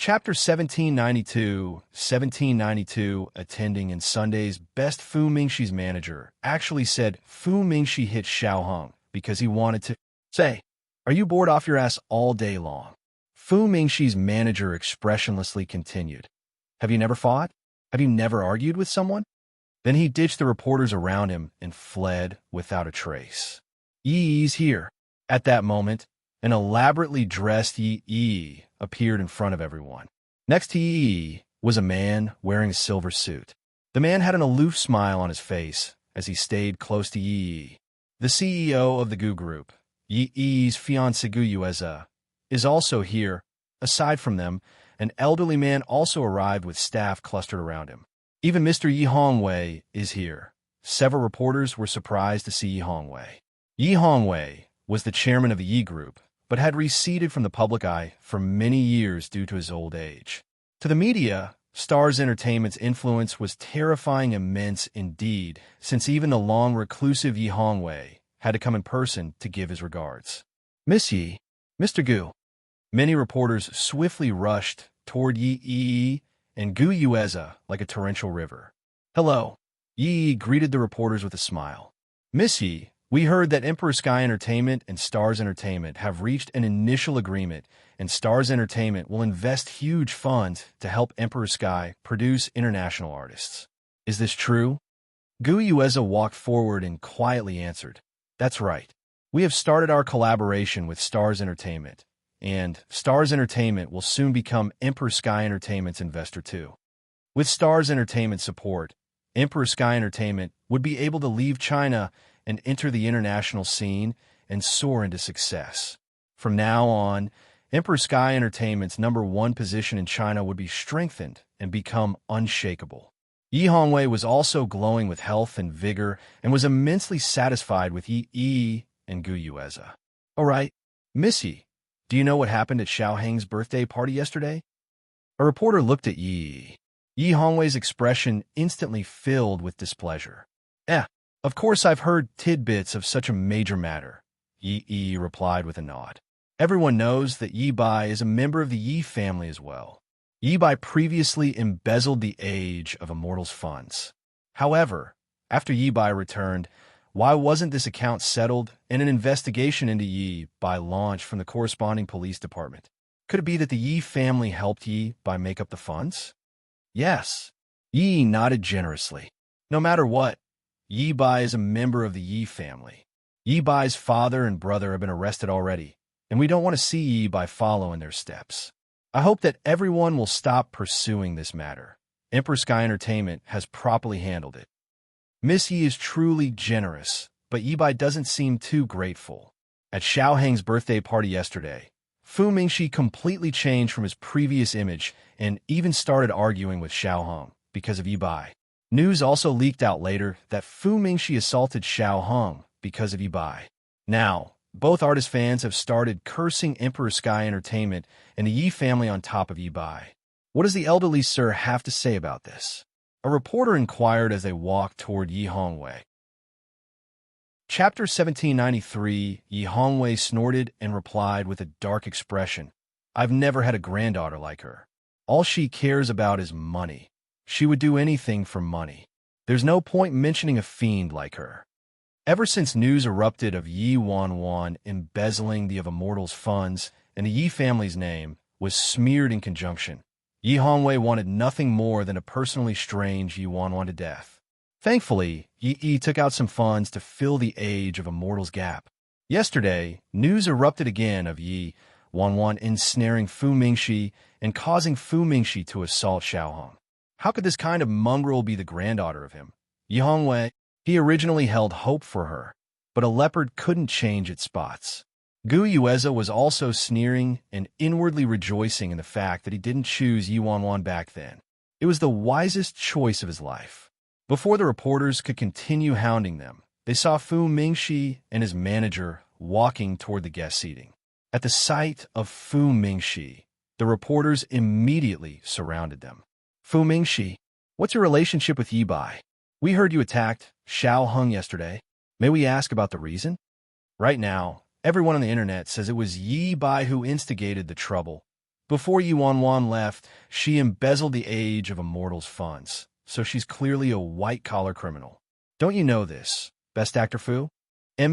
Chapter 1792, attending in Sunday's best Fu Mingxi's manager, actually said Fu Mingxi hit Xiao Hong because he wanted to say, "Are you bored off your ass all day long?" Fu Mingxi's manager expressionlessly continued, "Have you never fought? Have you never argued with someone?" Then he ditched the reporters around him and fled without a trace. Yi's here. At that moment, an elaborately dressed Yi appeared in front of everyone. Next to Yi was a man wearing a silver suit. The man had an aloof smile on his face as he stayed close to Yi. The CEO of the Gu Group, Yi's fiancée Gu Yueza, is also here. Aside from them, an elderly man also arrived with staff clustered around him. Even Mr. Yi Hongwei is here. Several reporters were surprised to see Yi Hongwei. Yi Hongwei was the chairman of the Yi Group, but had receded from the public eye for many years due to his old age. To the media, Stars Entertainment's influence was terrifying immense indeed, since even the long reclusive Yi Hongwei had to come in person to give his regards. "Miss Yi, Mr. Gu." Many reporters swiftly rushed toward Yi and Gu Yueza like a torrential river. "Hello." Yi greeted the reporters with a smile. "Miss Yi, we heard that Emperor Sky Entertainment and Stars Entertainment have reached an initial agreement, and Stars Entertainment will invest huge funds to help Emperor Sky produce international artists. Is this true?" Gu Yueza walked forward and quietly answered, "That's right. We have started our collaboration with Stars Entertainment, and Stars Entertainment will soon become Emperor Sky Entertainment's investor too. With Stars Entertainment's support, Emperor Sky Entertainment would be able to leave China and enter the international scene and soar into success. From now on, Emperor Sky Entertainment's #1 position in China would be strengthened and become unshakable." Yi Hongwei was also glowing with health and vigor and was immensely satisfied with Yi and Gu Yueza. "All right, Miss Yi, do you know what happened at Xiao Heng's birthday party yesterday?" A reporter looked at Yi. Yi Hongwei's expression instantly filled with displeasure. Of course I've heard tidbits of such a major matter," Yi replied with a nod. "Everyone knows that Yi Bai is a member of the Yi family as well. Yi Bai previously embezzled the age of immortals' funds. However, after Yi Bai returned, why wasn't this account settled and an investigation into Yi Bai launched from the corresponding police department? Could it be that the Yi family helped Yi Bai make up the funds?" "Yes." Yi nodded generously. "No matter what, Yi Bai is a member of the Yi family. Yi Bai's father and brother have been arrested already, and we don't want to see Yi Bai follow in their steps. I hope that everyone will stop pursuing this matter. Emperor Sky Entertainment has properly handled it. Miss Yi is truly generous, but Yi Bai doesn't seem too grateful." At Xiao Heng's birthday party yesterday, Fu Mingxi completely changed from his previous image and even started arguing with Xiao Hong because of Yi Bai. News also leaked out later that Fu Mingxi assaulted Xiao Hong because of Yi Bai. Now, both artist fans have started cursing Emperor Sky Entertainment and the Yi family on top of Yi Bai. What does the elderly sir have to say about this? A reporter inquired as they walked toward Yi Hongwei. Chapter 1793, Yi Hongwei snorted and replied with a dark expression, "I've never had a granddaughter like her. All she cares about is money. She would do anything for money. There's no point mentioning a fiend like her." Ever since news erupted of Yi Wanwan embezzling the of Immortals funds and the Yi family's name was smeared in conjunction, Yi Hongwei wanted nothing more than to personally strange Yi Wanwan to death. Thankfully, Yi took out some funds to fill the age of Immortals gap. Yesterday, news erupted again of Yi Wanwan ensnaring Fu Mingxi and causing Fu Mingxi to assault Xiao Hong. How could this kind of mongrel be the granddaughter of him? Yi Hongwei, he originally held hope for her, but a leopard couldn't change its spots. Gu Yueza was also sneering and inwardly rejoicing in the fact that he didn't choose Yi Wanwan back then. It was the wisest choice of his life. Before the reporters could continue hounding them, they saw Fu Mingxi and his manager walking toward the guest seating. At the sight of Fu Mingxi, the reporters immediately surrounded them. "Fu Mingxi, what's your relationship with Yi Bai? We heard you attacked Xiao Hong yesterday. May we ask about the reason?" Right now, everyone on the internet says it was Yi Bai who instigated the trouble, Before Yi Wanwan left, she embezzled the age of a mortal's funds, so she's clearly a white-collar criminal. Don't you know this, Best Actor Fu?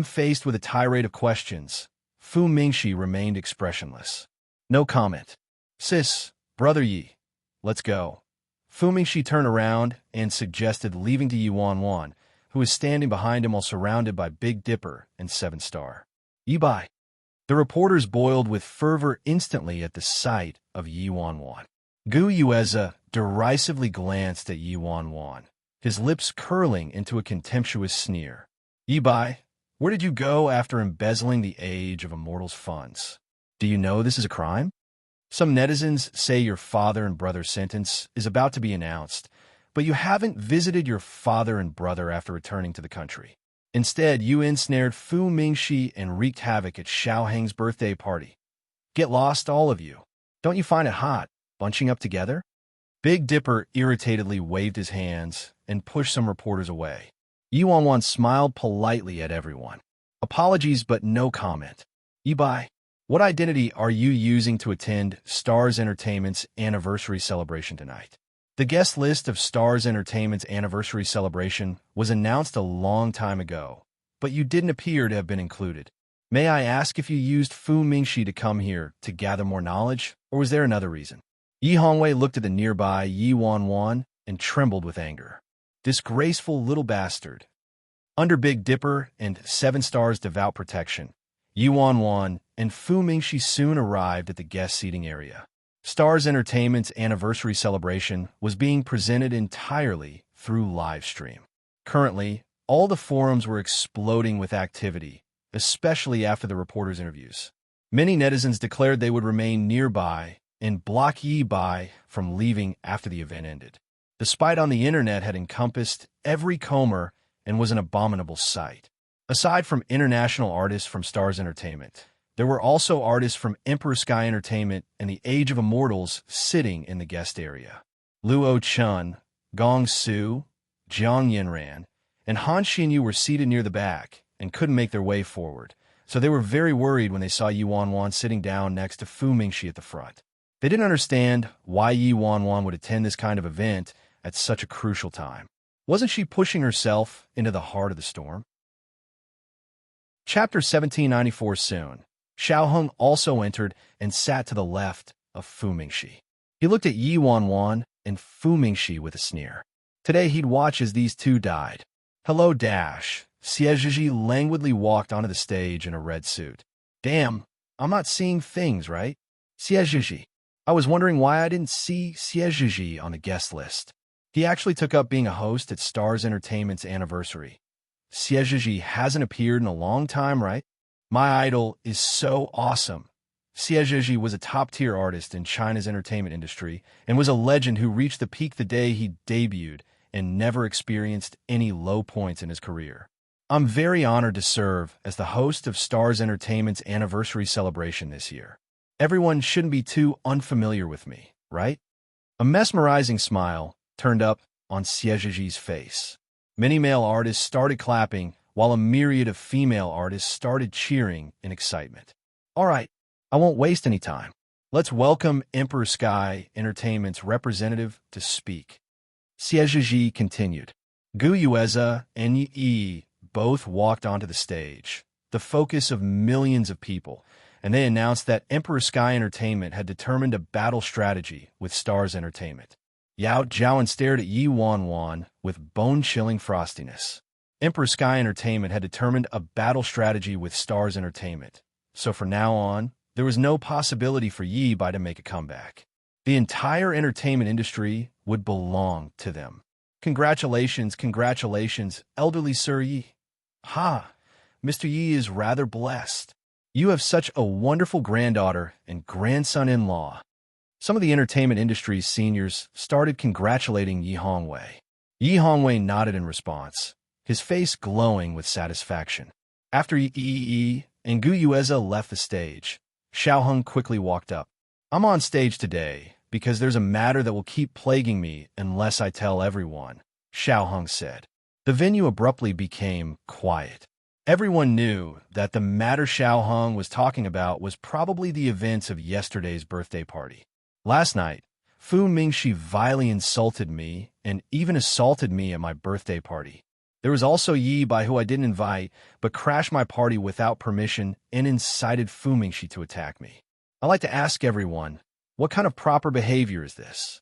Faced with a tirade of questions, Fu Mingxi remained expressionless. No comment. Sis, Brother Yi, let's go. Fu Mingxi turned around and suggested leaving to Yi Wanwan, who was standing behind him while surrounded by Big Dipper and 7-Star. Yi Bai. The reporters boiled with fervor instantly at the sight of Yi Wanwan. Gu Yueza derisively glanced at Yi Wanwan, his lips curling into a contemptuous sneer. Yi Bai, where did you go after embezzling the age of a mortal's funds? Do you know this is a crime? Some netizens say your father and brother's sentence is about to be announced, but you haven't visited your father and brother after returning to the country. Instead, you ensnared Fu Mingxi and wreaked havoc at Xiaoheng's birthday party. Get lost, all of you. Don't you find it hot, bunching up together? Big Dipper irritatedly waved his hands and pushed some reporters away. Yi Wanwan smiled politely at everyone. Apologies, but no comment. Yi Bai, what identity are you using to attend Stars Entertainment's anniversary celebration tonight? The guest list of Stars Entertainment's anniversary celebration was announced a long time ago, but you didn't appear to have been included. May I ask if you used Fu Mingxi to come here to gather more knowledge, or was there another reason? Yi Hongwei looked at the nearby Yi Wanwan and trembled with anger. Disgraceful little bastard. Under Big Dipper and 7-Star's devout protection, Yi Wanwan and Fu Mingxi soon arrived at the guest seating area. Stars Entertainment's anniversary celebration was being presented entirely through live stream. Currently, all the forums were exploding with activity, especially after the reporters' interviews. Many netizens declared they would remain nearby and block Yi Bai from leaving after the event ended. The spite on the internet had encompassed every comer and was an abominable sight. Aside from international artists from Stars Entertainment, there were also artists from Emperor Sky Entertainment and the Age of Immortals sitting in the guest area. Luo Chun, Gong Su, Jiang Yinran, and Han Xinyu were seated near the back and couldn't make their way forward, so they were very worried when they saw Yi Wanwan sitting down next to Fu Mingxi at the front. They didn't understand why Yi Wanwan would attend this kind of event at such a crucial time. Wasn't she pushing herself into the heart of the storm? Chapter 1794 soon. Xiaoheng also entered and sat to the left of Fu Mingxi. He looked at Yi Wanwan and Fu Mingxi with a sneer. Today he'd watch as these two died. Hello, Dash. Xie Zhizhi languidly walked onto the stage in a red suit. Damn, I'm not seeing things, right? Xie Zhizhi. I was wondering why I didn't see Xie Zhizhi on the guest list. He actually took up being a host at Stars Entertainment's anniversary. Xie Zhizhi hasn't appeared in a long time, right? My idol is so awesome. Xie Zhizhi was a top-tier artist in China's entertainment industry and was a legend who reached the peak the day he debuted and never experienced any low points in his career. I'm very honored to serve as the host of Stars Entertainment's anniversary celebration this year. Everyone shouldn't be too unfamiliar with me, right? A mesmerizing smile turned up on Xie Zhizhi's face. Many male artists started clapping, while a myriad of female artists started cheering in excitement. All right, I won't waste any time. Let's welcome Emperor Sky Entertainment's representative to speak. Xie Zhizhi continued. Gu Yueza and Yi both walked onto the stage, the focus of millions of people, and they announced that Emperor Sky Entertainment had determined a battle strategy with Stars Entertainment. Yao Zhaoan stared at Yi Wanwan with bone-chilling frostiness. Emperor Sky Entertainment had determined a battle strategy with Stars Entertainment, so from now on, there was no possibility for Yi Bai to make a comeback. The entire entertainment industry would belong to them. Congratulations, elderly Sir Yi. Ha, Mr. Yi is rather blessed. You have such a wonderful granddaughter and grandson-in-law. Some of the entertainment industry's seniors started congratulating Yi Hongwei. Yi Hongwei nodded in response, his face glowing with satisfaction. After Yi and Gu Yueza left the stage, Xiaoheng quickly walked up. I'm on stage today because there's a matter that will keep plaguing me unless I tell everyone, Xiaoheng said. The venue abruptly became quiet. Everyone knew that the matter Xiaoheng was talking about was probably the events of yesterday's birthday party. Last night, Fu Mingxi vilely insulted me and even assaulted me at my birthday party. There was also Yi Bai, who I didn't invite, but crashed my party without permission and incited Fu Mingxi to attack me. I like to ask everyone, what kind of proper behavior is this?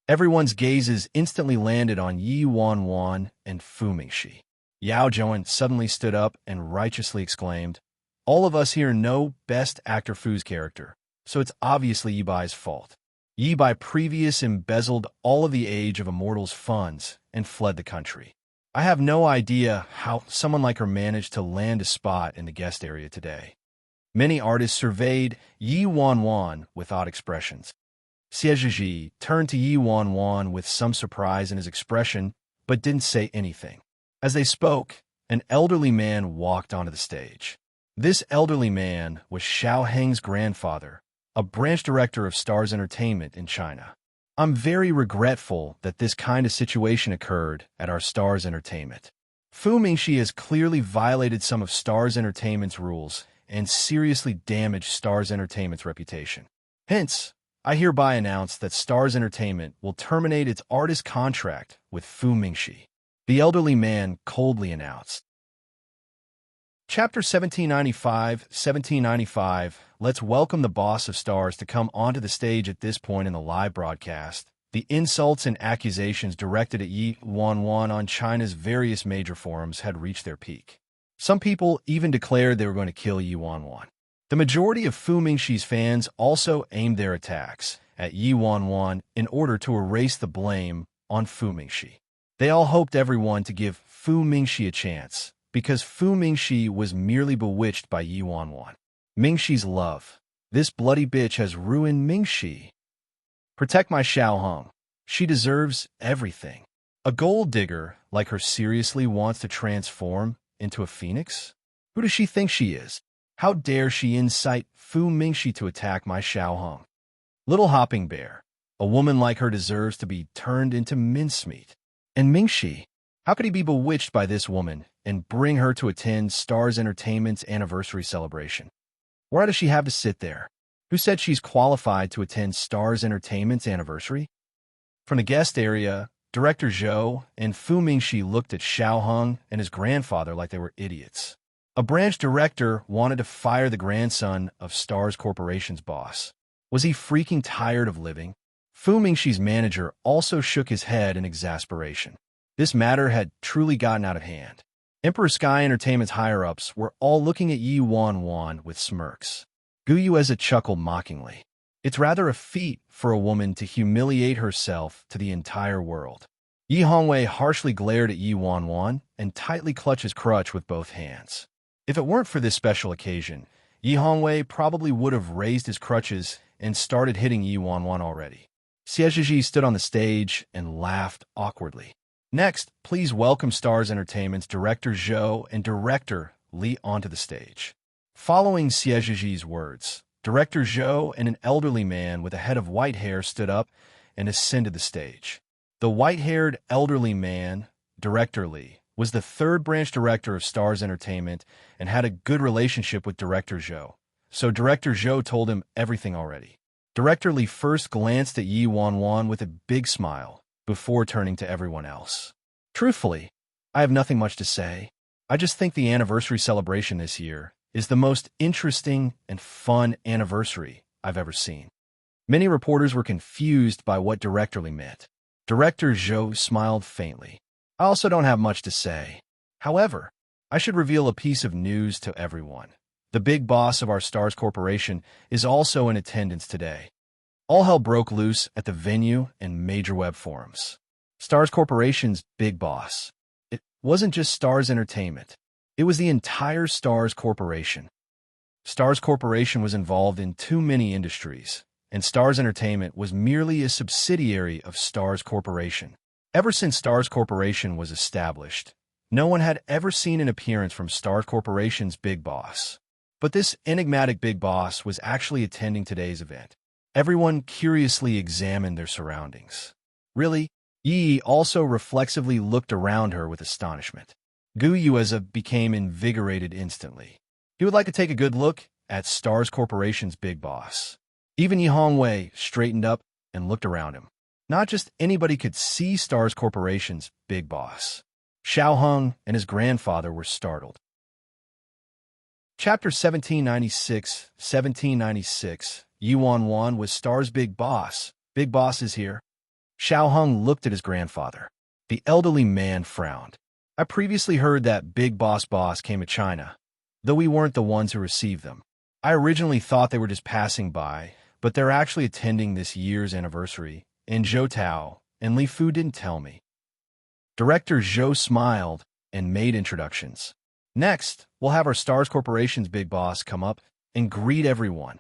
Everyone's gazes instantly landed on Yi Wanwan and Fu Mingxi. Yao Zhouan suddenly stood up and righteously exclaimed, "All of us here know Best Actor Fu's character, so it's obviously Yi Bai's fault. Yi Bai previous embezzled all of the Age of Immortals funds and fled the country. I have no idea how someone like her managed to land a spot in the guest area today." Many artists surveyed Yi Wanwan with odd expressions. Xie Zhizhi turned to Yi Wanwan with some surprise in his expression, but didn't say anything. As they spoke, an elderly man walked onto the stage. This elderly man was Xiao Heng's grandfather, a branch director of Stars Entertainment in China. "I'm very regretful that this kind of situation occurred at our Stars Entertainment. Fu Mingxi has clearly violated some of Stars Entertainment's rules and seriously damaged Stars Entertainment's reputation. Hence, I hereby announce that Stars Entertainment will terminate its artist contract with Fu Mingxi," the elderly man coldly announced. Chapter 1795. Let's welcome the boss of Stars to come onto the stage at this point in the live broadcast. The insults and accusations directed at Yi Wanwan on China's various major forums had reached their peak. Some people even declared they were going to kill Yi Wanwan. The majority of Fu Mingxi's fans also aimed their attacks at Yi Wanwan in order to erase the blame on Fu Mingxi. They all hoped everyone to give Fu Mingxi a chance, because Fu Mingxi was merely bewitched by Yi Wanwan. Mingxi's love. This bloody bitch has ruined Mingxi. Protect my Xiao Hong. She deserves everything. A gold digger like her seriously wants to transform into a phoenix? Who does she think she is? How dare she incite Fu Mingxi to attack my Xiao Hong? Little hopping bear. A woman like her deserves to be turned into mincemeat. And Mingxi, how could he be bewitched by this woman and bring her to attend Stars Entertainment's anniversary celebration? Why does she have to sit there? Who said she's qualified to attend Stars Entertainment's anniversary? From the guest area, Director Zhou and Fu Mingxi looked at Xiao Hong and his grandfather like they were idiots. A branch director wanted to fire the grandson of Stars Corporation's boss. Was he freaking tired of living? Fu Mingxi's manager also shook his head in exasperation. This matter had truly gotten out of hand. Emperor Sky Entertainment's higher-ups were all looking at Yi Wanwan with smirks. Gu Yueza chuckled mockingly. It's rather a feat for a woman to humiliate herself to the entire world. Yi Hongwei harshly glared at Yi Wanwan and tightly clutched his crutch with both hands. If it weren't for this special occasion, Yi Hongwei probably would have raised his crutches and started hitting Yi Wanwan already. Xie Zhizhi stood on the stage and laughed awkwardly. Next, please welcome Stars Entertainment's Director Zhou and Director Li onto the stage. Following Xie Zhizhi's words, Director Zhou and an elderly man with a head of white hair stood up and ascended the stage. The white-haired elderly man, Director Li, was the third branch director of Stars Entertainment and had a good relationship with Director Zhou, so Director Zhou told him everything already. Director Li first glanced at Yi Wanwan with a big smile before turning to everyone else. Truthfully, I have nothing much to say. I just think the anniversary celebration this year is the most interesting and fun anniversary I've ever seen. Many reporters were confused by what Director Li meant. Director Zhou smiled faintly. I also don't have much to say. However, I should reveal a piece of news to everyone. The big boss of our Stars Corporation is also in attendance today. All hell broke loose at the venue and major web forums. Stars Corporation's big boss. It wasn't just Stars Entertainment. It was the entire Stars Corporation. Stars Corporation was involved in too many industries, and Stars Entertainment was merely a subsidiary of Stars Corporation. Ever since Stars Corporation was established, no one had ever seen an appearance from Stars Corporation's big boss. But this enigmatic big boss was actually attending today's event. Everyone curiously examined their surroundings. Really, Yi also reflexively looked around her with astonishment. Gu Yueza became invigorated instantly. He would like to take a good look at Stars Corporation's big boss. Even Yi Hongwei straightened up and looked around him. Not just anybody could see Stars Corporation's big boss. Xiao Hung and his grandfather were startled. Chapter 1796. Yi Wanwan was Star's big boss. Big boss is here. Xiao Hung looked at his grandfather. The elderly man frowned. I previously heard that big boss came to China, though we weren't the ones who received them. I originally thought they were just passing by, but they're actually attending this year's anniversary, and Zhou Tao and Li Fu didn't tell me. Director Zhou smiled and made introductions. Next, we'll have our Stars Corporation's big boss come up and greet everyone.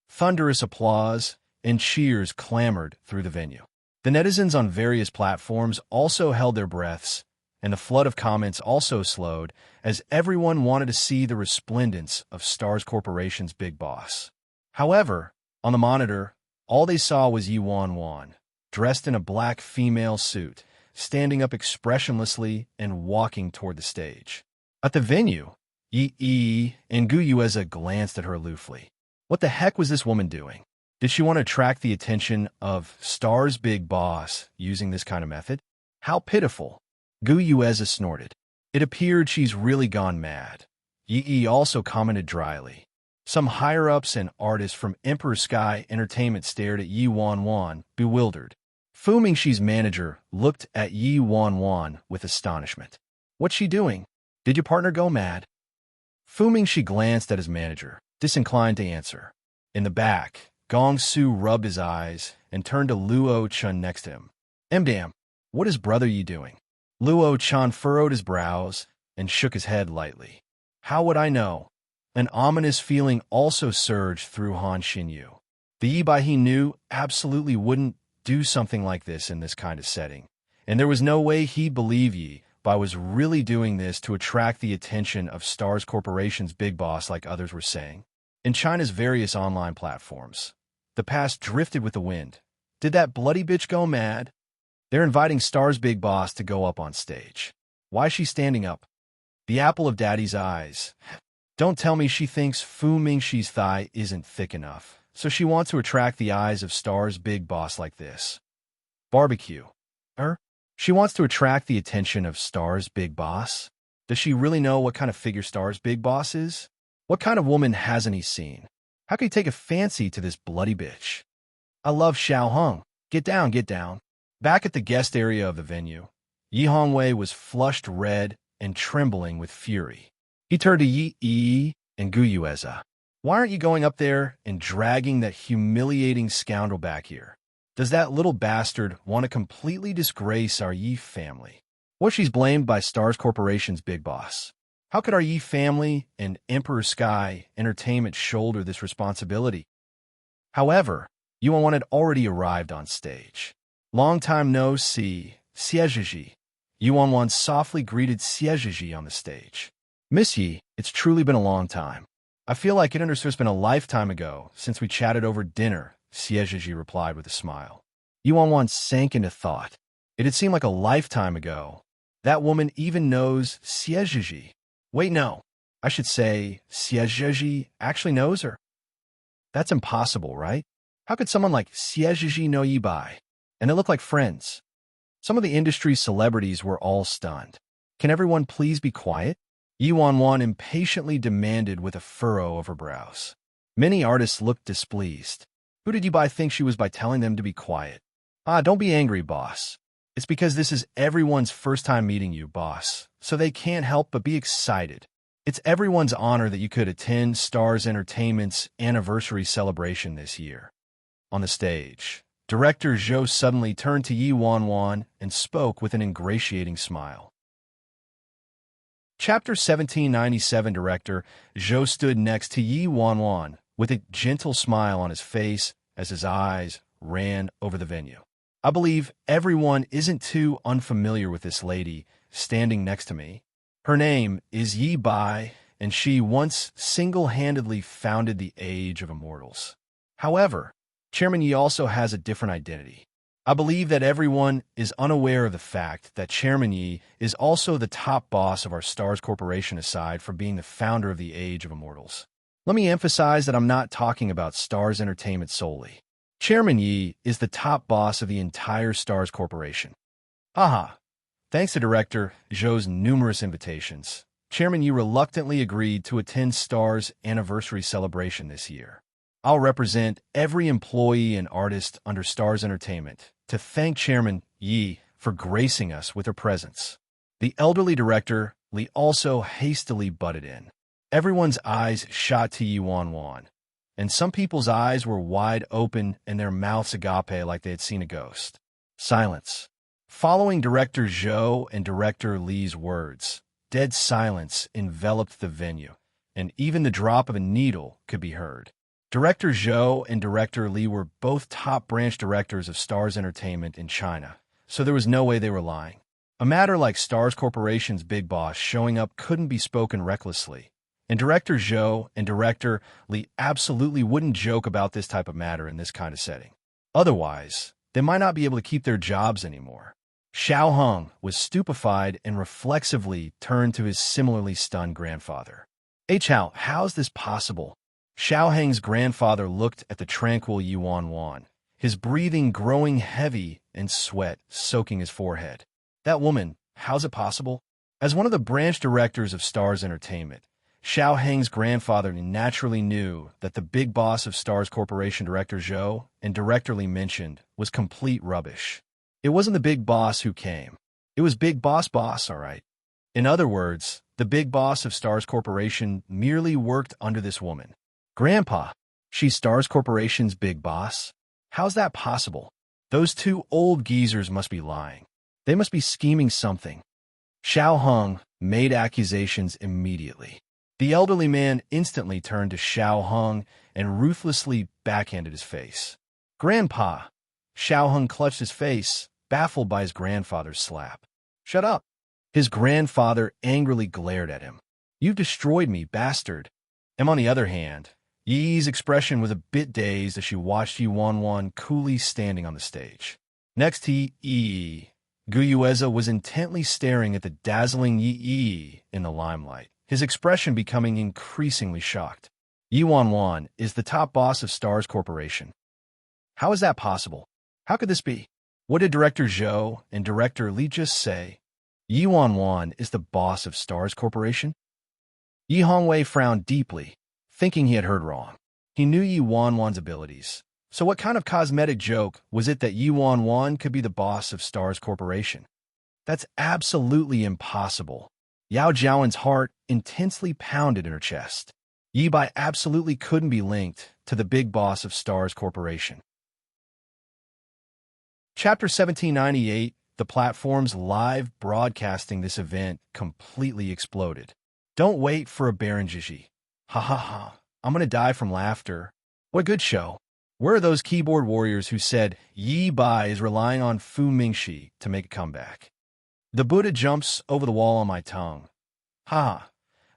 Thunderous applause and cheers clamored through the venue. The netizens on various platforms also held their breaths, and the flood of comments also slowed as everyone wanted to see the resplendence of Stars Corporation's big boss. However, on the monitor, all they saw was Yi Wanwan, dressed in a black female suit, standing up expressionlessly and walking toward the stage. At the venue, Yi and Gu Yueza glanced at her aloofly. What the heck was this woman doing? Did she want to attract the attention of Star's big boss using this kind of method? How pitiful. Gu Yueza snorted. It appeared she's really gone mad. Yi also commented dryly. Some higher-ups and artists from Emperor Sky Entertainment stared at Yi Wanwan, bewildered. Fu Mingxi's manager looked at Yi Wanwan with astonishment. What's she doing? Did your partner go mad? Fu Mingxi glanced at his manager, disinclined to answer. In the back, Gong Su rubbed his eyes and turned to Luo Chun next to him. Damn, what is brother Yi doing? Luo Chun furrowed his brows and shook his head lightly. How would I know? An ominous feeling also surged through Han Xinyu. The Yi Bai he knew absolutely wouldn't do something like this in this kind of setting, and there was no way he'd believe Yi Bai was really doing this to attract the attention of Stars Corporation's big boss like others were saying. In China's various online platforms, the past drifted with the wind. Did that bloody bitch go mad? They're inviting Star's big boss to go up on stage. Why is she standing up? The apple of Daddy's eyes. Don't tell me she thinks Fu Mingxi's thigh isn't thick enough, so she wants to attract the eyes of Star's big boss like this. Barbecue. She wants to attract the attention of Star's big boss? Does she really know what kind of figure Star's big boss is? What kind of woman hasn't he seen? How could he take a fancy to this bloody bitch? I love Xiao Hung. Get down, get down. Back at the guest area of the venue, Yi Hongwei was flushed red and trembling with fury. He turned to Yi and Gu Yueza. Why aren't you going up there and dragging that humiliating scoundrel back here? Does that little bastard want to completely disgrace our Yi family? What she's blamed by Stars Corporation's big boss? How could our Yi family and Emperor Sky Entertainment shoulder this responsibility? However, Yuan had already arrived on stage. Long time no see, Xiezhiji. Yuan softly greeted Xiezhiji on the stage. Miss Yi, it's truly been a long time. I feel like it's been a lifetime ago since we chatted over dinner, Xiezhiji replied with a smile. Yuan sank into thought. It had seemed like a lifetime ago. That woman even knows Xiezhiji. Wait, no. I should say Xiezhiji actually knows her. That's impossible, right? How could someone like Xiezhiji know Yi Bai? And they look like friends. Some of the industry's celebrities were all stunned. Can everyone please be quiet? Yuan impatiently demanded with a furrow of her brows. Many artists looked displeased. Who did Yi Bai think she was by telling them to be quiet? Don't be angry, boss. It's because this is everyone's first time meeting you, boss, so they can't help but be excited. It's everyone's honor that you could attend Stars Entertainment's anniversary celebration this year. On the stage, Director Zhou suddenly turned to Yi Wanwan and spoke with an ingratiating smile. Chapter 1797 Director Zhou stood next to Yi Wanwan with a gentle smile on his face as his eyes ran over the venue. I believe everyone isn't too unfamiliar with this lady standing next to me. Her name is Yi Bai, and she once single-handedly founded the Age of Immortals. However, Chairman Yi also has a different identity. I believe that everyone is unaware of the fact that Chairman Yi is also the top boss of our Stars Corporation aside from being the founder of the Age of Immortals. Let me emphasize that I'm not talking about Stars Entertainment solely. Chairman Yi is the top boss of the entire Stars Corporation. Haha. Thanks to Director Zhou's numerous invitations, Chairman Yi reluctantly agreed to attend Stars' anniversary celebration this year. I'll represent every employee and artist under Stars Entertainment to thank Chairman Yi for gracing us with her presence. The elderly director, Li, also hastily butted in. Everyone's eyes shot to Yi Wanwan, and some people's eyes were wide open and their mouths agape like they had seen a ghost. Silence. Following Director Zhou and Director Li's words, dead silence enveloped the venue, and even the drop of a needle could be heard. Director Zhou and Director Li were both top branch directors of Stars Entertainment in China, so there was no way they were lying. A matter like Stars Corporation's big boss showing up couldn't be spoken recklessly, and Director Zhou and Director Li absolutely wouldn't joke about this type of matter in this kind of setting. Otherwise, they might not be able to keep their jobs anymore. Xiao Hong was stupefied and reflexively turned to his similarly stunned grandfather. "Hey Chao, how's this possible?" Xiao Heng's grandfather looked at the tranquil Yi Wanwan, his breathing growing heavy and sweat soaking his forehead. "That woman, how's it possible?" As one of the branch directors of Stars Entertainment, Xiao Heng's grandfather naturally knew that the big boss of Stars Corporation, Director Zhou, and Director Li mentioned was complete rubbish. It wasn't the big boss who came. It was Big Boss, all right. In other words, the big boss of Stars Corporation merely worked under this woman. "Grandpa, she's Stars Corporation's big boss? How's that possible? Those two old geezers must be lying. They must be scheming something." Xiao Hong made accusations immediately. The elderly man instantly turned to Xiao Hong and ruthlessly backhanded his face. "Grandpa!" Xiao Hong clutched his face, baffled by his grandfather's slap. "Shut up!" His grandfather angrily glared at him. "You've destroyed me, bastard." And on the other hand, Yi's expression was a bit dazed as she watched Yi Wanwan coolly standing on the stage. Next to Yi, Guyueza was intently staring at the dazzling Yi in the limelight, his expression becoming increasingly shocked. "Yi Wanwan is the top boss of Stars Corporation. How is that possible? How could this be? What did Director Zhou and Director Li just say? Yi Wanwan is the boss of Stars Corporation?" Yi Hongwei frowned deeply, thinking he had heard wrong. He knew Yi Wanwan's abilities, so what kind of cosmetic joke was it that Yi Wanwan could be the boss of Stars Corporation? That's absolutely impossible. Yao Jiawen's heart intensely pounded in her chest. Yi Bai absolutely couldn't be linked to the big boss of Stars Corporation. Chapter 1798, the platforms live broadcasting this event completely exploded. "Don't wait for a Baron Jiji. Ha ha ha. I'm gonna die from laughter. What a good show. Where are those keyboard warriors who said Yi Bai is relying on Fu Mingxi to make a comeback? The Buddha jumps over the wall on my tongue. Ha!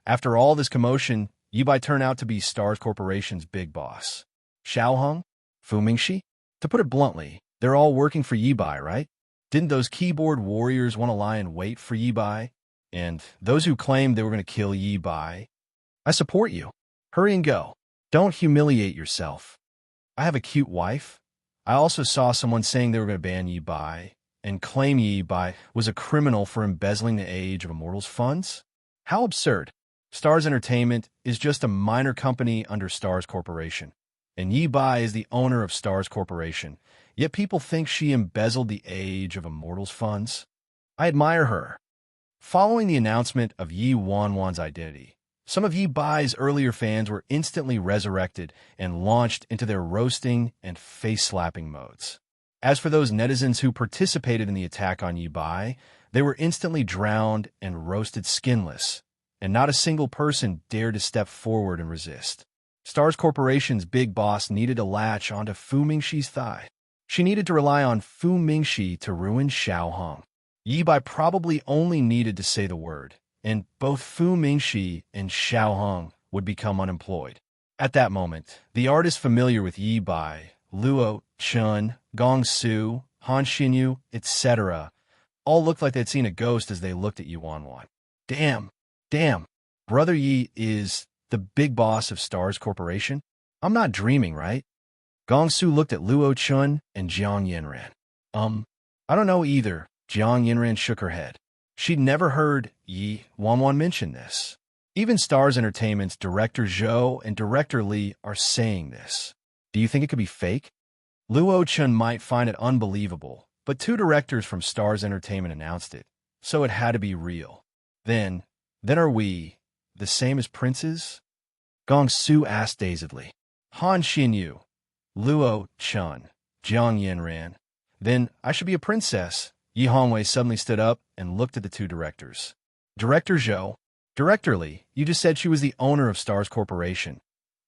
After all this commotion, Yi Bai turned out to be Stars Corporation's big boss. Xiao Hong? Fu Mingxi? To put it bluntly, they're all working for Yi Bai, right? Didn't those keyboard warriors want to lie in wait for Yi Bai? And those who claimed they were going to kill Yi Bai? I support you. Hurry and go. Don't humiliate yourself. I have a cute wife. I also saw someone saying they were going to ban Yi Bai and claim Yi Bai was a criminal for embezzling the Age of Immortals funds. How absurd. Stars Entertainment is just a minor company under Stars Corporation, and Yi Bai is the owner of Stars Corporation, yet people think she embezzled the Age of Immortals funds. I admire her. Following the announcement of Yi Wanwan's identity, some of Yi Bai's earlier fans were instantly resurrected and launched into their roasting and face-slapping modes. As for those netizens who participated in the attack on Yi Bai, they were instantly drowned and roasted skinless, and not a single person dared to step forward and resist. Stars Corporation's big boss needed to latch onto Fu Mingxi's thigh. She needed to rely on Fu Mingxi to ruin Xiao Hong. Yi Bai probably only needed to say the word, and both Fu Mingxi and Xiao Hong would become unemployed. At that moment, the artists familiar with Yi Bai, Luo Chun, Gong Su, Han Xinyu, etc., all looked like they'd seen a ghost as they looked at Yi Wanwan. Damn, brother Yi is the big boss of Stars Corporation? I'm not dreaming, right? Gongsu looked at Luo Chun and Jiang Yinran. I don't know either. Jiang Yinran shook her head. She'd never heard Yi Wanwan mention this. Even Stars Entertainment's Director Zhou and Director Li are saying this. Do you think it could be fake? Luo Chun might find it unbelievable, but two directors from Stars Entertainment announced it, so it had to be real. Then are we the same as princes? Gong Su asked dazedly. Han Xinyu, Luo Chun, Jiang Yinran. Then I should be a princess. Yi Hongwei suddenly stood up and looked at the two directors. Director Zhou, Director Li, you just said she was the owner of Stars Corporation.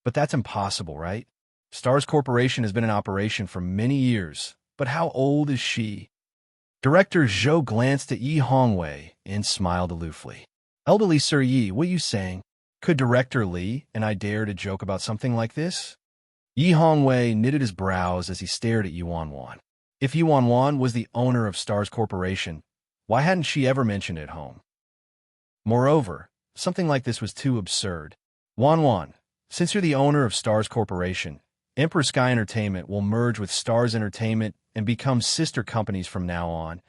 But that's impossible, right? Stars Corporation has been in operation for many years, but how old is she? Director Zhou glanced at Yi Hongwei and smiled aloofly. Elderly Sir Yi, what are you saying? Could Director Li and I dare to joke about something like this? Yi Hongwei knitted his brows as he stared at Yi Wanwan. If Yi Wanwan was the owner of Stars Corporation, why hadn't she ever mentioned it at home? Moreover, something like this was too absurd. Wanwan, since you're the owner of Stars Corporation, Emperor Sky Entertainment will merge with Stars Entertainment and become sister companies from now on.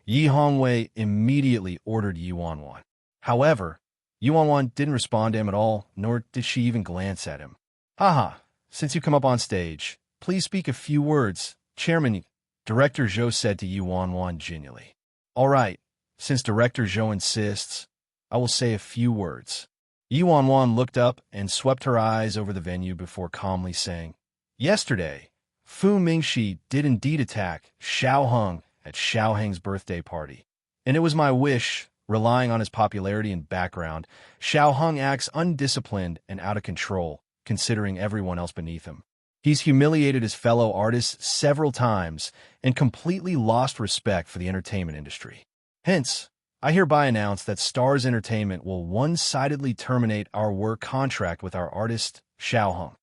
Yi Hongwei immediately ordered Yi Wanwan. However, Yi Wanwan didn't respond to him at all, nor did she even glance at him. Haha, since you come up on stage, please speak a few words. Chairman, Director Zhou said to Yi Wanwan genially. All right, since Director Zhou insists, I will say a few words. Yi Wanwan looked up and swept her eyes over the venue before calmly saying, Yesterday, Fu Mingxi did indeed attack Xiao Heng at Xiao Heng's birthday party. And it was my wish, relying on his popularity and background, Xiao Heng acts undisciplined and out of control, considering everyone else beneath him. He's humiliated his fellow artists several times and completely lost respect for the entertainment industry. Hence, I hereby announce that Stars Entertainment will one-sidedly terminate our work contract with our artist, Xiao Heng.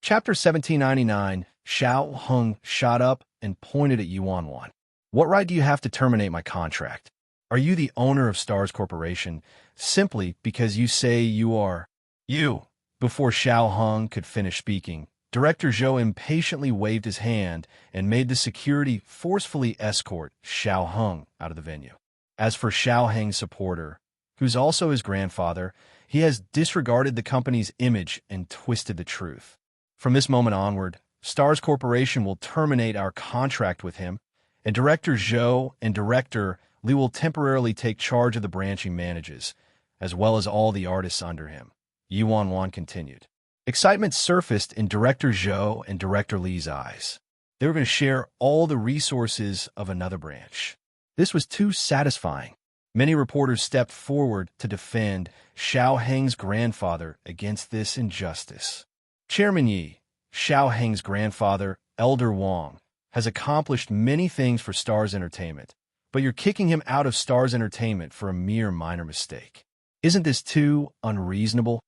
Chapter 1799, Xiao Heng shot up and pointed at Yi Wanwan. What right do you have to terminate my contract? Are you the owner of Stars Corporation simply because you say you are? You. Before Xiao Heng could finish speaking, Director Zhou impatiently waved his hand and made the security forcefully escort Xiao Heng out of the venue. As for Xiao Heng's supporter, who's also his grandfather, he has disregarded the company's image and twisted the truth. From this moment onward, Stars Corporation will terminate our contract with him, and Director Zhou and Director Li will temporarily take charge of the branching manages, as well as all the artists under him. Yi Wanwan continued. Excitement surfaced in Director Zhou and Director Li's eyes. They were going to share all the resources of another branch. This was too satisfying. Many reporters stepped forward to defend Xiao Heng's grandfather against this injustice. Chairman Yi, Xiao Heng's grandfather, Elder Wang, has accomplished many things for Stars Entertainment, but you're kicking him out of Stars Entertainment for a mere minor mistake. Isn't this too unreasonable?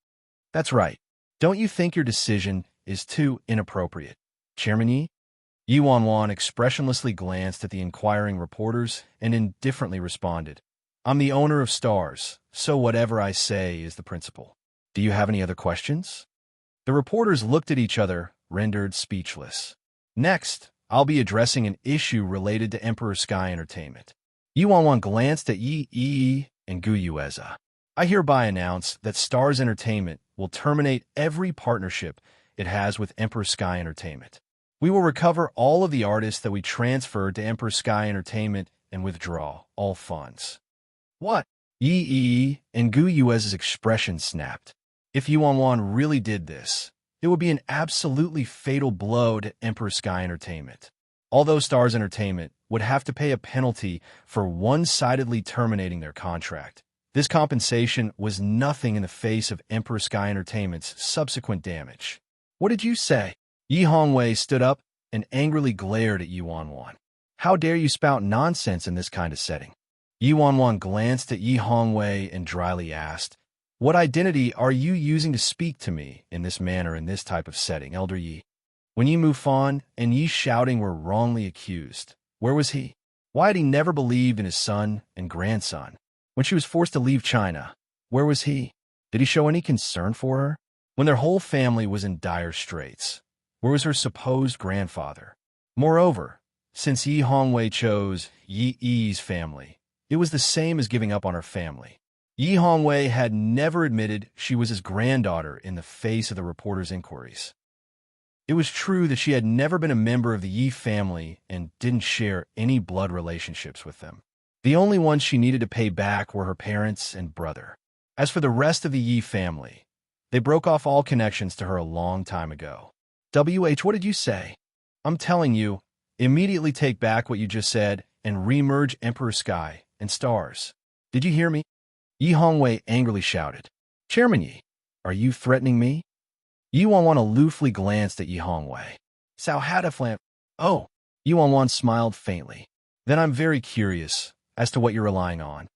That's right. Don't you think your decision is too inappropriate? Chairman Yi? Yi Wanwan expressionlessly glanced at the inquiring reporters and indifferently responded. I'm the owner of Stars, so whatever I say is the principle. Do you have any other questions? The reporters looked at each other, rendered speechless. Next, I'll be addressing an issue related to Emperor Sky Entertainment. Yi Wanwan glanced at Yi and Gu Yueza. I hereby announce that Stars Entertainment will terminate every partnership it has with Emperor Sky Entertainment. We will recover all of the artists that we transferred to Emperor Sky Entertainment and withdraw all funds. What? Yi and Gu Yueza's expression snapped. If Yi Wanwan really did this, it would be an absolutely fatal blow to Emperor Sky Entertainment. Although Stars Entertainment would have to pay a penalty for one-sidedly terminating their contract, this compensation was nothing in the face of Emperor Sky Entertainment's subsequent damage. What did you say? Yi Hongwei stood up and angrily glared at Yi Wanwan. How dare you spout nonsense in this kind of setting? Yi Wanwan glanced at Yi Hongwei and dryly asked, What identity are you using to speak to me in this manner in this type of setting, Elder Yi? When Yi Mufan and Yi Shouting were wrongly accused, where was he? Why had he never believed in his son and grandson? When she was forced to leave China, where was he? Did he show any concern for her? When their whole family was in dire straits, where was her supposed grandfather? Moreover, since Yi Hongwei chose Yi Yi's family, it was the same as giving up on her family. Yi Hongwei had never admitted she was his granddaughter in the face of the reporter's inquiries. It was true that she had never been a member of the Yi family and didn't share any blood relationships with them. The only ones she needed to pay back were her parents and brother. As for the rest of the Yi family, they broke off all connections to her a long time ago. What did you say? I'm telling you, immediately take back what you just said and remerge Emperor Sky and Stars. Did you hear me? Yi Hongwei angrily shouted. Chairman Yi, are you threatening me? Yi Wanwan aloofly glanced at Yi Hongwei. Sao Hadaflam. Oh, Yi Wanwan smiled faintly. Then I'm very curious as to what you're relying on.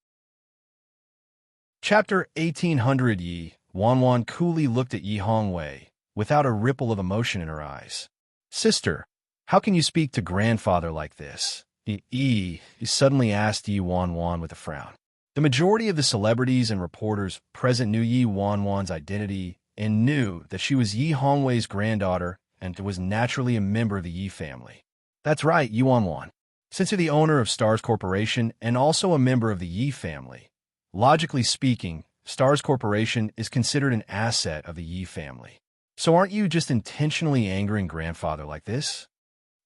Chapter 1800. Yi Wanwan coolly looked at Yi Hongwei without a ripple of emotion in her eyes. Sister, how can you speak to grandfather like this? He suddenly asked Yi Wanwan with a frown. The majority of the celebrities and reporters present knew Yi Wanwan's identity and knew that she was Yi Hongwei's granddaughter and was naturally a member of the Yi family. That's right, Yi Wanwan. Since you're the owner of Stars Corporation and also a member of the Yi family, logically speaking, Stars Corporation is considered an asset of the Yi family. So aren't you just intentionally angering grandfather like this?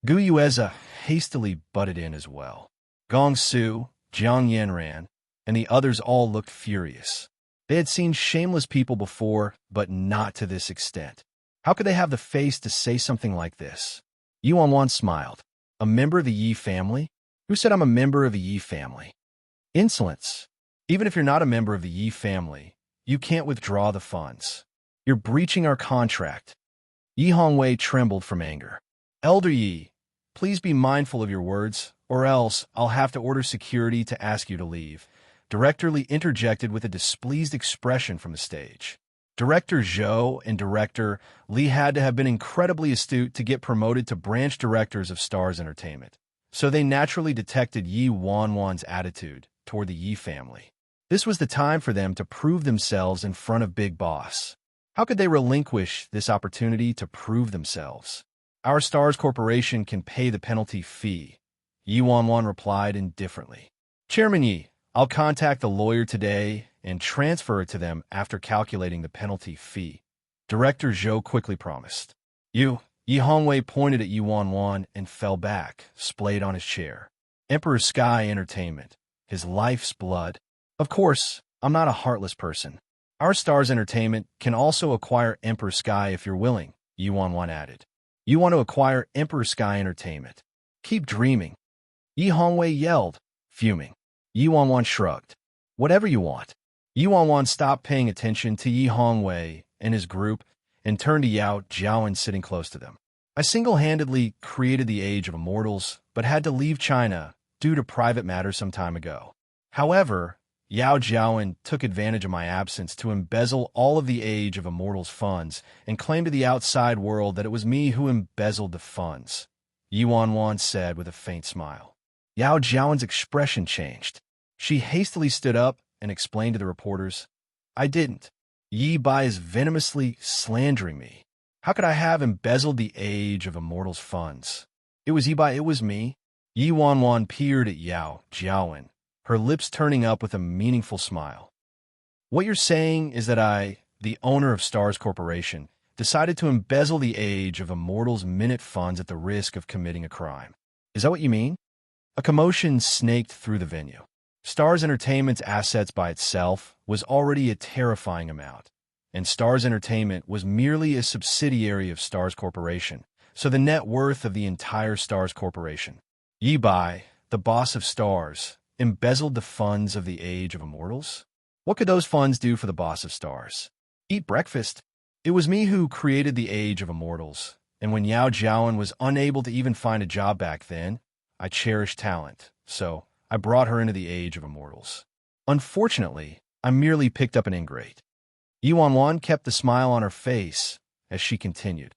Gu Yueza hastily butted in as well. Gong Su, Jiang Yanran, and the others all looked furious. They had seen shameless people before, but not to this extent. How could they have the face to say something like this? Yi Wanwan smiled. A member of the Yi family? Who said I'm a member of the Yi family? Insolence. Even if you're not a member of the Yi family, you can't withdraw the funds. You're breaching our contract. Yi Hongwei trembled from anger. Elder Yi, please be mindful of your words, or else I'll have to order security to ask you to leave. Director Li interjected with a displeased expression from the stage. Director Zhou and Director Li had to have been incredibly astute to get promoted to branch directors of Stars Entertainment, so they naturally detected Yi Wanwan's attitude toward the Yi family. This was the time for them to prove themselves in front of Big Boss. How could they relinquish this opportunity to prove themselves? Our Stars Corporation can pay the penalty fee, Yi Wanwan replied indifferently. Chairman Yi, I'll contact the lawyer today and transfer it to them after calculating the penalty fee, Director Zhou quickly promised. Yi Hongwei pointed at Yi Wanwan and fell back, splayed on his chair. Emperor Sky Entertainment, his life's blood. Of course, I'm not a heartless person. Our Stars Entertainment can also acquire Emperor Sky if you're willing, Yi Wanwan added. You want to acquire Emperor Sky Entertainment. Keep dreaming. Yi Hongwei yelled, fuming. Yi Wanwan shrugged. Whatever you want. Yi Wanwan stopped paying attention to Yi Hongwei and his group and turned to Yao Jiawen sitting close to them. I single-handedly created the Age of Immortals, but had to leave China due to private matters some time ago. However, Yao Jiawen took advantage of my absence to embezzle all of the Age of Immortals funds and claim to the outside world that it was me who embezzled the funds, Yi Wanwan said with a faint smile. Yao Jiawen's expression changed. She hastily stood up and explained to the reporters, I didn't. Yi Bai is venomously slandering me. How could I have embezzled the Age of Immortals funds? It was Yi Bai, it was me. Yi Wanwan peered at Yao Jiawen, her lips turning up with a meaningful smile. What you're saying is that I, the owner of Stars Corporation, decided to embezzle the Age of Immortals minute funds at the risk of committing a crime. Is that what you mean? A commotion snaked through the venue. Stars Entertainment's assets by itself was already a terrifying amount, and Stars Entertainment was merely a subsidiary of Stars Corporation, so the net worth of the entire Stars Corporation. Yi Bai, the boss of Stars, embezzled the funds of the Age of Immortals? What could those funds do for the boss of Stars? Eat breakfast. It was me who created the Age of Immortals, and when Yao Jiawen was unable to even find a job back then, I cherished talent, so I brought her into the Age of Immortals. Unfortunately, I merely picked up an ingrate. Yi Wanwan kept the smile on her face as she continued.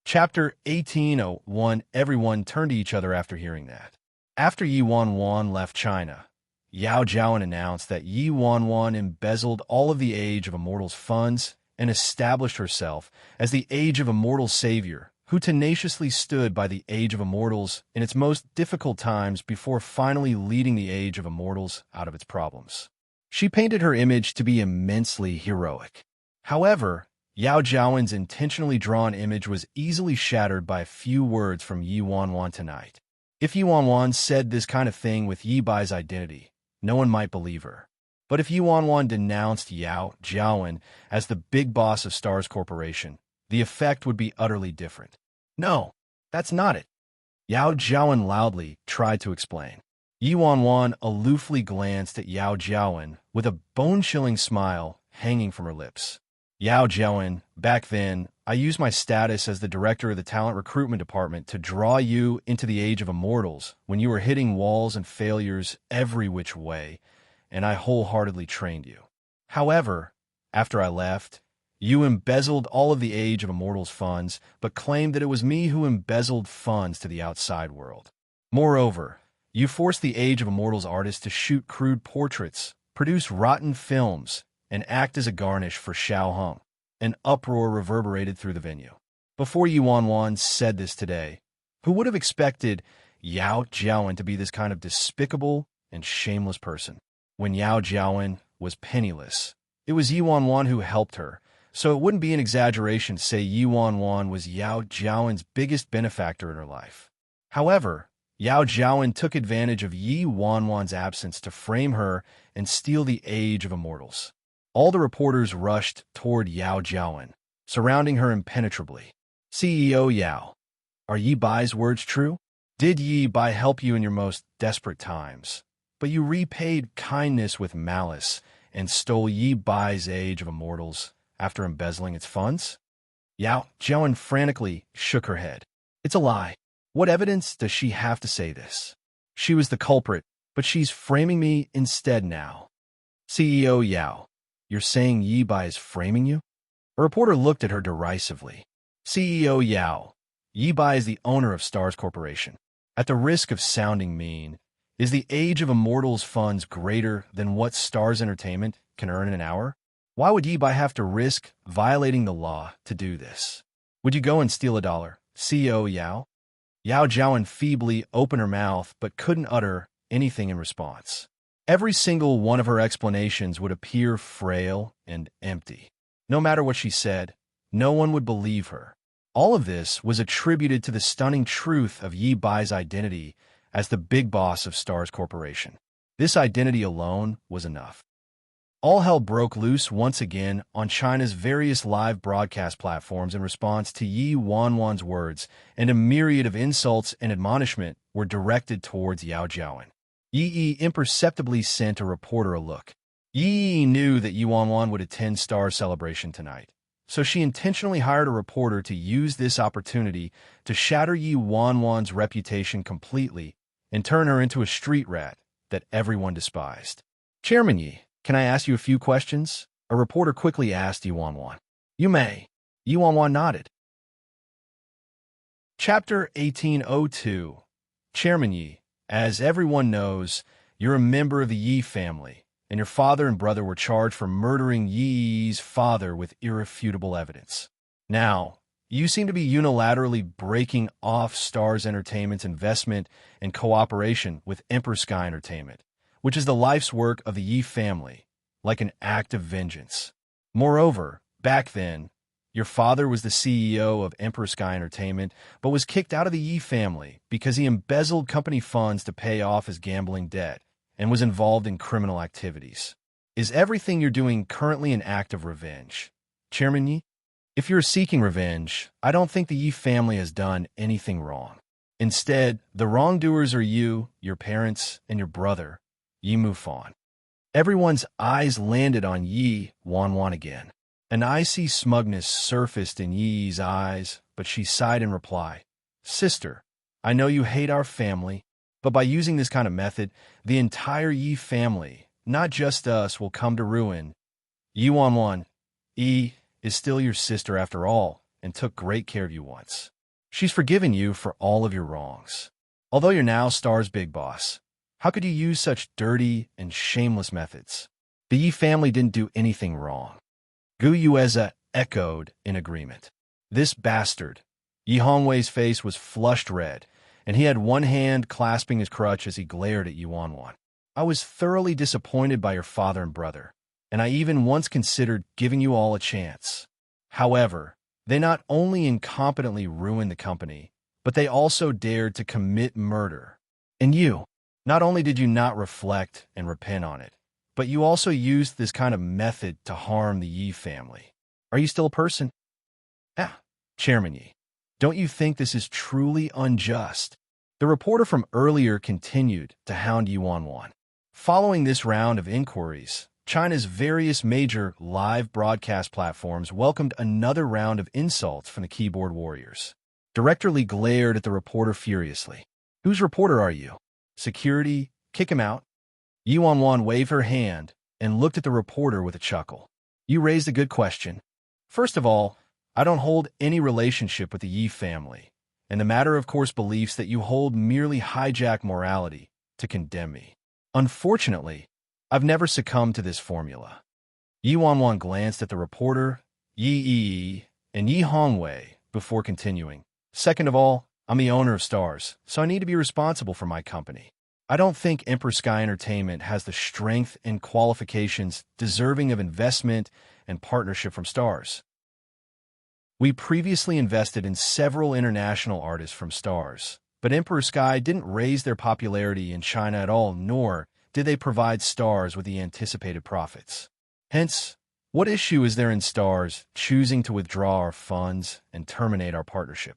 Chapter 1801. Everyone turned to each other after hearing that. After Yi Wanwan left China, Yao Jiawen announced that Yi Wanwan embezzled all of the Age of Immortals funds and established herself as the Age of Immortals savior, who tenaciously stood by the Age of Immortals in its most difficult times before finally leading the Age of Immortals out of its problems. She painted her image to be immensely heroic. However, Yao Jiawen's intentionally drawn image was easily shattered by a few words from Yi Wanwan tonight. If Yi Wanwan said this kind of thing with Yi Bai's identity, no one might believe her. But if Yi Wanwan denounced Yao Jiawen as the big boss of Stars Corporation, the effect would be utterly different. No, that's not it. Yao Jiawen loudly tried to explain. Yi Wanwan aloofly glanced at Yao Jiawen with a bone-chilling smile hanging from her lips. Yao Jiawen, back then, I used my status as the director of the talent recruitment department to draw you into the Age of Immortals when you were hitting walls and failures every which way, and I wholeheartedly trained you. However, after I left, you embezzled all of the Age of Immortals funds, but claimed that it was me who embezzled funds to the outside world. Moreover, you forced the Age of Immortals artists to shoot crude portraits, produce rotten films, and act as a garnish for Xiao Hong. An uproar reverberated through the venue. Before Yi Wanwan said this today, who would have expected Yao Jiawen to be this kind of despicable and shameless person? When Yao Jiawen was penniless, it was Yi Wanwan who helped her, so it wouldn't be an exaggeration to say Yi Wanwan was Yao Jiawen's biggest benefactor in her life. However, Yao Jiawen took advantage of Yi Wanwan's absence to frame her and steal the Age of Immortals. All the reporters rushed toward Yao Jiawen, surrounding her impenetrably. CEO Yao, are Yi Bai's words true? Did Yi Bai help you in your most desperate times, but you repaid kindness with malice and stole Yi Bai's Age of Immortals after embezzling its funds? Yao Jiawen frantically shook her head. It's a lie. What evidence does she have to say this? She was the culprit, but she's framing me instead now. CEO Yao, you're saying Yi Bai is framing you? A reporter looked at her derisively. CEO Yao, Yi Bai is the owner of Stars Corporation. At the risk of sounding mean, is the Age of Immortals funds greater than what Stars Entertainment can earn in an hour? Why would Yi Bai have to risk violating the law to do this? Would you go and steal $1? CEO Yao? Yao Jiawen feebly opened her mouth but couldn't utter anything in response. Every single one of her explanations would appear frail and empty. No matter what she said, no one would believe her. All of this was attributed to the stunning truth of Yi Bai's identity as the big boss of Stars Corporation. This identity alone was enough. All hell broke loose once again on China's various live broadcast platforms in response to Yi Wanwan's words, and a myriad of insults and admonishment were directed towards Yao Jiawen. Yi imperceptibly sent a reporter a look. Yi knew that Yi Wanwan would attend Star Celebration tonight, so she intentionally hired a reporter to use this opportunity to shatter Yi Wanwan's reputation completely and turn her into a street rat that everyone despised. Chairman Yi, can I ask you a few questions? A reporter quickly asked Yi Wanwan. You may. Yi Wanwan nodded. Chapter 1802. Chairman Yi, as everyone knows, you're a member of the Yi family, and your father and brother were charged for murdering Yi's father with irrefutable evidence. Now, you seem to be unilaterally breaking off Stars Entertainment's investment and cooperation with Emperor Sky Entertainment, which is the life's work of the Yi family, like an act of vengeance. Moreover, back then, your father was the CEO of Emperor Sky Entertainment, but was kicked out of the Yi family because he embezzled company funds to pay off his gambling debt and was involved in criminal activities. Is everything you're doing currently an act of revenge? Chairman Yi? If you're seeking revenge, I don't think the Yi family has done anything wrong. Instead, the wrongdoers are you, your parents, and your brother, Yi Mufan. Everyone's eyes landed on Yi Wanwan again. An icy smugness surfaced in Yi's eyes, but she sighed in reply. Sister, I know you hate our family, but by using this kind of method, the entire Yi family, not just us, will come to ruin. Yi Wanwan, Yi is still your sister after all, and took great care of you once. She's forgiven you for all of your wrongs. Although you're now Star's big boss, How could you use such dirty and shameless methods? The Yi family didn't do anything wrong. Gu Yueza echoed in agreement. This bastard. Yi Hongwei's face was flushed red, and he had one hand clasping his crutch as he glared at Yi Wanwan. I was thoroughly disappointed by your father and brother, and I even once considered giving you all a chance. However, they not only incompetently ruined the company, but they also dared to commit murder. And you, not only did you not reflect and repent on it, but you also used this kind of method to harm the Yi family. Are you still a person? Chairman Yi, don't you think this is truly unjust? The reporter from earlier continued to hound Yi Wanwan. Following this round of inquiries, China's various major live broadcast platforms welcomed another round of insults from the keyboard warriors. Director Li glared at the reporter furiously. Whose reporter are you? Security, kick him out. Yi Wanwan waved her hand and looked at the reporter with a chuckle. You raised a good question. First of all, I don't hold any relationship with the Yi family, and the matter of course beliefs that you hold merely hijack morality to condemn me. Unfortunately, I've never succumbed to this formula. Yi Wanwan glanced at the reporter, Yi, and Yi Hongwei before continuing. Second of all, I'm the owner of Stars, so I need to be responsible for my company. I don't think Emperor Sky Entertainment has the strength and qualifications deserving of investment and partnership from Stars. We previously invested in several international artists from Stars, but Emperor Sky didn't raise their popularity in China at all, nor did they provide Stars with the anticipated profits. Hence, what issue is there in Stars choosing to withdraw our funds and terminate our partnership?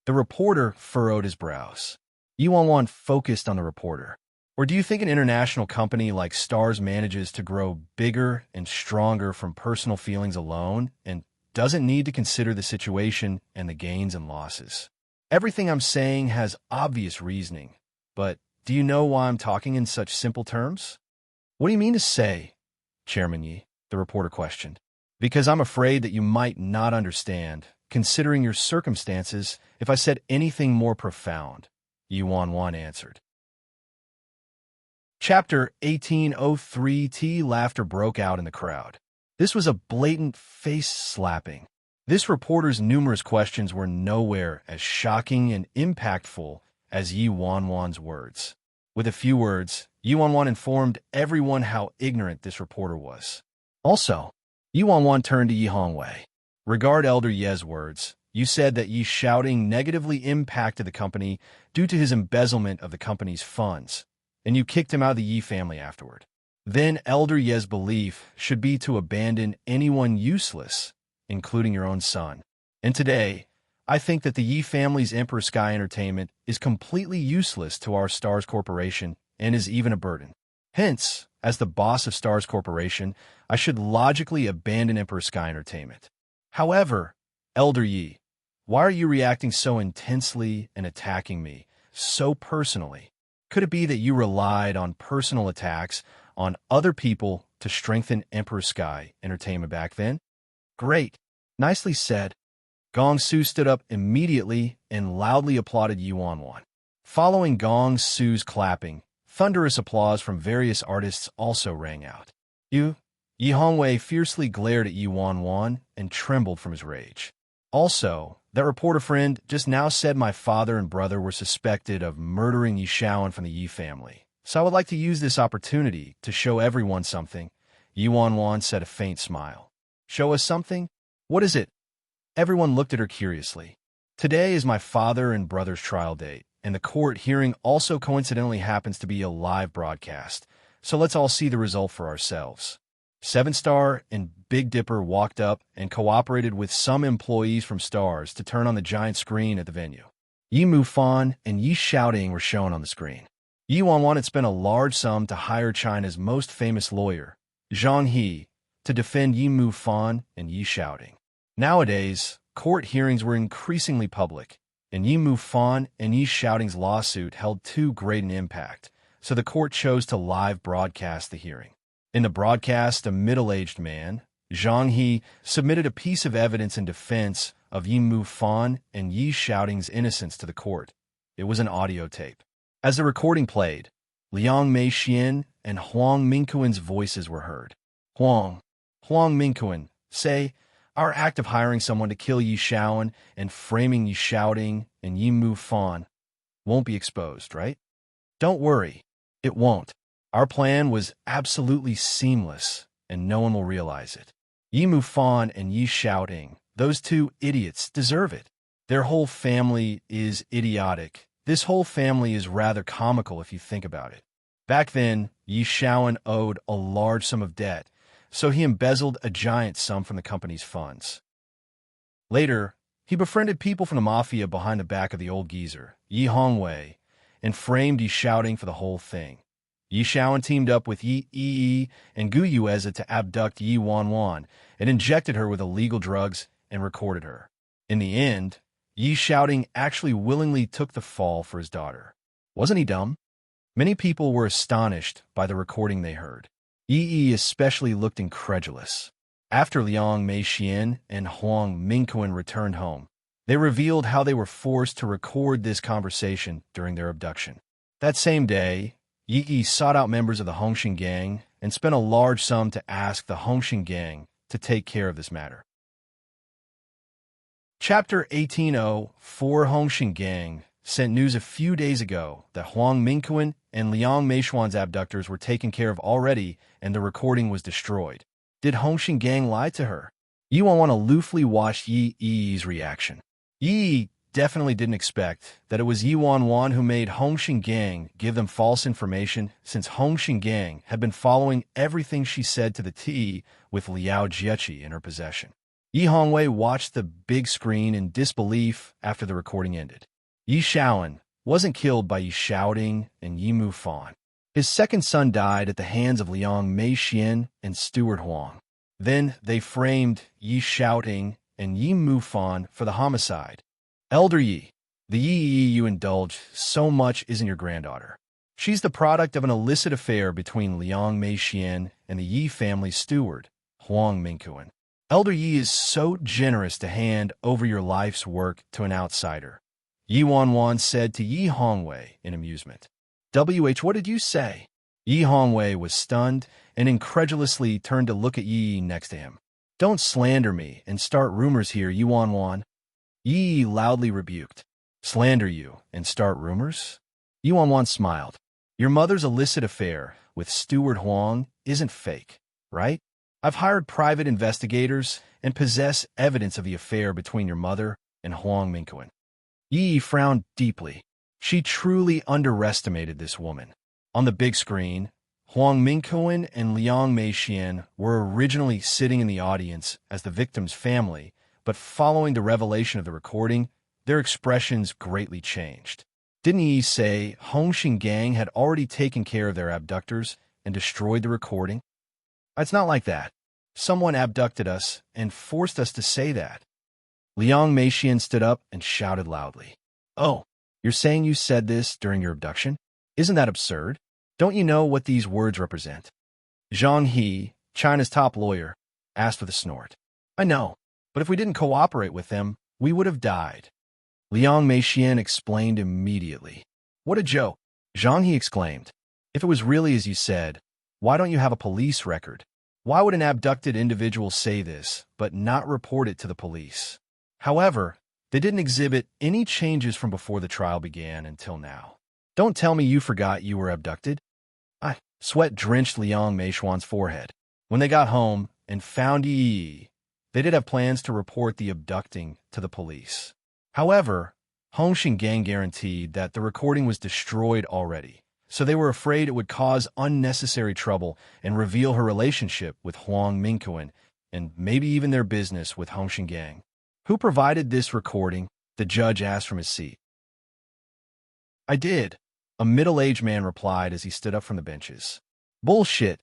The reporter furrowed his brows. Yi Wanwan focused on the reporter. Or do you think an international company like Stars manages to grow bigger and stronger from personal feelings alone and doesn't need to consider the situation and the gains and losses? Everything I'm saying has obvious reasoning, but do you know why I'm talking in such simple terms? What do you mean to say, Chairman Yi? The reporter questioned. Because I'm afraid that you might not understand, considering your circumstances, if I said anything more profound, Yi Wanwan answered. Chapter 1803. Laughter broke out in the crowd. This was a blatant face-slapping. This reporter's numerous questions were nowhere as shocking and impactful as Yi Wanwan's words. With a few words, Yi Wanwan informed everyone how ignorant this reporter was. Also, Yi Wanwan turned to Yi Hongwei. Regard Elder Ye's words. You said that Yi's shouting negatively impacted the company due to his embezzlement of the company's funds, and you kicked him out of the Yi family afterward. Then Elder Ye's belief should be to abandon anyone useless, including your own son. And today, I think that the Yi family's Emperor Sky Entertainment is completely useless to our Stars Corporation and is even a burden. Hence, as the boss of Stars Corporation, I should logically abandon Emperor Sky Entertainment. However, Elder Yi, why are you reacting so intensely and attacking me so personally? Could it be that you relied on personal attacks on other people to strengthen Emperor Sky Entertainment back then? Great. Nicely said. Gong Su stood up immediately and loudly applauded Yi Wanwan. Following Gong Su's clapping, thunderous applause from various artists also rang out. Yi Hongwei fiercely glared at Yi Wanwan and trembled from his rage. Also, that reporter friend just now said my father and brother were suspected of murdering Yi Shaoan from the Yi family. So I would like to use this opportunity to show everyone something. Yi Wanwan said a faint smile. Show us something? What is it? Everyone looked at her curiously. Today is my father and brother's trial date, and the court hearing also coincidentally happens to be a live broadcast. So let's all see the result for ourselves. Seven Star and Big Dipper walked up and cooperated with some employees from Stars to turn on the giant screen at the venue. Yi Mufan and Yi Shouting were shown on the screen. Yi Wanwan had spent a large sum to hire China's most famous lawyer, Zhang He, to defend Yi Mufan and Yi Shouting. Nowadays, court hearings were increasingly public, and Yi Mufan and Yi Shouting's lawsuit held too great an impact, so the court chose to live broadcast the hearing. In the broadcast, a middle-aged man, Zhang He, submitted a piece of evidence in defense of Yi Mufan and Yi Shouting's innocence to the court. It was an audio tape. As the recording played, Liang Meixian and Huang Mingquan's voices were heard. Huang Mingquan, say, our act of hiring someone to kill Yi Shaoan and framing Yi Shouting and Yi Mu Fan won't be exposed, right? Don't worry, it won't. Our plan was absolutely seamless, and no one will realize it. Yi Mu Fan and Yi Shouting, those two idiots, deserve it. Their whole family is idiotic. This whole family is rather comical if you think about it. Back then, Yi Shaoan owed a large sum of debt, so he embezzled a giant sum from the company's funds. Later, he befriended people from the mafia behind the back of the old geezer, Yi Hongwei, and framed Yi Shouting for the whole thing. Yi Shaoan teamed up with Yi Yi and Gu Yueza to abduct Yi Wanwan and injected her with illegal drugs and recorded her. In the end, Yi Shouting actually willingly took the fall for his daughter. Wasn't he dumb? Many people were astonished by the recording they heard. Yi especially looked incredulous. After Liang Meixian and Huang Mingquan returned home, they revealed how they were forced to record this conversation during their abduction. That same day, Yi sought out members of the Hongxin gang and spent a large sum to ask the Hongxin gang to take care of this matter. Chapter 1804 Hongxin gang sent news a few days ago that Huang Mingquan and Liang Meixian's abductors were taken care of already and the recording was destroyed. Did Hongxin gang lie to her? Yi Wanwan aloofly watched Yi's reaction. Yi definitely didn't expect that it was Yi Wanwan who made Hongxin gang give them false information, since Hongxin gang had been following everything she said to the T with Liao Jiechi in her possession. Yi Hongwei watched the big screen in disbelief after the recording ended. Yi Shaoan wasn't killed by Yi Shouting and Yi Mu Fan. His second son died at the hands of Liang Meixian and Steward Huang. Then they framed Yi Shouting and Yi Mu Fan for the homicide. Elder Yi, the Yi you indulge so much isn't your granddaughter. She's the product of an illicit affair between Liang Meixian and the Yi family steward, Huang Mingquan. Elder Yi is so generous to hand over your life's work to an outsider, Yi Wanwan said to Yi Hongwei in amusement. What did you say? Yi Hongwei was stunned and incredulously turned to look at Yi next to him. Don't slander me and start rumors here, Yi Wanwan. Yi loudly rebuked. Slander you and start rumors? Yi Wanwan smiled. Your mother's illicit affair with Steward Huang isn't fake, right? I've hired private investigators and possess evidence of the affair between your mother and Huang Mingquan. Yi frowned deeply. She truly underestimated this woman. On the big screen, Huang Mingquan and Liang Meixian were originally sitting in the audience as the victim's family, but following the revelation of the recording, their expressions greatly changed. Didn't Yi say Hongxin gang had already taken care of their abductors and destroyed the recording? It's not like that. Someone abducted us and forced us to say that. Liang Meixian stood up and shouted loudly. Oh, you're saying you said this during your abduction? Isn't that absurd? Don't you know what these words represent? Zhang He, China's top lawyer, asked with a snort. I know, but if we didn't cooperate with them, we would have died. Liang Meixian explained immediately. What a joke, Zhang He exclaimed. If it was really as you said, why don't you have a police record? Why would an abducted individual say this, but not report it to the police? However, they didn't exhibit any changes from before the trial began until now. Don't tell me you forgot you were abducted. Sweat drenched Liang Meixian's forehead. When they got home and found Yi, they did have plans to report the abducting to the police. However, Hongxin gang guaranteed that the recording was destroyed already, so they were afraid it would cause unnecessary trouble and reveal her relationship with Huang Mingquan and maybe even their business with Hongxin gang. Who provided this recording? The judge asked from his seat. I did, a middle-aged man replied as he stood up from the benches. Bullshit,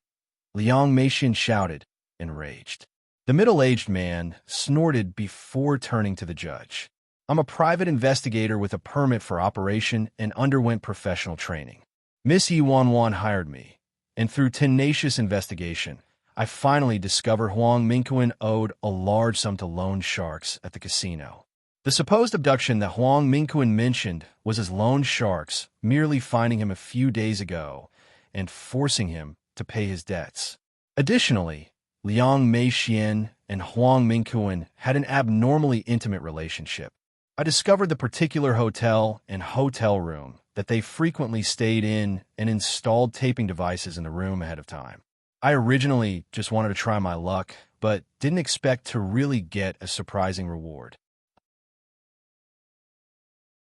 Liang Meixian shouted, enraged. The middle-aged man snorted before turning to the judge. I'm a private investigator with a permit for operation and underwent professional training. Miss Yi Wanwan hired me, and through tenacious investigation, I finally discovered Huang Mingquan owed a large sum to loan sharks at the casino. The supposed abduction that Huang Mingquan mentioned was his loan sharks merely finding him a few days ago and forcing him to pay his debts. Additionally, Liang Meixian and Huang Mingquan had an abnormally intimate relationship. I discovered the particular hotel and hotel room that they frequently stayed in and installed taping devices in the room ahead of time. I originally just wanted to try my luck, but didn't expect to really get a surprising reward.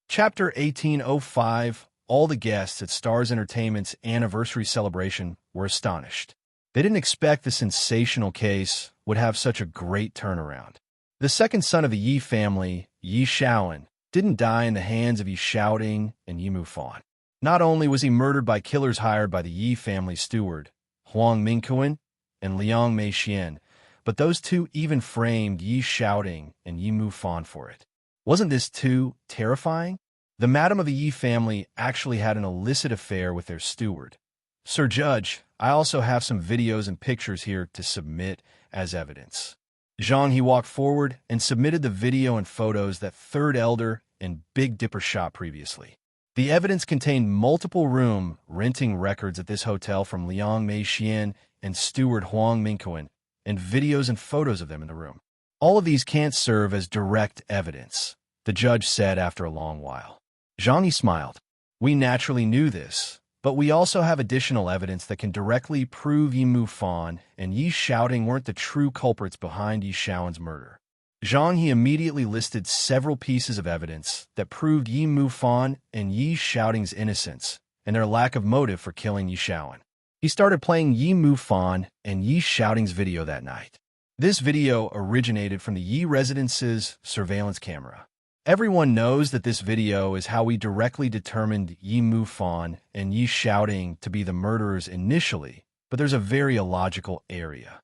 Chapter 1805. All the guests at Stars Entertainment's anniversary celebration were astonished. They didn't expect the sensational case would have such a great turnaround. The second son of the Yi family, Yi Shaoan, didn't die in the hands of Yi Shouting and Yi Mufan. Not only was he murdered by killers hired by the Yi family steward, Huang Mingquan and Liang Meixian, but those two even framed Yi Shouting and Yi Mufan for it. Wasn't this too terrifying? The madam of the Yi family actually had an illicit affair with their steward. Sir Judge, I also have some videos and pictures here to submit as evidence. Zhang He walked forward and submitted the video and photos that Third Elder and Big Dipper shot previously. The evidence contained multiple room renting records at this hotel from Liang Meixian and steward Huang Mingquan, and videos and photos of them in the room. All of these can't serve as direct evidence, the judge said after a long while. Zhang He smiled. We naturally knew this, but we also have additional evidence that can directly prove Yi Mufan and Yi Shouting weren't the true culprits behind Yi Shaoan's murder. Zhang He immediately listed several pieces of evidence that proved Yi Mufan and Yi Shouting's innocence and their lack of motive for killing Yi Shaoan. He started playing Yi Mufan and Yi Shouting's video that night. This video originated from the Yi residence's surveillance camera. Everyone knows that this video is how we directly determined Yi Mufan and Yi Shouting to be the murderers initially, but there's a very illogical area.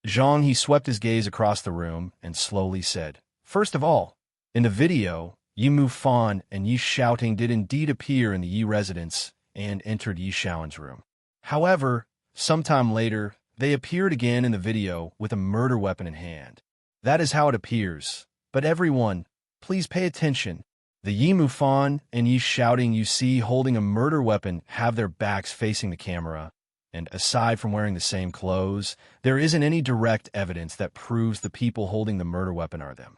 Zhang He swept his gaze across the room and slowly said, First of all, in the video, Yi Mufan and Yi Shouting did indeed appear in the Yi residence and entered Yi Shaoan's room. However, sometime later, they appeared again in the video with a murder weapon in hand. That is how it appears. But everyone, please pay attention. The Yi Mufan and Yi Shouting you see holding a murder weapon have their backs facing the camera, and aside from wearing the same clothes, there isn't any direct evidence that proves the people holding the murder weapon are them.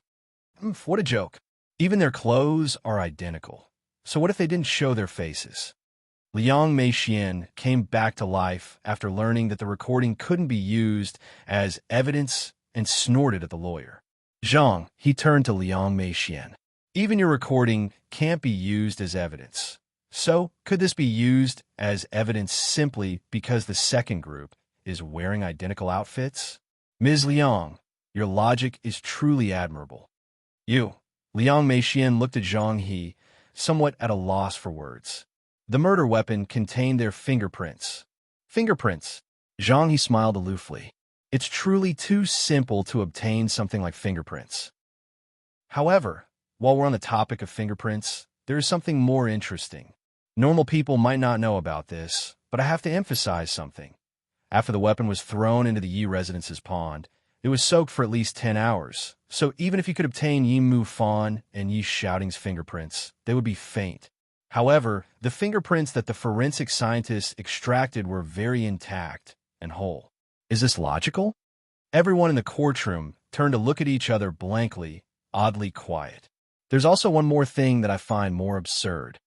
What a joke. Even their clothes are identical. So what if they didn't show their faces? Liang Meixian came back to life after learning that the recording couldn't be used as evidence and snorted at the lawyer. Zhang, he turned to Liang Meixian. Even your recording can't be used as evidence. So, could this be used as evidence simply because the second group is wearing identical outfits? Ms. Liang, your logic is truly admirable. Liang Meixian looked at Zhang He, somewhat at a loss for words. The murder weapon contained their fingerprints. Fingerprints? Zhang He smiled aloofly. It's truly too simple to obtain something like fingerprints. However, while we're on the topic of fingerprints, there is something more interesting. Normal people might not know about this, but I have to emphasize something. After the weapon was thrown into the Yi residence's pond, it was soaked for at least 10 hours, so even if you could obtain Yi Mufan and Yi Shouting's fingerprints, they would be faint. However, the fingerprints that the forensic scientists extracted were very intact and whole. Is this logical? Everyone in the courtroom turned to look at each other blankly, oddly quiet. There's also one more thing that I find more absurd.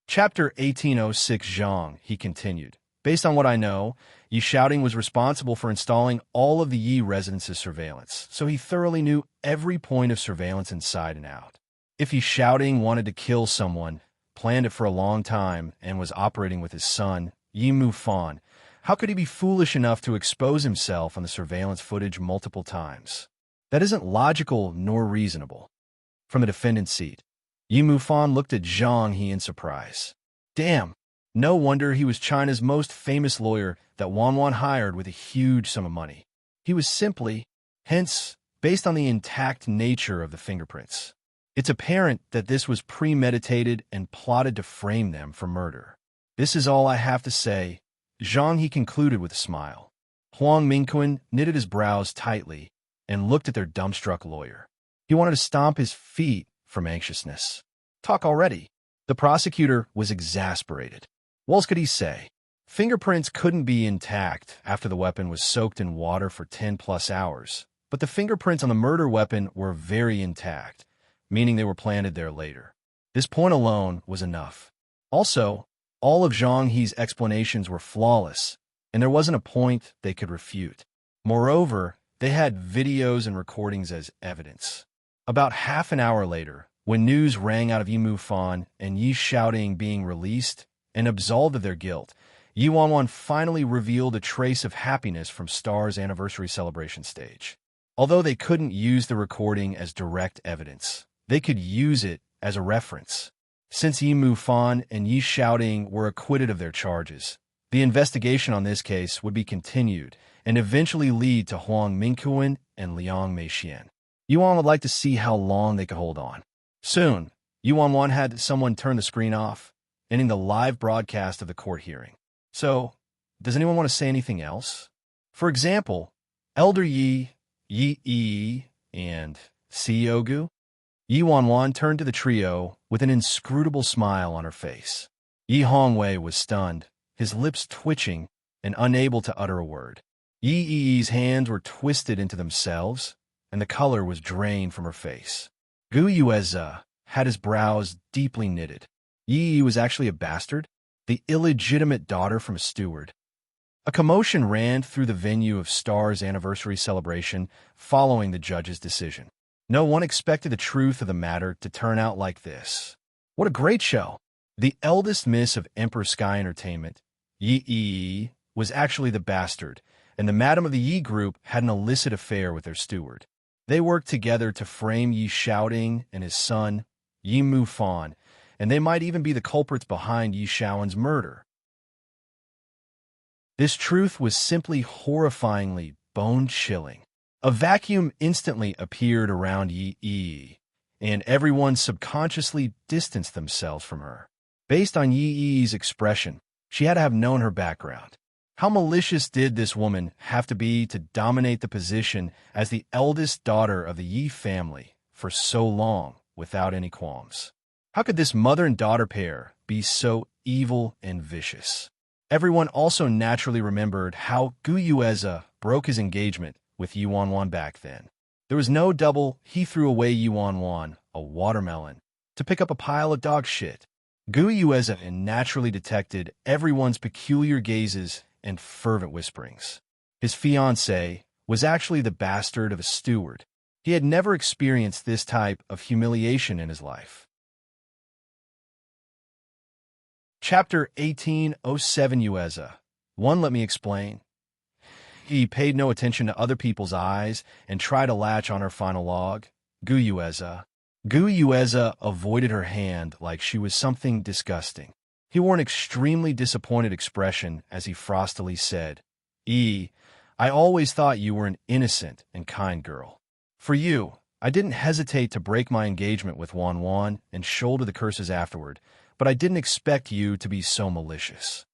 Chapter 1806 Zhang, he continued. Based on what I know, Yi Shouting was responsible for installing all of the Yi residence's surveillance, so he thoroughly knew every point of surveillance inside and out. If Yi Shouting wanted to kill someone, planned it for a long time, and was operating with his son, Yi Mufan, how could he be foolish enough to expose himself on the surveillance footage multiple times? That isn't logical nor reasonable. From the defendant's seat, Yi Mufan looked at Zhang He in surprise. Damn, no wonder he was China's most famous lawyer that Wanwan hired with a huge sum of money. He was simply, hence, based on the intact nature of the fingerprints. It's apparent that this was premeditated and plotted to frame them for murder. This is all I have to say. Zhang He concluded with a smile. Huang Mingquan knitted his brows tightly and looked at their dumbstruck lawyer. He wanted to stomp his feet from anxiousness. Talk already. The prosecutor was exasperated. What else could he say? Fingerprints couldn't be intact after the weapon was soaked in water for 10+ hours, but the fingerprints on the murder weapon were very intact, meaning they were planted there later. This point alone was enough. Also, all of Zhang He's explanations were flawless, and there wasn't a point they could refute. Moreover, they had videos and recordings as evidence. About half an hour later, when news rang out of Yi Mufan and Yi Xiaoting being released and absolved of their guilt, Yi Wanwan finally revealed a trace of happiness from Star's anniversary celebration stage. Although they couldn't use the recording as direct evidence, they could use it as a reference. Since Yi Mufan and Yi Xiaoting were acquitted of their charges, the investigation on this case would be continued and eventually lead to Huang Mingquan and Liang Meixian. Yuan would like to see how long they could hold on. Soon, Yuan had someone turn the screen off, ending the live broadcast of the court hearing. So, does anyone want to say anything else? For example, Elder Yi, Yi, and CEO Gu? Yi Wanwan turned to the trio with an inscrutable smile on her face. Yi Hongwei was stunned, his lips twitching and unable to utter a word. Yi's hands were twisted into themselves, and the color was drained from her face. Gu Yueze had his brows deeply knitted. Yi was actually a bastard, the illegitimate daughter from a steward. A commotion ran through the venue of Star's anniversary celebration following the judge's decision. No one expected the truth of the matter to turn out like this. What a great show! The eldest miss of Emperor Sky Entertainment, Yi, was actually the bastard, and the madam of the Yi group had an illicit affair with their steward. They worked together to frame Yi Xiaoting and his son, Yi Mufan, and they might even be the culprits behind Yi Xiaoan's murder. This truth was simply horrifyingly bone-chilling. A vacuum instantly appeared around Yi, and everyone subconsciously distanced themselves from her. Based on Yi's expression, she had to have known her background. How malicious did this woman have to be to dominate the position as the eldest daughter of the Yi family for so long without any qualms? How could this mother and daughter pair be so evil and vicious? Everyone also naturally remembered how Gu Yueze broke his engagement with Yi Wanwan back then. There was no double, he threw away Yi Wanwan, a watermelon, to pick up a pile of dog shit. Gu Yueze naturally detected everyone's peculiar gazes and fervent whisperings. His fiancée was actually the bastard of a steward. He had never experienced this type of humiliation in his life. Chapter 1807 Yueze. 1. Let me explain. He paid no attention to other people's eyes and tried to latch on her final log. Gu Yueze. Gu Yueze avoided her hand like she was something disgusting. He wore an extremely disappointed expression as he frostily said, I always thought you were an innocent and kind girl. For you, I didn't hesitate to break my engagement with Wanwan and shoulder the curses afterward, but I didn't expect you to be so malicious.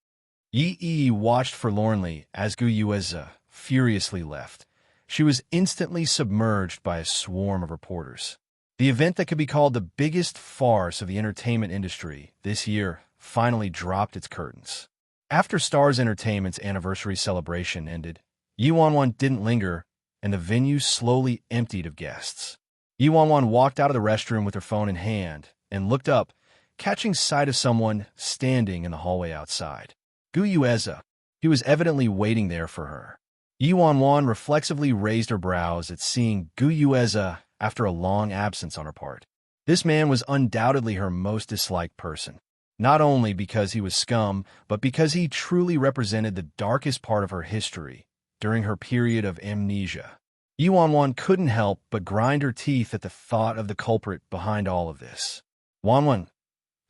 Yi watched forlornly as Gu Yueze furiously left. She was instantly submerged by a swarm of reporters. The event that could be called the biggest farce of the entertainment industry this year finally dropped its curtains. After Stars Entertainment's anniversary celebration ended, Yi Wanwan didn't linger, and the venue slowly emptied of guests. Yi Wanwan walked out of the restroom with her phone in hand and looked up, catching sight of someone standing in the hallway outside. Gu Yueze. He was evidently waiting there for her. Yi Wanwan reflexively raised her brows at seeing Gu Yueze after a long absence on her part. This man was undoubtedly her most disliked person, not only because he was scum, but because he truly represented the darkest part of her history during her period of amnesia. Yi Wanwan couldn't help but grind her teeth at the thought of the culprit behind all of this. Wanwan.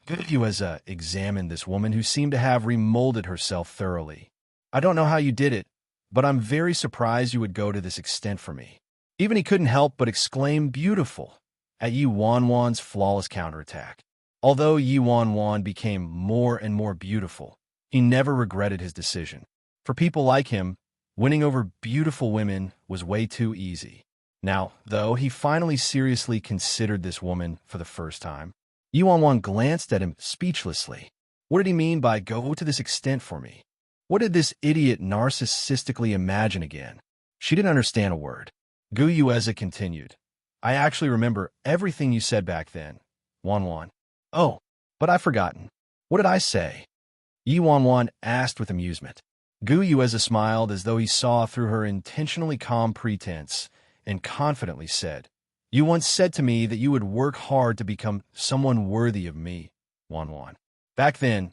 Gu Yueze examined this woman who seemed to have remolded herself thoroughly. I don't know how you did it, but I'm very surprised you would go to this extent for me. Even he couldn't help but exclaim beautiful at Yi Wanwan's flawless counterattack. Although Yi Wanwan became more and more beautiful, he never regretted his decision. For people like him, winning over beautiful women was way too easy. Now, though, he finally seriously considered this woman for the first time. Yi Wanwan glanced at him speechlessly. What did he mean by go to this extent for me? What did this idiot narcissistically imagine again? She didn't understand a word. Gu Yueza continued. I actually remember everything you said back then, Wanwan. Oh, but I've forgotten. What did I say? Yi Wanwan asked with amusement. Gu Yueza smiled as though he saw through her intentionally calm pretense and confidently said, You once said to me that you would work hard to become someone worthy of me, Wanwan. Back then,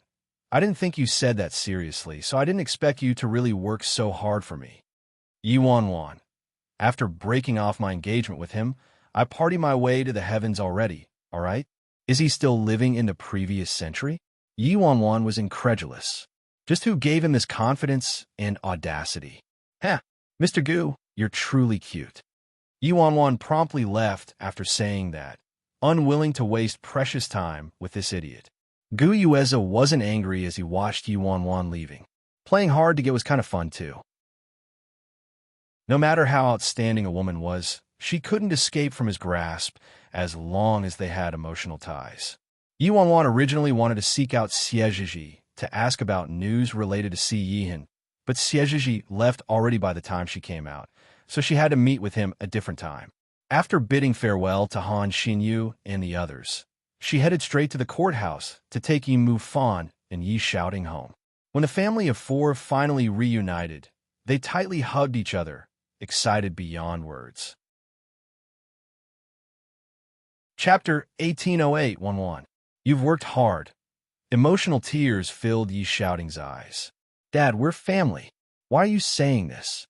I didn't think you said that seriously, so I didn't expect you to really work so hard for me. Yi Wanwan. After breaking off my engagement with him, I party my way to the heavens already, all right? Is he still living in the previous century? Yi Wanwan was incredulous. Just who gave him this confidence and audacity? Heh, Mr. Gu, you're truly cute. Yi Wanwan promptly left after saying that, unwilling to waste precious time with this idiot. Gu Yueza wasn't angry as he watched Yi Wanwan leaving. Playing hard to get was kind of fun too. No matter how outstanding a woman was, she couldn't escape from his grasp as long as they had emotional ties. Yi Wanwan originally wanted to seek out Xiejiji to ask about news related to Si Yihan, but Xiejiji left already by the time she came out, so she had to meet with him a different time. After bidding farewell to Han Xinyu and the others, she headed straight to the courthouse to take Yi Mufan and Yi Shouting home. When the family of four finally reunited, they tightly hugged each other, excited beyond words. Chapter 1808-11. You've worked hard. Emotional tears filled Yi Shouting's eyes. Dad, we're family. Why are you saying this?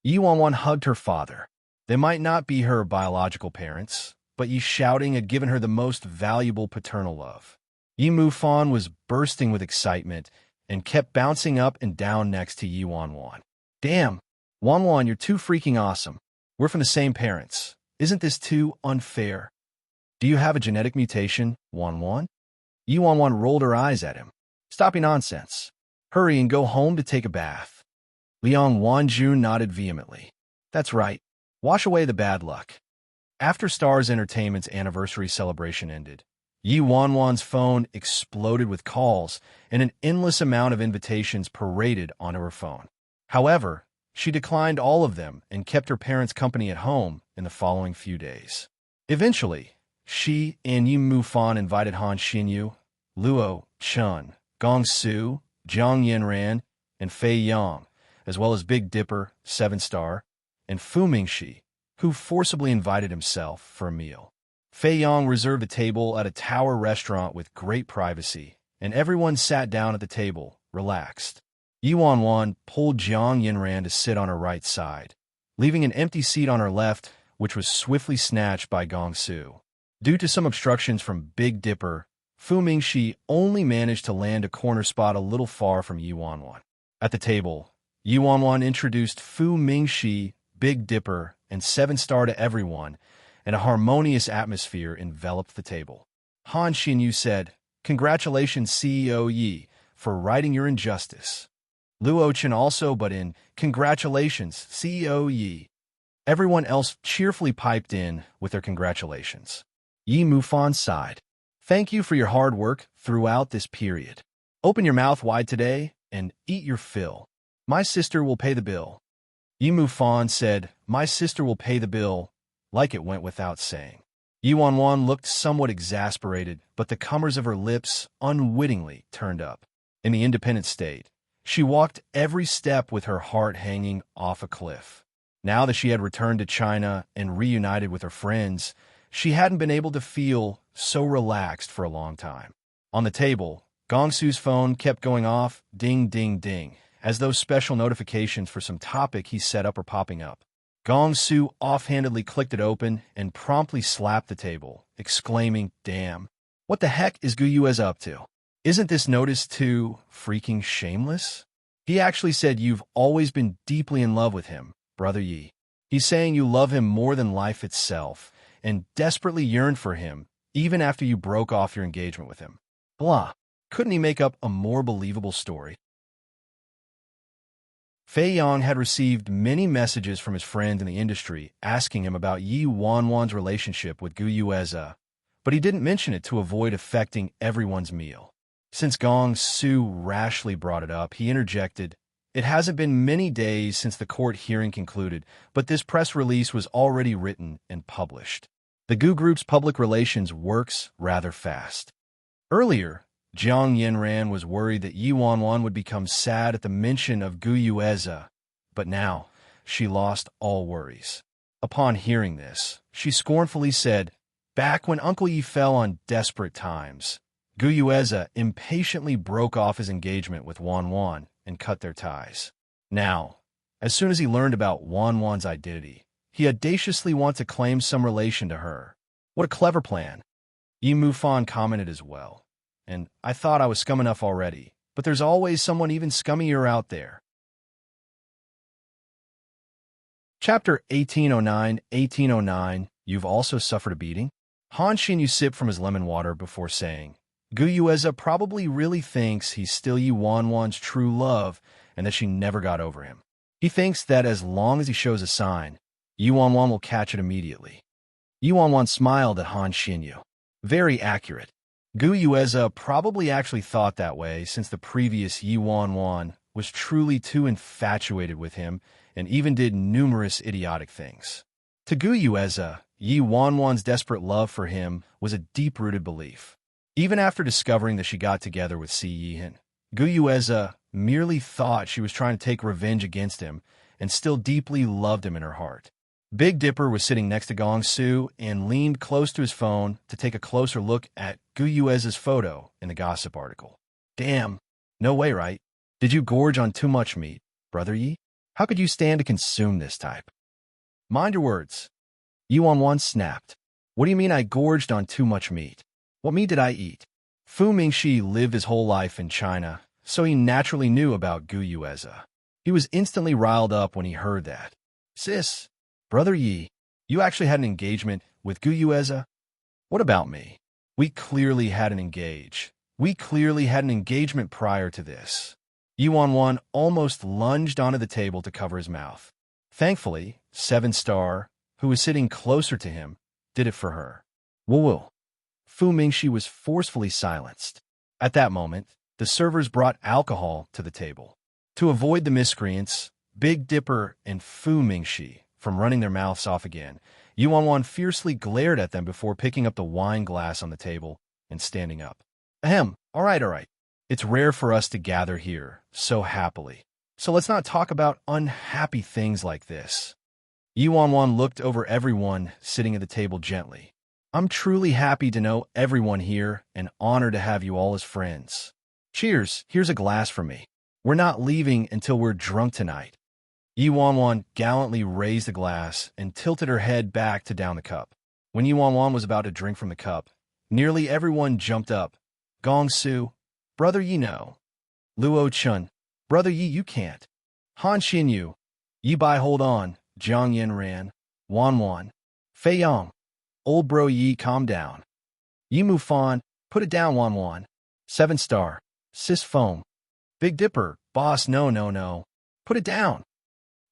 Yi Wanwan hugged her father. They might not be her biological parents, but Yi Shouting had given her the most valuable paternal love. Yi Mufan was bursting with excitement and kept bouncing up and down next to Yi Wanwan. Damn, Wanwan, you're too freaking awesome. We're from the same parents. Isn't this too unfair? Do you have a genetic mutation, Wanwan? Yi Wanwan rolled her eyes at him. Stop your nonsense. Hurry and go home to take a bath. Liang Wanjun nodded vehemently. That's right. Wash away the bad luck. After Stars Entertainment's anniversary celebration ended, Yi Wanwan's phone exploded with calls and an endless amount of invitations paraded onto her phone. However, she declined all of them and kept her parents' company at home in the following few days. Eventually, she and Yi Mufan invited Han Xinyu, Luo Chun, Gong Su, Jiang Yanran, and Fei Yang, as well as Big Dipper, 7-Star, and Fu Mingxi, who forcibly invited himself for a meal. Fei Yang reserved a table at a tower restaurant with great privacy, and everyone sat down at the table, relaxed. Yi Wanwan pulled Jiang Yanran to sit on her right side, leaving an empty seat on her left, which was swiftly snatched by Gong Su. Due to some obstructions from Big Dipper, Fu Mingxi only managed to land a corner spot a little far from Yi Wanwan. At the table, Yi Wanwan introduced Fu Mingxi, Big Dipper, and 7-Star to everyone, and a harmonious atmosphere enveloped the table. Han Xinyu said, Congratulations, CEO Yi, for righting your injustice. Luo Chen also butt in, Congratulations, CEO Yi. Everyone else cheerfully piped in with their congratulations. Yi Mufan sighed. Thank you for your hard work throughout this period. Open your mouth wide today and eat your fill. My sister will pay the bill. Yi Mufan said, My sister will pay the bill, like it went without saying. Yi Wanwan looked somewhat exasperated, but the comers of her lips unwittingly turned up. In the independent state, she walked every step with her heart hanging off a cliff. Now that she had returned to China and reunited with her friends, she hadn't been able to feel so relaxed for a long time. On the table, Gong Su's phone kept going off, ding, ding, ding, as though special notifications for some topic he set up were popping up. Gong Su offhandedly clicked it open and promptly slapped the table, exclaiming, Damn, what the heck is Gu Yuez up to? Isn't this notice too freaking shameless? He actually said you've always been deeply in love with him, Brother Yi. He's saying you love him more than life itself and desperately yearn for him even after you broke off your engagement with him. Blah. Couldn't he make up a more believable story? Fei Yang had received many messages from his friends in the industry asking him about Yi Wanwan's relationship with Gu Yueza, but he didn't mention it to avoid affecting everyone's meal. Since Gong Su rashly brought it up, he interjected, "It hasn't been many days since the court hearing concluded, but this press release was already written and published. The Gu Group's public relations works rather fast." Earlier, Jiang Yanran was worried that Yi Wanwan would become sad at the mention of Gu Yueza, but now she lost all worries. Upon hearing this, she scornfully said, "Back when Uncle Yi fell on desperate times, Gu Yueza impatiently broke off his engagement with Wanwan and cut their ties. Now, as soon as he learned about Wanwan's identity, he audaciously wants to claim some relation to her. What a clever plan." Yi Mufan commented as well, "And I thought I was scum enough already, but there's always someone even scummier out there." Chapter 1809. You've also suffered a beating? Han Xinyu sipped from his lemon water before saying, "Gu Yueza probably really thinks he's still Yi Wanwan's true love and that she never got over him. He thinks that as long as he shows a sign, Yi Wanwan will catch it immediately." Yi Wanwan smiled at Han Xinyu. "Very accurate. Gu Yueza probably actually thought that way since the previous Yi Wanwan was truly too infatuated with him and even did numerous idiotic things. To Gu Yueza, Yi Wanwan's desperate love for him was a deep-rooted belief. Even after discovering that she got together with Si Yihan, Gu Yueza merely thought she was trying to take revenge against him and still deeply loved him in her heart. Big Dipper was sitting next to Gong Su and leaned close to his phone to take a closer look at Gu Yueza's photo in the gossip article. "Damn, no way, right? Did you gorge on too much meat, Brother Yi? How could you stand to consume this type?" "Mind your words." Yi Wanwan snapped. "What do you mean I gorged on too much meat? What meat did I eat?" Fu Mingxi lived his whole life in China, so he naturally knew about Gu Yueza. He was instantly riled up when he heard that. "Sis, Brother Yi, you actually had an engagement with Gu Yueza?" "What about me? We clearly had an engagement prior to this." Yi Wanwan almost lunged onto the table to cover his mouth. Thankfully, 7-Star, who was sitting closer to him, did it for her. "Whoa." Fu Mingxi was forcefully silenced. At that moment, the servers brought alcohol to the table. To avoid the miscreants, Big Dipper and Fu Mingxi from running their mouths off again, Yi Wanwan fiercely glared at them before picking up the wine glass on the table and standing up. "Ahem, all right. It's rare for us to gather here so happily, so let's not talk about unhappy things like this." Yi Wanwan looked over everyone sitting at the table gently. "I'm truly happy to know everyone here and honored to have you all as friends. Cheers, here's a glass for me. We're not leaving until we're drunk tonight." Yi Wanwan gallantly raised the glass and tilted her head back to down the cup. When Yi Wanwan was about to drink from the cup, nearly everyone jumped up. "Gong Su, Brother Yi no. Luo Chun, Brother Yi you can't. Han Xinyu, Yi Bai hold on. Jiang Yanran, Wanwan, Fei Yang, Old Bro Yi calm down. Yi Mufan, put it down Wanwan. 7-Star, Sis Foam. Big Dipper, Boss no. Put it down."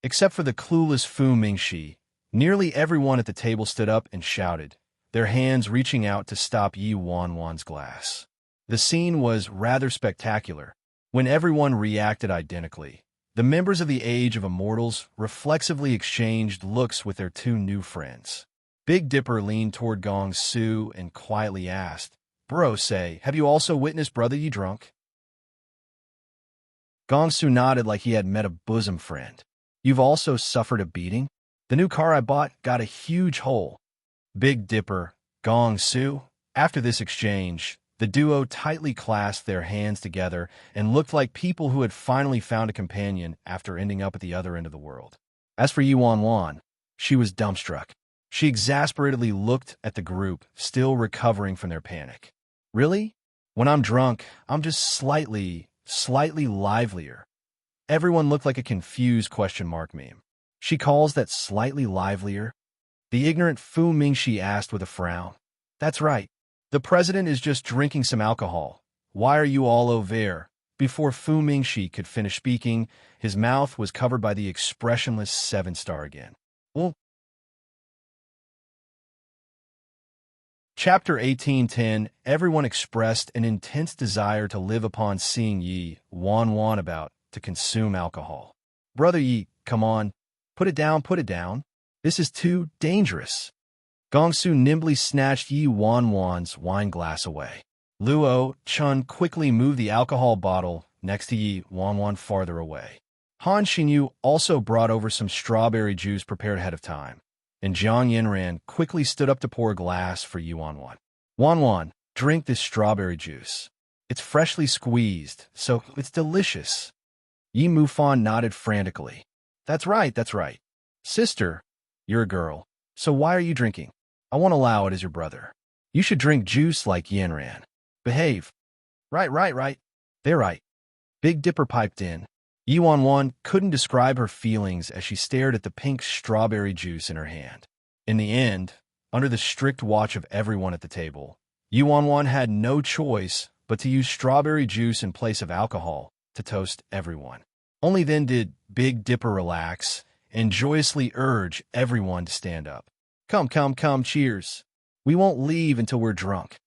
Except for the clueless Fu Mingxi, nearly everyone at the table stood up and shouted, their hands reaching out to stop Yi Wanwan's glass. The scene was rather spectacular. When everyone reacted identically, the members of the Age of Immortals reflexively exchanged looks with their two new friends. Big Dipper leaned toward Gong Su and quietly asked, "Bro, say, have you also witnessed Brother Yi drunk?" Gong Su nodded like he had met a bosom friend. "You've also suffered a beating? The new car I bought got a huge hole." Big Dipper, Gong Su. After this exchange, the duo tightly clasped their hands together and looked like people who had finally found a companion after ending up at the other end of the world. As for Yi Wanwan, she was dumbstruck. She exasperatedly looked at the group, still recovering from their panic. "Really? When I'm drunk, I'm just slightly livelier." Everyone looked like a confused question mark meme. "She calls that slightly livelier?" The ignorant Fu Mingxi asked with a frown. "That's right. The president is just drinking some alcohol. Why are you all over there?" Before Fu Mingxi could finish speaking, his mouth was covered by the expressionless 7-Star again. "Well, Chapter 1810. Everyone expressed an intense desire to live upon seeing Yi Wan about to consume alcohol. Brother Yi, come on. Put it down, put it down. This is too dangerous. Gongsu nimbly snatched Yi Wan's wine glass away. Luo Chun quickly moved the alcohol bottle next to Yi Wan farther away. Han Xinyu also brought over some strawberry juice prepared ahead of time, and Jiang Yinran quickly stood up to pour a glass for Yi Wan. Wan, drink this strawberry juice. It's freshly squeezed, so it's delicious. Yi Mufan nodded frantically. That's right, that's right. Sister, you're a girl, so why are you drinking? I won't allow it as your brother. You should drink juice like Yinran. Behave. Right. They're right. Big Dipper piped in. Yi Wan couldn't describe her feelings as she stared at the pink strawberry juice in her hand. In the end, under the strict watch of everyone at the table, Yi Wan had no choice but to use strawberry juice in place of alcohol to toast everyone. Only then did Big Dipper relax and joyously urge everyone to stand up. Come, cheers. We won't leave until we're drunk.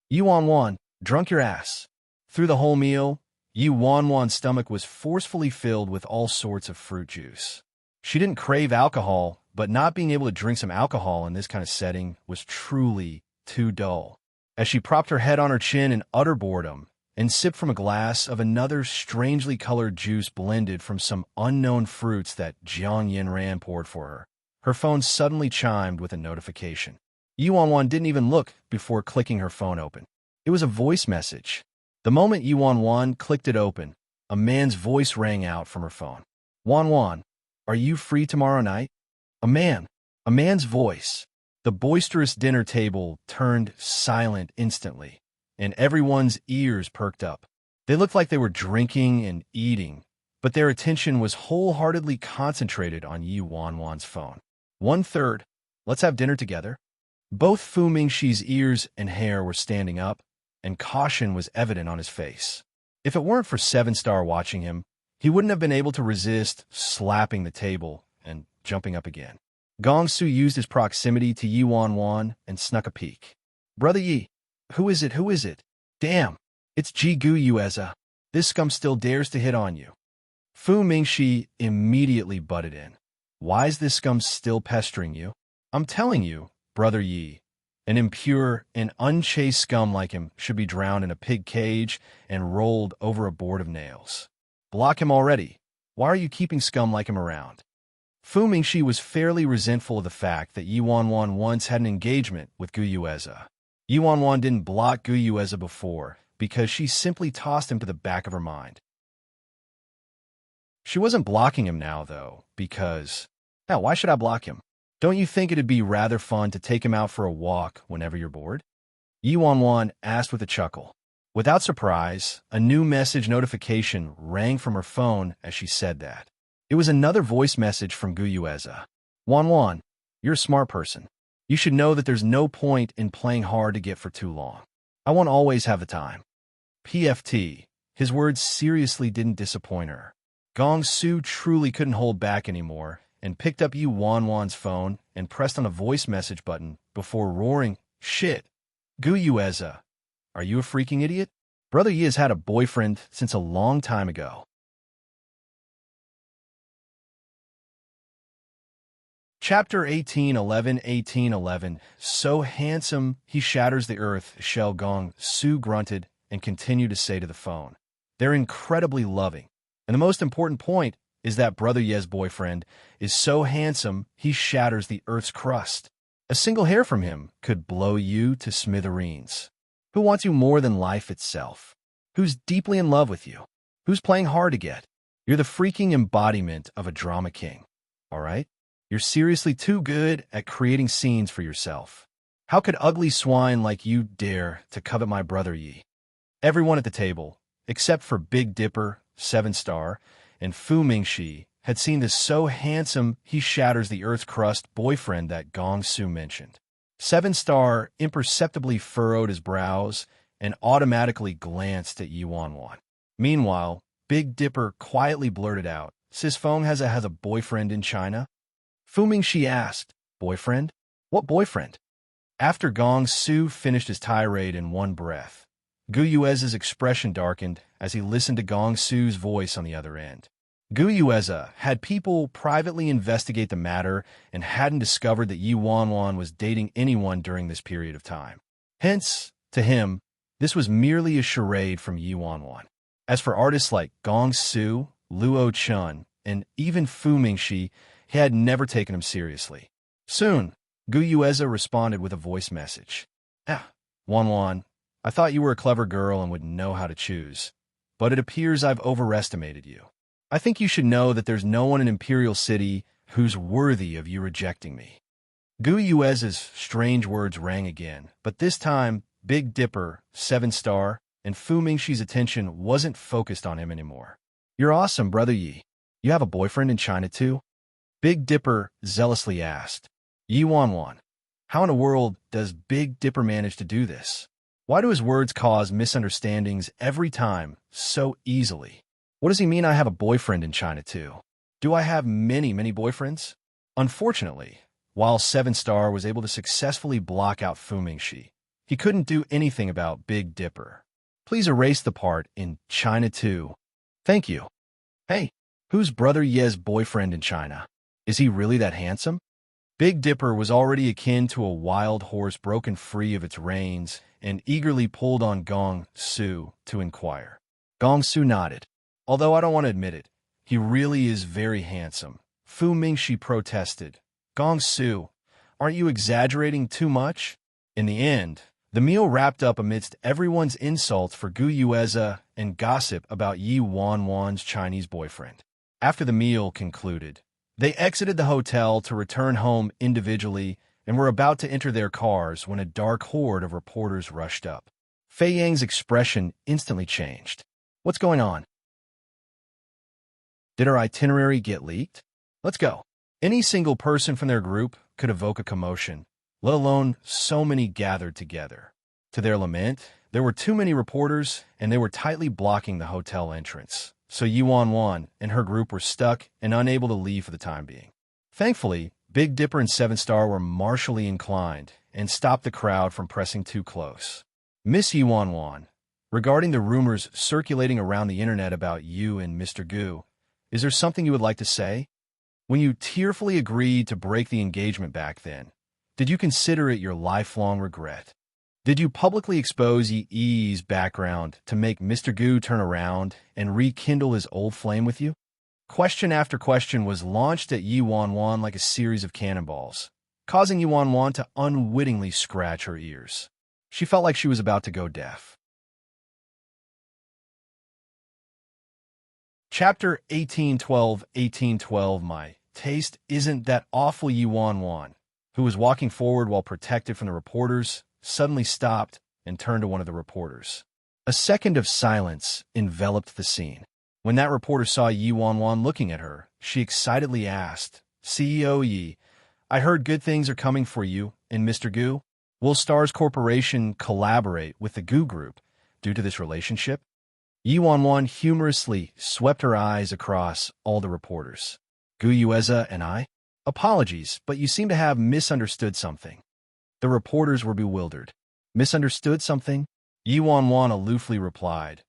Yi Wan, drunk your ass. Through the whole meal, Yi Wan's stomach was forcefully filled with all sorts of fruit juice. She didn't crave alcohol, but not being able to drink some alcohol in this kind of setting was truly too dull. As she propped her head on her chin in utter boredom and sipped from a glass of another strangely colored juice blended from some unknown fruits that Jiang Yinran poured for her phone suddenly chimed with a notification. Yi Wan didn't even look before clicking her phone open. It was a voice message. The moment Yi Wan clicked it open, a man's voice rang out from her phone. Wan, are you free tomorrow night? A man's voice. The boisterous dinner table turned silent instantly, and everyone's ears perked up. They looked like they were drinking and eating, but their attention was wholeheartedly concentrated on Yi Wan's phone. 1/3. Let's have dinner together. Both Fu Mingxi's ears and hair were standing up, and caution was evident on his face. If it weren't for 7-Star watching him, he wouldn't have been able to resist slapping the table and jumping up again. Gongsu used his proximity to Yi Wan and snuck a peek. Brother Yi, who is it? Damn, it's Ji Guyueza. This scum still dares to hit on you. Fu Mingxi immediately butted in. Why is this scum still pestering you? I'm telling you, Brother Yi, an impure and unchaste scum like him should be drowned in a pig cage and rolled over a board of nails. Block him already. Why are you keeping scum like him around? Fu Mingxi was fairly resentful of the fact that Yi Wan once had an engagement with Guyueza. Yi Wan didn't block Guyueza before because she simply tossed him to the back of her mind. She wasn't blocking him now, though, because... Now, why should I block him? Don't you think it'd be rather fun to take him out for a walk whenever you're bored? Yi Wan asked with a chuckle. Without surprise, a new message notification rang from her phone as she said that. It was another voice message from Guyueza. Wan, you're a smart person. You should know that there's no point in playing hard to get for too long. I won't always have the time. PFT. His words seriously didn't disappoint her. Gongsu truly couldn't hold back anymore and picked up Yi Wan's phone and pressed on a voice message button before roaring, Shit! Guyueza, are you a freaking idiot? Brother Yi has had a boyfriend since a long time ago. Chapter 1811. So handsome, he shatters the earth, Shell Gong Su grunted and continued to say to the phone. They're incredibly loving. And the most important point is that Brother Ye's boyfriend is so handsome he shatters the earth's crust. A single hair from him could blow you to smithereens. Who wants you more than life itself? Who's deeply in love with you? Who's playing hard to get? You're the freaking embodiment of a drama king, all right? You're seriously too good at creating scenes for yourself. How could ugly swine like you dare to covet my Brother Yi? Everyone at the table, except for Big Dipper, 7-Star, and Fu Mingxi, had seen this so handsome he shatters the earth's crust boyfriend that Gongsu mentioned. 7-Star imperceptibly furrowed his brows and automatically glanced at Yi Wan. Meanwhile, Big Dipper quietly blurted out, Sis Feng has a boyfriend in China? Fu Mingxi asked, Boyfriend? What boyfriend? After Gong Su finished his tirade in one breath, Gu Yueza's expression darkened as he listened to Gong Su's voice on the other end. Gu Yueza had people privately investigate the matter and hadn't discovered that Yi Wanwan was dating anyone during this period of time. Hence, to him, this was merely a charade from Yi Wanwan. As for artists like Gong Su, Luo Chun, and even Fu Mingxi, he had never taken him seriously. Soon, Gu Yueza responded with a voice message. Wanwan, I thought you were a clever girl and would know how to choose, but it appears I've overestimated you. I think you should know that there's no one in Imperial City who's worthy of you rejecting me. Gu Yueza's strange words rang again, but this time, Big Dipper, 7-star, and Fu Mingxi's attention wasn't focused on him anymore. You're awesome, Brother Yi. You have a boyfriend in China too? Big Dipper zealously asked. Yi Wanwan, how in the world does Big Dipper manage to do this? Why do his words cause misunderstandings every time so easily? What does he mean I have a boyfriend in China too? Do I have many boyfriends? Unfortunately, while 7-star was able to successfully block out Fu Mingxi, he couldn't do anything about Big Dipper. Please erase the part in China too. Thank you. Hey, who's Brother Ye's boyfriend in China? Is he really that handsome? Big Dipper was already akin to a wild horse broken free of its reins and eagerly pulled on Gong Su to inquire. Gong Su nodded. Although I don't want to admit it, he really is very handsome. Fu Mingxi protested. Gong Su, aren't you exaggerating too much? In the end, the meal wrapped up amidst everyone's insults for Gu Yueza and gossip about Yi Wanwan's Chinese boyfriend. After the meal concluded, they exited the hotel to return home individually and were about to enter their cars when a dark horde of reporters rushed up. Fei Yang's expression instantly changed. What's going on? Did our itinerary get leaked? Let's go. Any single person from their group could evoke a commotion, let alone so many gathered together. To their lament, there were too many reporters and they were tightly blocking the hotel entrance, so Yi Wanwan and her group were stuck and unable to leave for the time being. Thankfully, Big Dipper and 7-star were martially inclined and stopped the crowd from pressing too close. Miss Yi Wanwan, regarding the rumors circulating around the internet about you and Mr. Gu, is there something you would like to say? When you tearfully agreed to break the engagement back then, did you consider it your lifelong regret? Did you publicly expose Yi's background to make Mr. Gu turn around and rekindle his old flame with you? Question after question was launched at Yi Wanwan like a series of cannonballs, causing Yi Wanwan to unwittingly scratch her ears. She felt like she was about to go deaf. Chapter 1812. My taste isn't that awful. Yi Wanwan, who was walking forward while protected from the reporters, suddenly stopped and turned to one of the reporters. A second of silence enveloped the scene. When that reporter saw Yi Wanwan looking at her, she excitedly asked, CEO Yi, I heard good things are coming for you and Mr. Gu. Will Stars Corporation collaborate with the Gu Group due to this relationship? Yi Wanwan humorously swept her eyes across all the reporters. Gu Yueza and I? Apologies, but you seem to have misunderstood something. The reporters were bewildered. Misunderstood something? Yi Wanwan aloofly replied,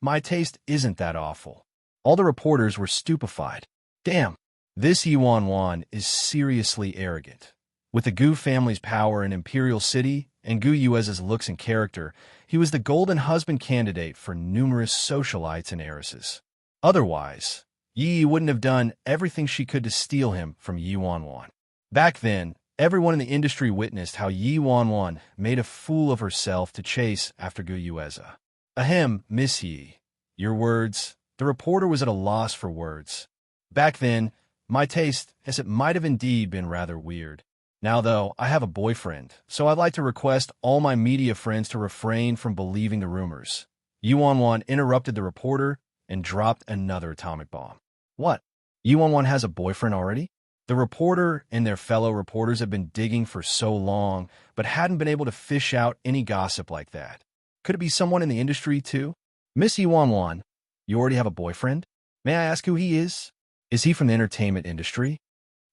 My taste isn't that awful. All the reporters were stupefied. Damn, this Yi Wanwan is seriously arrogant. With the Gu family's power in Imperial City and Gu Yueza's looks and character, he was the golden husband candidate for numerous socialites and heiresses. Otherwise, Yi wouldn't have done everything she could to steal him from Yi Wanwan. Back then, everyone in the industry witnessed how Yi Wanwan made a fool of herself to chase after Gu Yueza. Ahem, Miss Yi. Your words. The reporter was at a loss for words. Back then, my taste, as it might have indeed been rather weird. Now, though, I have a boyfriend, so I'd like to request all my media friends to refrain from believing the rumors. Yi Wanwan interrupted the reporter and dropped another atomic bomb. What? Yi Wanwan has a boyfriend already? The reporter and their fellow reporters have been digging for so long, but hadn't been able to fish out any gossip like that. Could it be someone in the industry, too? Miss Yi Wanwan, you already have a boyfriend? May I ask who he is? Is he from the entertainment industry?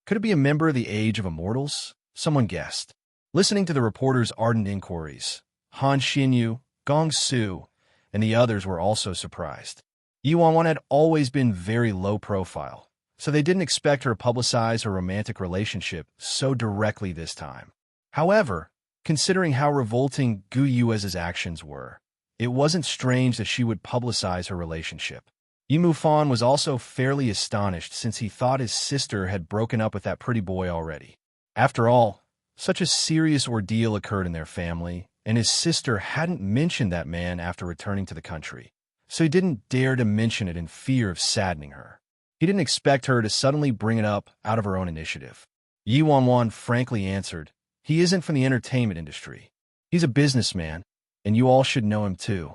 Could it be a member of the Age of Immortals? Someone guessed. Listening to the reporter's ardent inquiries, Han Xinyu, Gong Su, and the others were also surprised. Yi Wanwan had always been very low profile, so they didn't expect her to publicize her romantic relationship so directly this time. However, considering how revolting Gu Yue's actions were, it wasn't strange that she would publicize her relationship. Yi Mufan was also fairly astonished since he thought his sister had broken up with that pretty boy already. After all, such a serious ordeal occurred in their family, and his sister hadn't mentioned that man after returning to the country, so he didn't dare to mention it in fear of saddening her. He didn't expect her to suddenly bring it up out of her own initiative. Yi Wanwan frankly answered, "He isn't from the entertainment industry. He's a businessman, and you all should know him too."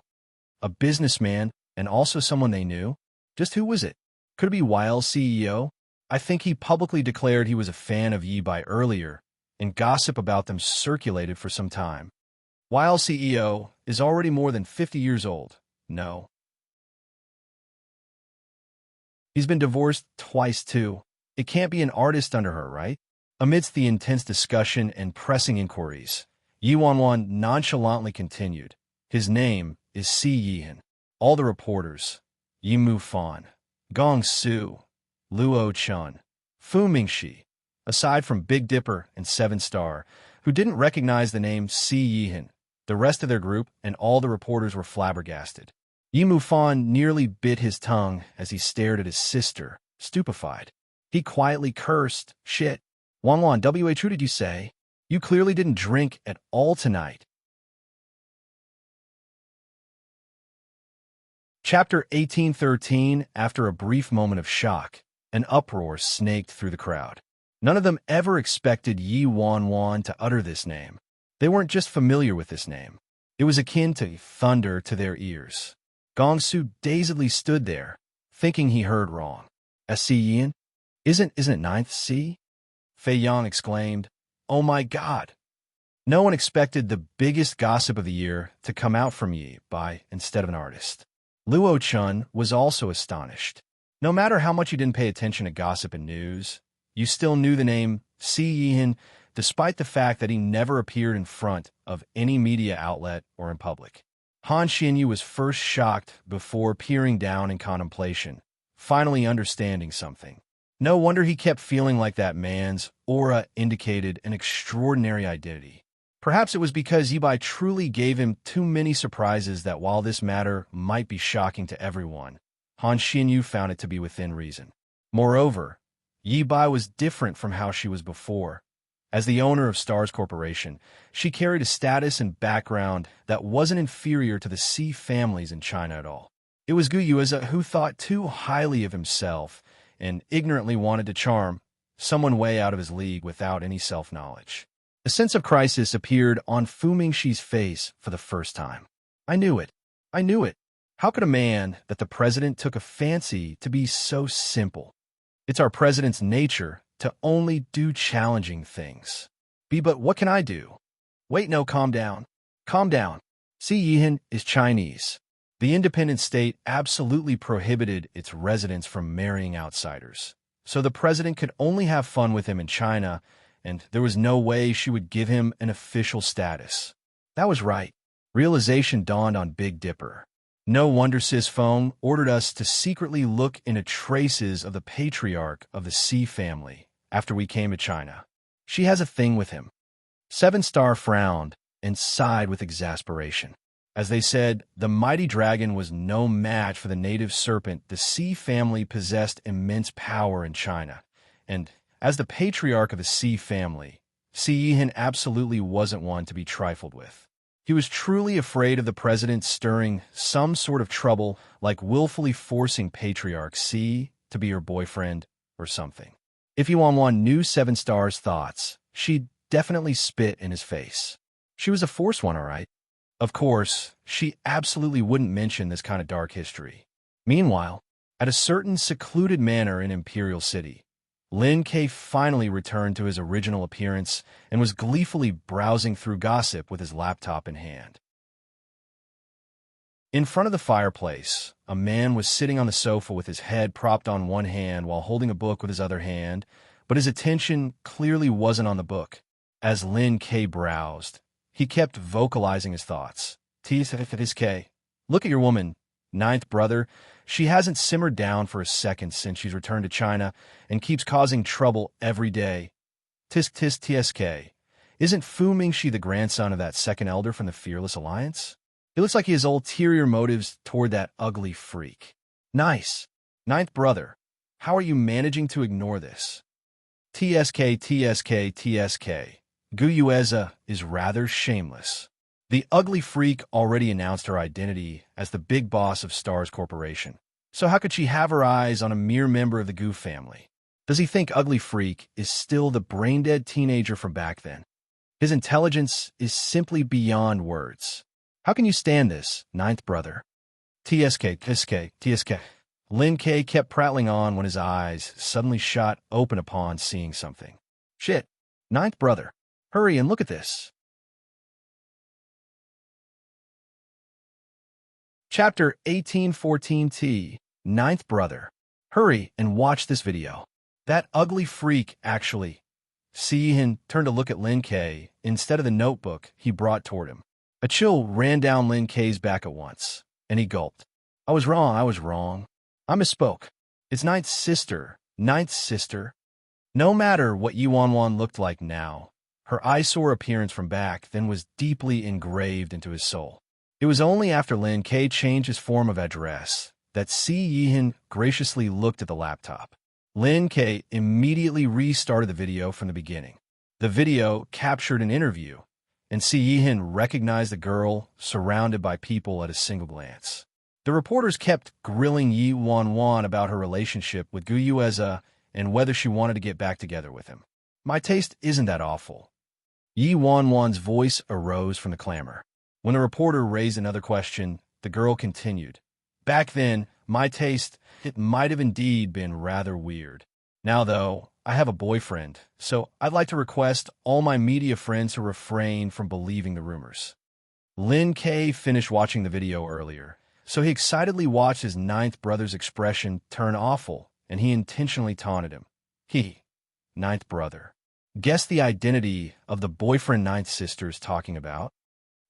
A businessman, and also someone they knew? Just who was it? Could it be Wile's CEO? I think he publicly declared he was a fan of Yi Bai earlier, and gossip about them circulated for some time. Wile's CEO is already more than 50 years old. No. He's been divorced twice too. It can't be an artist under her, right? Amidst the intense discussion and pressing inquiries, Yi Wanwan nonchalantly continued, "His name is Si Yihan." All the reporters, Yi Mufan, Gong Su, Luo Chun, Fu Mingxi, aside from Big Dipper and Seven Star, who didn't recognize the name Si Yihan, the rest of their group and all the reporters were flabbergasted. Yi Mufan nearly bit his tongue as he stared at his sister, stupefied. He quietly cursed, "Shit. Wanwan, who did you say? You clearly didn't drink at all tonight." Chapter 1813. After a brief moment of shock, an uproar snaked through the crowd. None of them ever expected Yi Wanwan to utter this name. They weren't just familiar with this name. It was akin to thunder to their ears. Gong Su dazedly stood there, thinking he heard wrong. "S.C. Yin? Isn't it ninth C?" Fei Yang exclaimed, "Oh my God!" No one expected the biggest gossip of the year to come out from Yi Bai instead of an artist. Luo Chun was also astonished. No matter how much you didn't pay attention to gossip and news, you still knew the name Si Yihan, despite the fact that he never appeared in front of any media outlet or in public. Han Xinyu was first shocked before peering down in contemplation, finally understanding something. No wonder he kept feeling like that man's aura indicated an extraordinary identity. Perhaps it was because Yi Bai truly gave him too many surprises that while this matter might be shocking to everyone, Han Xinyu found it to be within reason. Moreover, Yi Bai was different from how she was before. As the owner of Stars Corporation, she carried a status and background that wasn't inferior to the C families in China at all. It was Gu Yue who thought too highly of himself and ignorantly wanted to charm someone way out of his league without any self-knowledge. A sense of crisis appeared on Fu Mingxi's face for the first time. "I knew it. I knew it. How could a man that the president took a fancy to be so simple? It's our president's nature to only do challenging things. But what can I do?" "Wait, no, calm down. Calm down. Si Yihan is Chinese. The independent state absolutely prohibited its residents from marrying outsiders. So the president could only have fun with him in China, and there was no way she would give him an official status." That was right. Realization dawned on Big Dipper. No wonder Sis Feng ordered us to secretly look into traces of the patriarch of the C family after we came to China. She has a thing with him. Seven Star frowned and sighed with exasperation. As they said, the mighty dragon was no match for the native serpent. The C family possessed immense power in China, and as the patriarch of the C family, Si Yihan absolutely wasn't one to be trifled with. He was truly afraid of the president stirring some sort of trouble, like willfully forcing Patriarch C to be her boyfriend or something. If Yi Wanwan knew Seven Star's thoughts, she'd definitely spit in his face. She was a forced one, all right. Of course, she absolutely wouldn't mention this kind of dark history. Meanwhile, at a certain secluded manor in Imperial City, Lin Ke finally returned to his original appearance and was gleefully browsing through gossip with his laptop in hand. In front of the fireplace, a man was sitting on the sofa with his head propped on one hand while holding a book with his other hand, but his attention clearly wasn't on the book. As Lin K browsed, he kept vocalizing his thoughts. K. Look at your woman, ninth brother. She hasn't simmered down for a second since she's returned to China and keeps causing trouble every day. TSK. Isn't Fu Mingxi the grandson of that second elder from the Fearless Alliance? It looks like he has ulterior motives toward that ugly freak. Nice. Ninth brother, how are you managing to ignore this? TSK. Guyueza is rather shameless. The ugly freak already announced her identity as the big boss of Stars Corporation. So how could she have her eyes on a mere member of the Gu family? Does he think Ugly Freak is still the brain-dead teenager from back then? His intelligence is simply beyond words. How can you stand this, ninth brother? TSK. Lin K kept prattling on when his eyes suddenly shot open upon seeing something. Shit, ninth brother, hurry and look at this. Chapter 1814T, Ninth Brother. Hurry and watch this video. That ugly freak, actually. Sihin turned to look at Lin K instead of the notebook he brought toward him. A chill ran down Lin K's back at once, and he gulped. I was wrong. I misspoke. It's Ninth's sister. No matter what Yuanwan looked like now, her eyesore appearance from back then was deeply engraved into his soul. It was only after Lin K changed his form of address that Si Yihin graciously looked at the laptop. Lin K immediately restarted the video from the beginning. The video captured an interview, and Si Yihin recognized the girl surrounded by people at a single glance. The reporters kept grilling Yi Wanwan about her relationship with Gu Yueza and whether she wanted to get back together with him. My taste isn't that awful. Yi Wanwan's voice arose from the clamor. When the reporter raised another question, the girl continued. Back then, my taste, it might have indeed been rather weird. Now, though, I have a boyfriend, so I'd like to request all my media friends to refrain from believing the rumors. Lin K finished watching the video earlier, so he excitedly watched his ninth brother's expression turn awful, and he intentionally taunted him. Ninth brother. Guess the identity of the boyfriend ninth sister is talking about?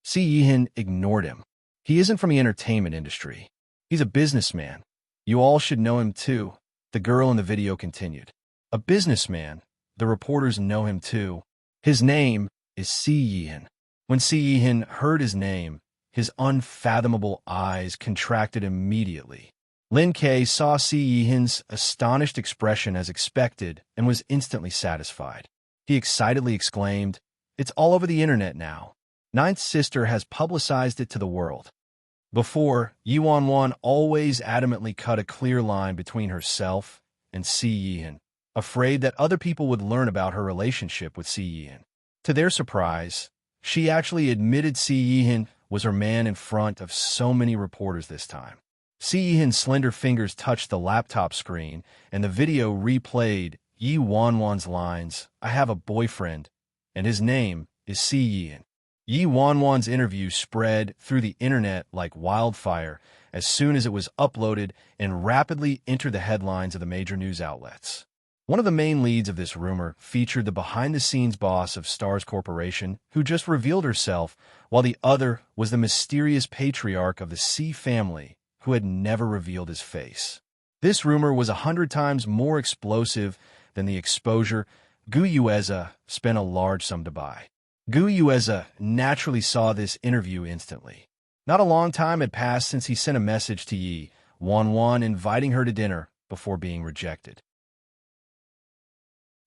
Si Yihin ignored him. He isn't from the entertainment industry. He's a businessman. You all should know him too, the girl in the video continued. A businessman. The reporters know him too. His name is Si Yihin. When Si Yihin heard his name, his unfathomable eyes contracted immediately. Lin K saw Si Yihin's astonished expression as expected and was instantly satisfied. He excitedly exclaimed, It's all over the internet now. Ninth sister has publicized it to the world. Before, Yuanwan always adamantly cut a clear line between herself and Si Yihin, afraid that other people would learn about her relationship with Si Yihin. To their surprise, she actually admitted Si Yihin was her man in front of so many reporters this time. Si Yihin's slender fingers touched the laptop screen, and the video replayed Yi Wanwan's lines, I have a boyfriend, and his name is Si Yihin. Yi Wanwan's interview spread through the internet like wildfire as soon as it was uploaded and rapidly entered the headlines of the major news outlets. One of the main leads of this rumor featured the behind-the-scenes boss of Stars Corporation, who just revealed herself, while the other was the mysterious patriarch of the C family, who had never revealed his face. This rumor was 100 times more explosive than the exposure Gu Yueza spent a large sum to buy. Gu Yueza naturally saw this interview instantly. Not a long time had passed since he sent a message to Yi Wanwan inviting her to dinner before being rejected.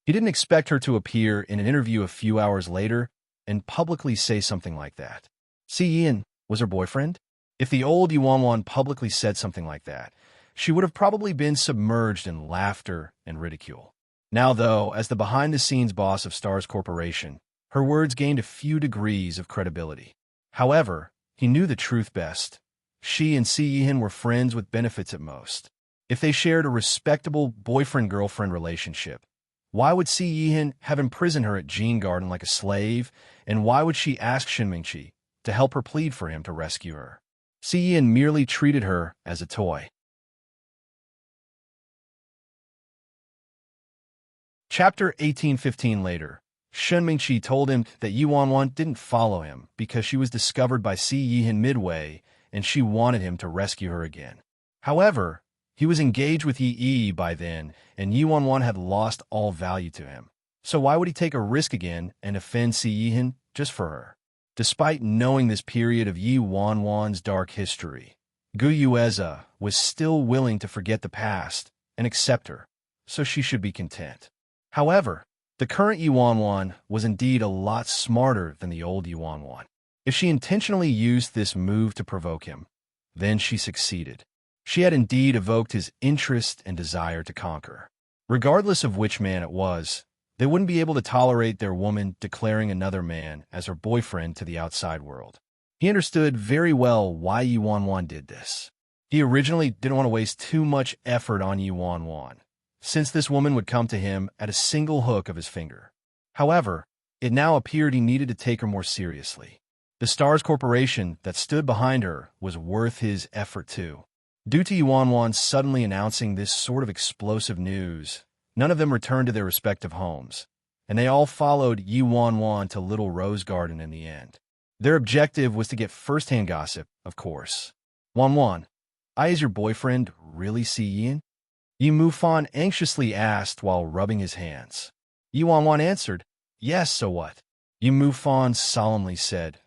He didn't expect her to appear in an interview a few hours later and publicly say something like that. Si Yihin was her boyfriend? If the old Yuanwan publicly said something like that, she would have probably been submerged in laughter and ridicule. Now, though, as the behind-the-scenes boss of Stars Corporation, her words gained a few degrees of credibility. However, he knew the truth best. She and Si Yihin were friends with benefits at most. If they shared a respectable boyfriend-girlfriend relationship, why would Si Yihin have imprisoned her at Jean Garden like a slave, and why would she ask Shinmingchi to help her plead for him to rescue her? Si Yihin merely treated her as a toy. Chapter 1815 later. Shun Mingqi told him that Yi Wanwan didn't follow him because she was discovered by Si Yihan midway and she wanted him to rescue her again. However, he was engaged with Yi Yi by then, and Yi Wanwan had lost all value to him. So why would he take a risk again and offend Si Yihan just for her? Despite knowing this period of Yi Wanwan's dark history, Gu Yueza was still willing to forget the past and accept her, so she should be content. However, the current Yi Wanwan was indeed a lot smarter than the old Yi Wanwan. If she intentionally used this move to provoke him, then she succeeded. She had indeed evoked his interest and desire to conquer. Regardless of which man it was, they wouldn't be able to tolerate their woman declaring another man as her boyfriend to the outside world. He understood very well why Yi Wanwan did this. He originally didn't want to waste too much effort on Yi Wanwan, since this woman would come to him at a single hook of his finger. However, it now appeared he needed to take her more seriously. The Stars Corporation that stood behind her was worth his effort too. Due to Yi Wanwan suddenly announcing this sort of explosive news, none of them returned to their respective homes, and they all followed Yi Wanwan to Little Rose Garden in the end. Their objective was to get first-hand gossip, of course. Wanwan, is your boyfriend really Si Yin? Yi Mufan anxiously asked while rubbing his hands. Yi Wanwan answered, yes, so what? Yi Mufan solemnly said,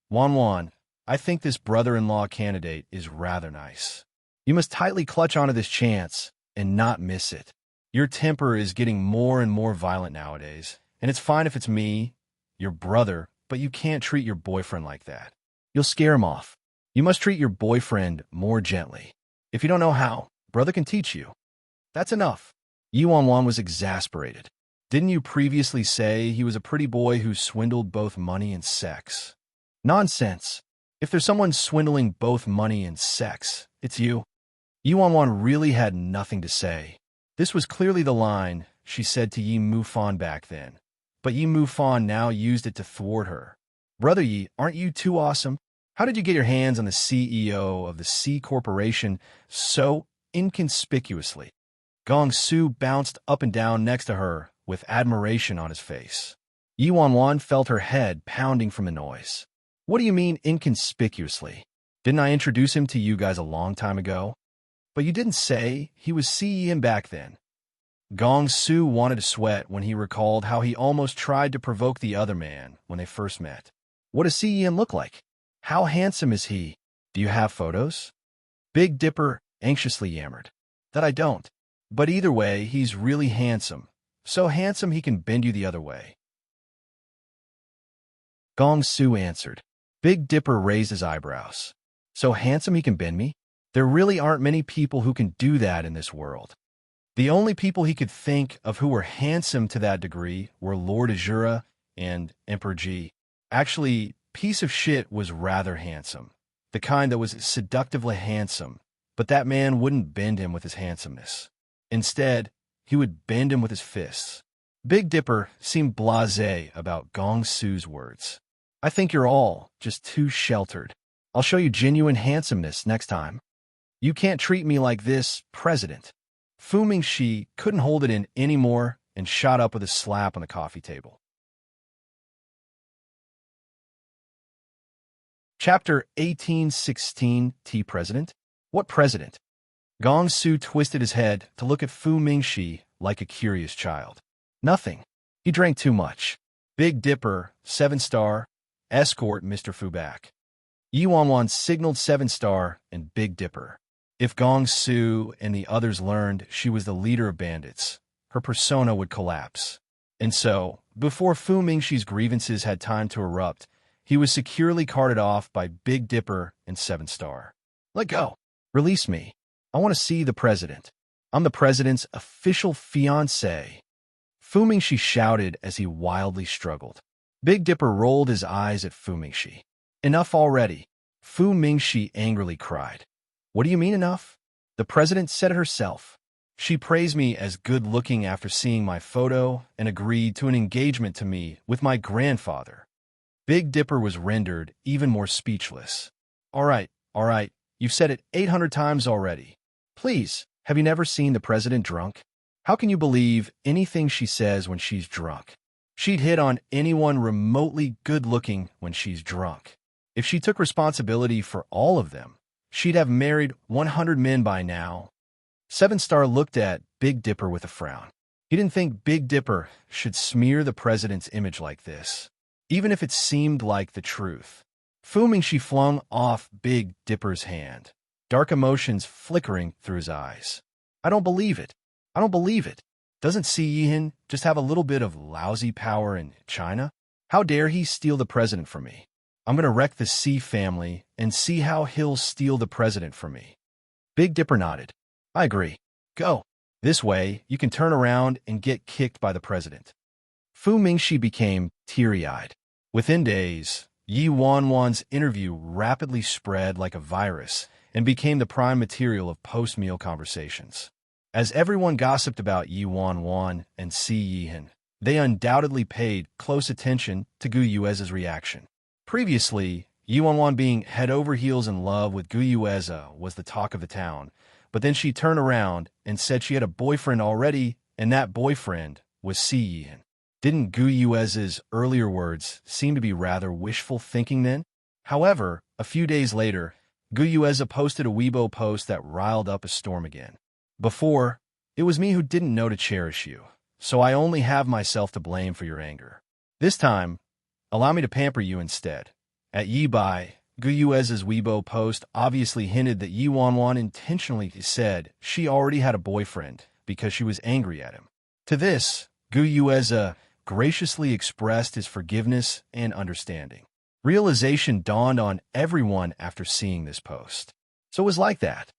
Wanwan, I think this brother-in-law candidate is rather nice. You must tightly clutch onto this chance and not miss it. Your temper is getting more and more violent nowadays, and it's fine if it's me, your brother, but you can't treat your boyfriend like that. You'll scare him off. You must treat your boyfriend more gently. If you don't know how, brother can teach you. That's enough. Yi Wanwan was exasperated. Didn't you previously say he was a pretty boy who swindled both money and sex? Nonsense. If there's someone swindling both money and sex, it's you. Yi Wanwan really had nothing to say. This was clearly the line she said to Yi Mufan back then, but Yi Mufan now used it to thwart her. Brother Yi, aren't you too awesome? How did you get your hands on the CEO of the C Corporation so inconspicuously? Gong Su bounced up and down next to her with admiration on his face. Yi Wanwan felt her head pounding from the noise. What do you mean inconspicuously? Didn't I introduce him to you guys a long time ago? But you didn't say he was CEO back then. Gong Su wanted to sweat when he recalled how he almost tried to provoke the other man when they first met. What does CEO look like? How handsome is he? Do you have photos? Big Dipper anxiously yammered. That I don't. But either way, he's really handsome. So handsome he can bend you the other way. Gong Su answered. Big Dipper raised his eyebrows. So handsome he can bend me? There really aren't many people who can do that in this world. The only people he could think of who were handsome to that degree were Lord Azura and Emperor G. Actually, Piece of Shit was rather handsome. The kind that was seductively handsome, but that man wouldn't bend him with his handsomeness. Instead, he would bend him with his fists. Big Dipper seemed blasé about Gong Su's words. I think you're all just too sheltered. I'll show you genuine handsomeness next time. You can't treat me like this, President. Fu Mingxi couldn't hold it in anymore and shot up with a slap on the coffee table. Chapter 1816 T. President? What president? Gong Su twisted his head to look at Fu Mingxi like a curious child. Nothing. He drank too much. Big Dipper, 7-star, escort Mr. Fu back. Yi Wanwan signaled 7-star and Big Dipper. If Gong Su and the others learned she was the leader of bandits, her persona would collapse. And so, before Fu Mingxi's grievances had time to erupt, he was securely carted off by Big Dipper and 7-star. Let go. Release me. I want to see the president. I'm the president's official fiancé. Fu Mingxi shouted as he wildly struggled. Big Dipper rolled his eyes at Fu Mingxi. Enough already. Fu Mingxi angrily cried. What do you mean enough? The president said it herself. She praised me as good-looking after seeing my photo and agreed to an engagement to me with my grandfather. Big Dipper was rendered even more speechless. All right, you've said it 800 times already. Please, have you never seen the president drunk? How can you believe anything she says when she's drunk? She'd hit on anyone remotely good-looking when she's drunk. If she took responsibility for all of them, she'd have married 100 men by now. Seven Star looked at Big Dipper with a frown. He didn't think Big Dipper should smear the president's image like this, even if it seemed like the truth. Fuming, she flung off Big Dipper's hand, dark emotions flickering through his eyes. I don't believe it. I don't believe it. Doesn't Si Yihin just have a little bit of lousy power in China? How dare he steal the president from me? I'm going to wreck the Si family and see how he'll steal the president from me. Big Dipper nodded. I agree. Go. This way, you can turn around and get kicked by the president. Fu Mingxi became teary-eyed. Within days, Yi Wanwan's interview rapidly spread like a virus and became the prime material of post-meal conversations. As everyone gossiped about Yi Wanwan and Si Yihin, they undoubtedly paid close attention to Gu Yueza's reaction. Previously, Yi Wanwan being head over heels in love with Gu Yueza was the talk of the town, but then she turned around and said she had a boyfriend already, and that boyfriend was Si Yihin. Didn't Gu Yueza's earlier words seem to be rather wishful thinking then? However, a few days later, Gu Yueza posted a Weibo post that riled up a storm again. Before, it was me who didn't know to cherish you, so I only have myself to blame for your anger. This time, allow me to pamper you instead. At Yi Bai, Gu Yueza's Weibo post obviously hinted that Yi Wanwan intentionally said she already had a boyfriend because she was angry at him. To this, Gu Yueza graciously expressed his forgiveness and understanding. Realization dawned on everyone after seeing this post. So it was like that.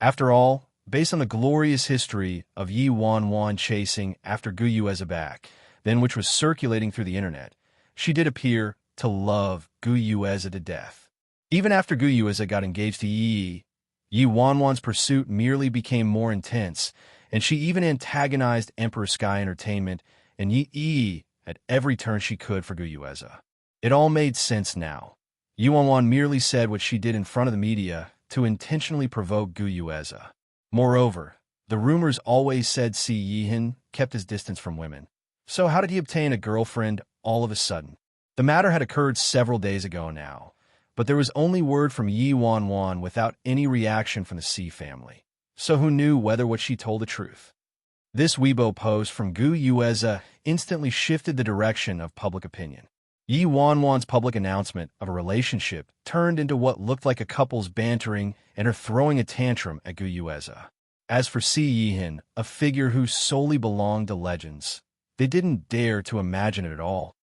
After all, based on the glorious history of Yi Wanwan chasing after Gu Yueza back, then which was circulating through the internet, she did appear to love Gu Yueza to death. Even after Gu Yueza got engaged to Yi Wanwan's pursuit merely became more intense, and she even antagonized Emperor Sky Entertainment and Yi at every turn she could for Gu Yueza. It all made sense now. Yi Wanwan merely said what she did in front of the media to intentionally provoke Gu Yueza. Moreover, the rumors always said Si Yihin kept his distance from women. So how did he obtain a girlfriend all of a sudden? The matter had occurred several days ago now, but there was only word from Yi Wanwan without any reaction from the Si family. So who knew whether what she told the truth? This Weibo post from Gu Yueza instantly shifted the direction of public opinion. Yi Wanwan's public announcement of a relationship turned into what looked like a couple's bantering and her throwing a tantrum at Gu Yueza. As for Si Yihin, a figure who solely belonged to legends, they didn't dare to imagine it at all.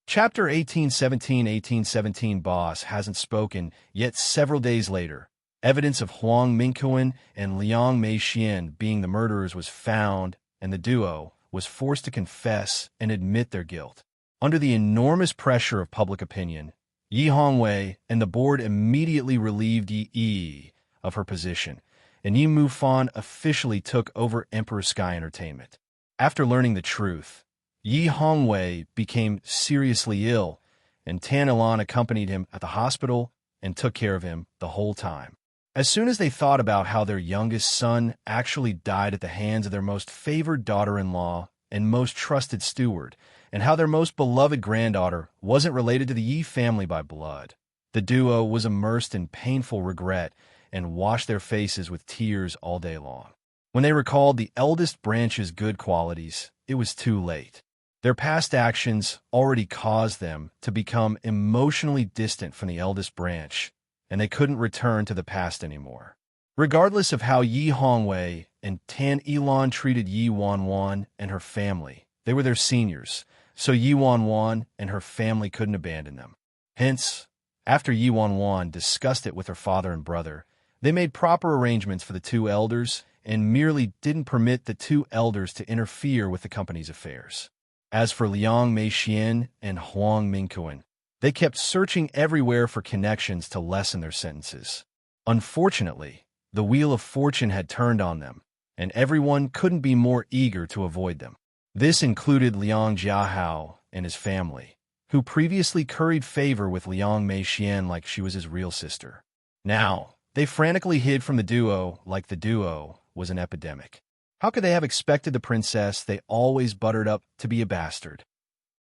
Chapter 1817 Boss hasn't spoken, yet several days later, evidence of Huang Mingquan and Liang Meixian being the murderers was found, and the duo was forced to confess and admit their guilt. Under the enormous pressure of public opinion, Yi Hongwei and the board immediately relieved Yi of her position, and Yi Mufan officially took over Emperor Sky Entertainment. After learning the truth, Yi Hongwei became seriously ill, and Tan Ilan accompanied him at the hospital and took care of him the whole time. As soon as they thought about how their youngest son actually died at the hands of their most favored daughter-in-law and most trusted steward, and how their most beloved granddaughter wasn't related to the Yi family by blood, the duo was immersed in painful regret and washed their faces with tears all day long. When they recalled the eldest branch's good qualities, it was too late. Their past actions already caused them to become emotionally distant from the eldest branch, and they couldn't return to the past anymore. Regardless of how Yi Hongwei and Tan Ilan treated Yi Wanwan and her family, they were their seniors, so Yi Wanwan and her family couldn't abandon them. Hence, after Yi Wanwan discussed it with her father and brother, they made proper arrangements for the two elders and merely didn't permit the two elders to interfere with the company's affairs. As for Liang Meixian and Huang Mingquan, they kept searching everywhere for connections to lessen their sentences. Unfortunately, the wheel of fortune had turned on them, and everyone couldn't be more eager to avoid them. This included Liang Jiahao and his family, who previously curried favor with Liang Meixian like she was his real sister. Now, They frantically hid from the duo like the duo was an epidemic. How could they have expected the princess they always buttered up to be a bastard?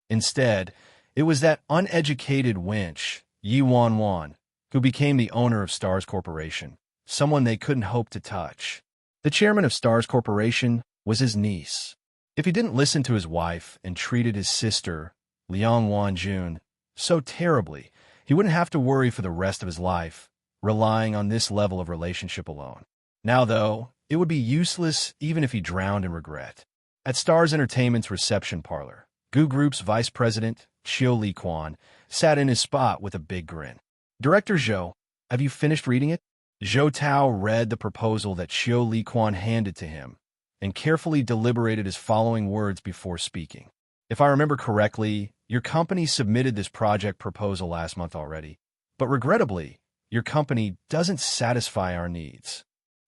Instead, it was that uneducated wench, Yi Wan, who became the owner of Stars Corporation, someone they couldn't hope to touch. The chairman of Stars Corporation was his niece. If he didn't listen to his wife and treated his sister, Liang Wanjun, so terribly, he wouldn't have to worry for the rest of his life, relying on this level of relationship alone. Now, though, it would be useless even if he drowned in regret. At Stars Entertainment's reception parlor, Gu Group's vice president, Chiu Liquan, sat in his spot with a big grin. Director Zhou, have you finished reading it? Zhou Tao read the proposal that Chiu Liquan handed to him and carefully deliberated his following words before speaking. If I remember correctly, your company submitted this project proposal last month already, but regrettably, your company doesn't satisfy our needs.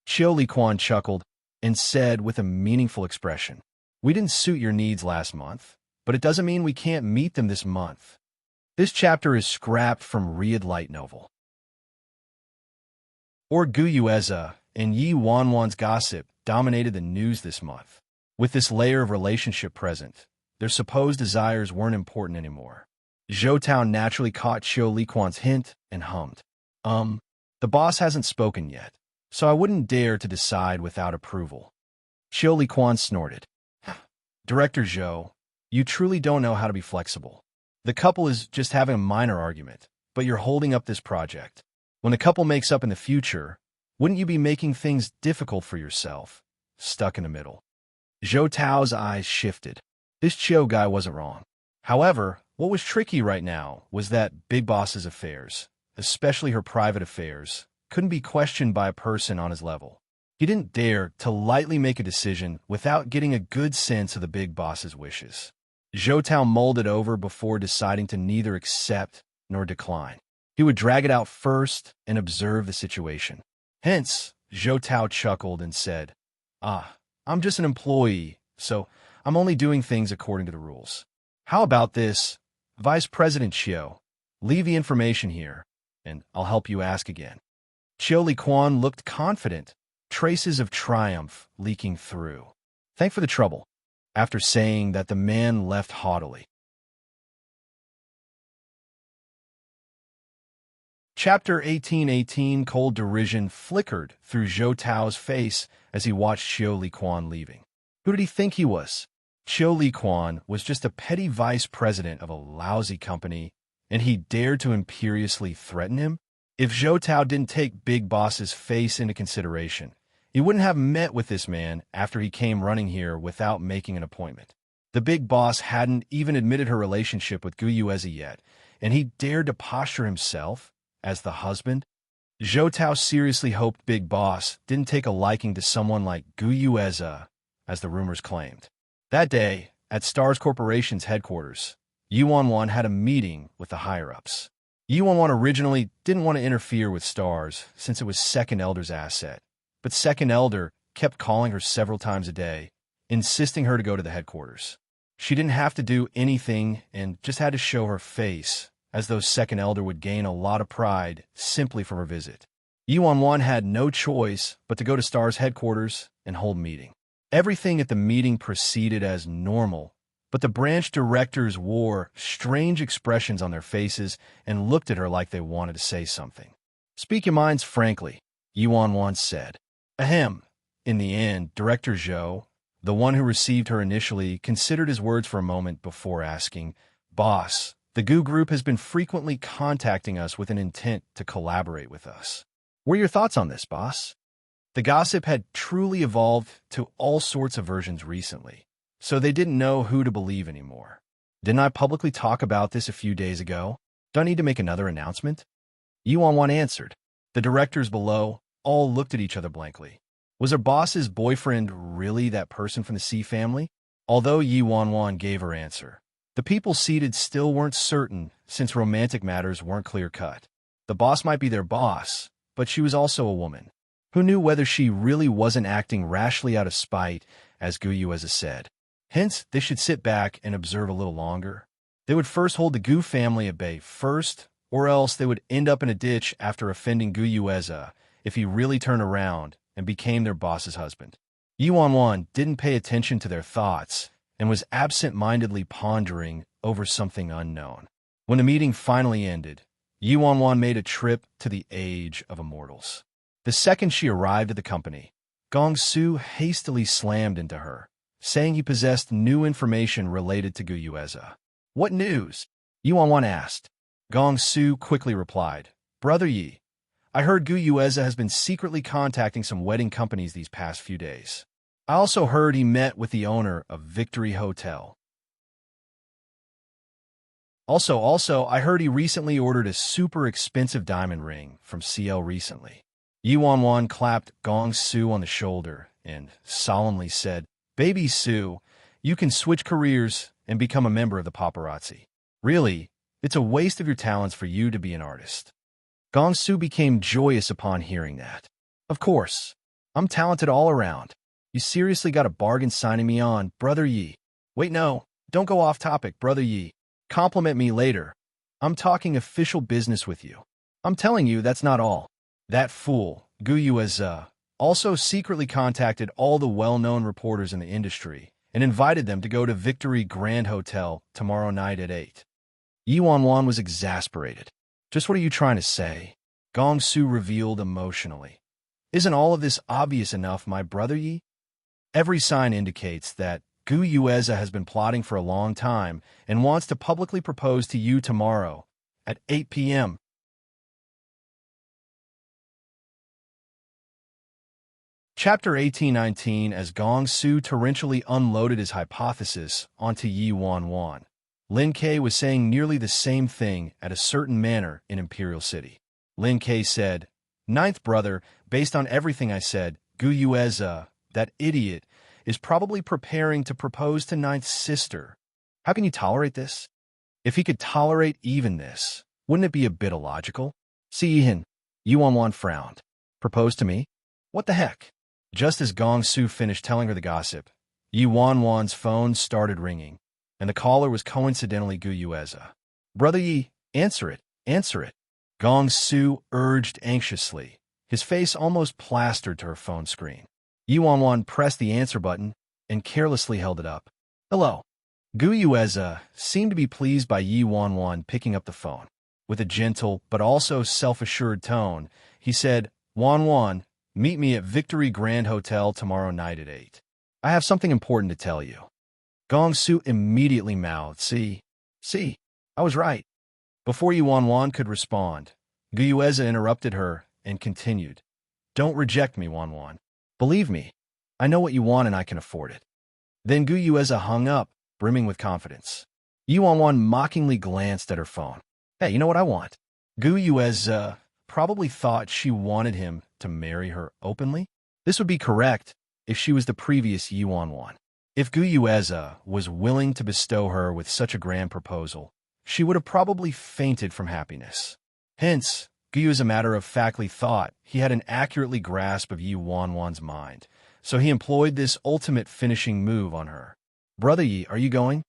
Chiu Liquan chuckled and said with a meaningful expression, "We didn't suit your needs last month, but it doesn't mean we can't meet them this month." This chapter is scrapped from Riyadh Light Novel. Or Gu Yueza and Yi Wanwan's gossip dominated the news this month. With this layer of relationship present, their supposed desires weren't important anymore. Zhou Tao naturally caught Chiu Liquan's hint and hummed. The boss hasn't spoken yet, so I wouldn't dare to decide without approval. Chiu Liquan snorted. Director Zhou, you truly don't know how to be flexible. The couple is just having a minor argument, but you're holding up this project. When the couple makes up in the future, wouldn't you be making things difficult for yourself? Stuck in the middle. Zhou Tao's eyes shifted. This Chiu guy wasn't wrong. However, what was tricky right now was that Big Boss's affairs, especially her private affairs, couldn't be questioned by a person on his level. He didn't dare to lightly make a decision without getting a good sense of the Big Boss's wishes. Zhou Tao mulled it over before deciding to neither accept nor decline. He would drag it out first and observe the situation. Hence, Zhou Tao chuckled and said, I'm just an employee, so I'm only doing things according to the rules. How about this, Vice President Chiu? Leave the information here, and I'll help you ask again. Chiu Liquan looked confident, traces of triumph leaking through. Thank for the trouble, after saying that the man left haughtily. Chapter 1818 Cold derision flickered through Zhou Tao's face as he watched Chiu Liquan leaving. Who did he think he was? Chiu Liquan was just a petty vice president of a lousy company, and he dared to imperiously threaten him? If Zhou Tao didn't take Big Boss's face into consideration, he wouldn't have met with this man after he came running here without making an appointment. The Big Boss hadn't even admitted her relationship with Gu Yuezi yet, and he dared to posture himself as the husband? Zhou Tao seriously hoped Big Boss didn't take a liking to someone like Gu Yueza, as the rumors claimed. That day, at Stars Corporation's headquarters, Yi Wanwan had a meeting with the higher-ups. Yi Wanwan originally didn't want to interfere with Stars since it was Second Elder's asset, but Second Elder kept calling her several times a day, insisting her to go to the headquarters. She didn't have to do anything and just had to show her face, as though Second Elder would gain a lot of pride simply from her visit. Yi Wanwan had no choice but to go to Star's headquarters and hold meeting. Everything at the meeting proceeded as normal, but the branch directors wore strange expressions on their faces and looked at her like they wanted to say something. Speak your minds frankly, Yi Wanwan said. Ahem. In the end, Director Zhou, the one who received her initially, considered his words for a moment before asking, Boss, the Gu Group has been frequently contacting us with an intent to collaborate with us. What are your thoughts on this, boss? The gossip had truly evolved to all sorts of versions recently, so they didn't know who to believe anymore. Didn't I publicly talk about this a few days ago? Do I need to make another announcement? Yi Wanwan answered. The directors below all looked at each other blankly. Was her boss's boyfriend really that person from the C family? Although Yi Wanwan gave her answer, the people seated still weren't certain since romantic matters weren't clear-cut. The boss might be their boss, but she was also a woman. Who knew whether she really wasn't acting rashly out of spite, as Gu Yueza said. Hence, they should sit back and observe a little longer. They would first hold the Gu family at bay first, or else they would end up in a ditch after offending Gu Yueza if he really turned around and became their boss's husband. Yi Wanwan didn't pay attention to their thoughts and was absent-mindedly pondering over something unknown. When the meeting finally ended, Yi Wanwan made a trip to the Age of Immortals. The second she arrived at the company, Gong Su hastily slammed into her, saying he possessed new information related to Gu Yueza. "What news?" Yi Wanwan asked. Gong Su quickly replied, "Brother Yi, I heard Gu Yueza has been secretly contacting some wedding companies these past few days. I also heard he met with the owner of Victory Hotel. Also, I heard he recently ordered a super expensive diamond ring from CL recently." Yi Wanwan clapped Gong Su on the shoulder and solemnly said, "Baby Su, you can switch careers and become a member of the paparazzi. Really, it's a waste of your talents for you to be an artist." Gong Su became joyous upon hearing that. "Of course, I'm talented all around. You seriously got a bargain signing me on, Brother Yi." "Wait, no, don't go off topic, Brother Yi. Compliment me later. I'm talking official business with you. I'm telling you that's not all. That fool, Gu Yueza, also secretly contacted all the well-known reporters in the industry and invited them to go to Victory Grand Hotel tomorrow night at 8. Yi Wanwan was exasperated. "Just what are you trying to say?" Gong Su revealed emotionally. "Isn't all of this obvious enough, my brother Yi? Every sign indicates that Gu Yueza has been plotting for a long time and wants to publicly propose to you tomorrow at 8 p.m. Chapter 1819. As Gong Su torrentially unloaded his hypothesis onto Yi Wanwan, Lin Ke was saying nearly the same thing at a certain manor in Imperial City. Lin Ke said, "Ninth brother, based on everything I said, Gu Yueza, that idiot, is probably preparing to propose to Ninth's sister. How can you tolerate this? If he could tolerate even this, wouldn't it be a bit illogical?" "See Yihin." Yi Wanwan frowned. "Propose to me? What the heck?" Just as Gong Su finished telling her the gossip, Yi Wanwan's phone started ringing, and the caller was coincidentally Gu Yueza. "Brother Yi, answer it, answer it." Gong Su urged anxiously, his face almost plastered to her phone screen. Yi Wanwan pressed the answer button and carelessly held it up. "Hello." Gu Yueza seemed to be pleased by Yi Wanwan picking up the phone. With a gentle but also self-assured tone, he said, "Wanwan, meet me at Victory Grand Hotel tomorrow night at 8. I have something important to tell you." Gong Su immediately mouthed, See, I was right." Before Yi Wanwan could respond, Gu Yueza interrupted her and continued, "Don't reject me, Wanwan. Believe me, I know what you want and I can afford it." Then Gu Yueza hung up, brimming with confidence. Yi Wanwan mockingly glanced at her phone. "Hey, you know what I want?" Gu Yueza probably thought she wanted him to marry her openly. This would be correct if she was the previous Yi Wanwan. If Gu Yueza was willing to bestow her with such a grand proposal, she would have probably fainted from happiness. Hence, Gu Yueza matter-of-factly thought he had an accurately grasp of Yi Wanwan's mind, so he employed this ultimate finishing move on her. "Brother Yi, are you going?"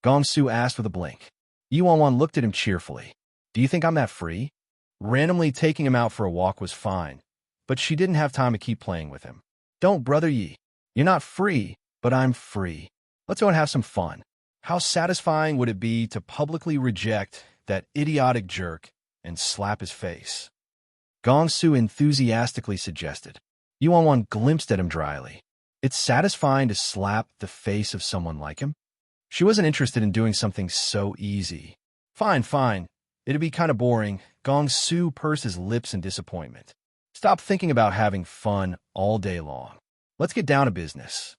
Gong Su asked with a blink. Yi Wanwan looked at him cheerfully. "Do you think I'm that free?" Randomly taking him out for a walk was fine, but she didn't have time to keep playing with him. "Don't, Brother Yi. You're not free, but I'm free. Let's go and have some fun." How satisfying would it be to publicly reject that idiotic jerk and slap his face? Gong Su enthusiastically suggested. Yi Wanwan glimpsed at him dryly. It's satisfying to slap the face of someone like him? She wasn't interested in doing something so easy. Fine. It'd be kind of boring. Gong Su pursed his lips in disappointment. "Stop thinking about having fun all day long. Let's get down to business."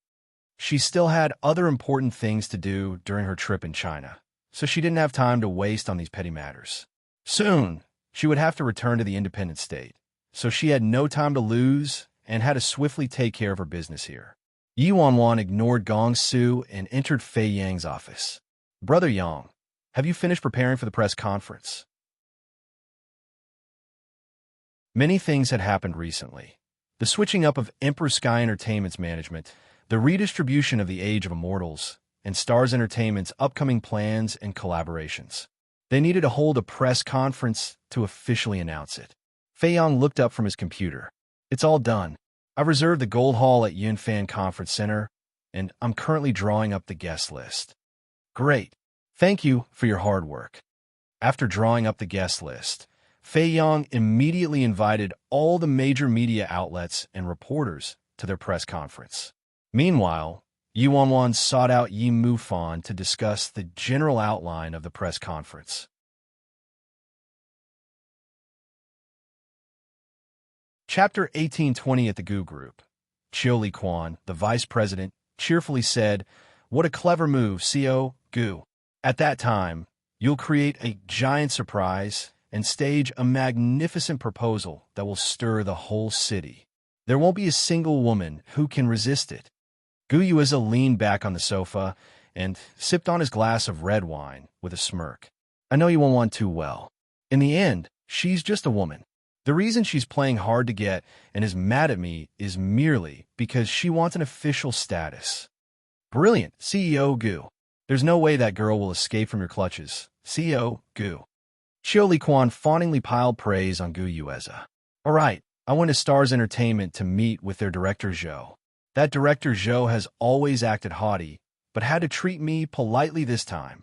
She still had other important things to do during her trip in China, so she didn't have time to waste on these petty matters. Soon, she would have to return to the independent state, so she had no time to lose and had to swiftly take care of her business here. Yi Wanwan ignored Gong Su and entered Fei Yang's office. "Brother Yang, have you finished preparing for the press conference?" Many things had happened recently. The switching up of Emperor Sky Entertainment's management, the redistribution of the Age of Immortals, and Stars Entertainment's upcoming plans and collaborations. They needed to hold a press conference to officially announce it. Fei Yang looked up from his computer. It's all done. I've reserved the Gold Hall at Yunfan Conference Center, and I'm currently drawing up the guest list. Great. Thank you for your hard work. After drawing up the guest list, Fei Yang immediately invited all the major media outlets and reporters to their press conference. Meanwhile, Yi Wanwan sought out Yi Mufan to discuss the general outline of the press conference. Chapter 1820 at the Gu Group. Chiu Li Quan, the vice president, cheerfully said, "What a clever move, CO, Gu. At that time, you'll create a giant surprise and stage a magnificent proposal that will stir the whole city. There won't be a single woman who can resist it." Gu Yueza leaned back on the sofa and sipped on his glass of red wine with a smirk. "I know you won't want too well. In the end, she's just a woman. The reason she's playing hard to get and is mad at me is merely because she wants an official status." "Brilliant, CEO Gu. There's no way that girl will escape from your clutches, CEO Gu." Chiu Li Quan fawningly piled praise on Gu Yueza. "All right, I went to Stars Entertainment to meet with their director Zhou. That director Zhou has always acted haughty, but had to treat me politely this time."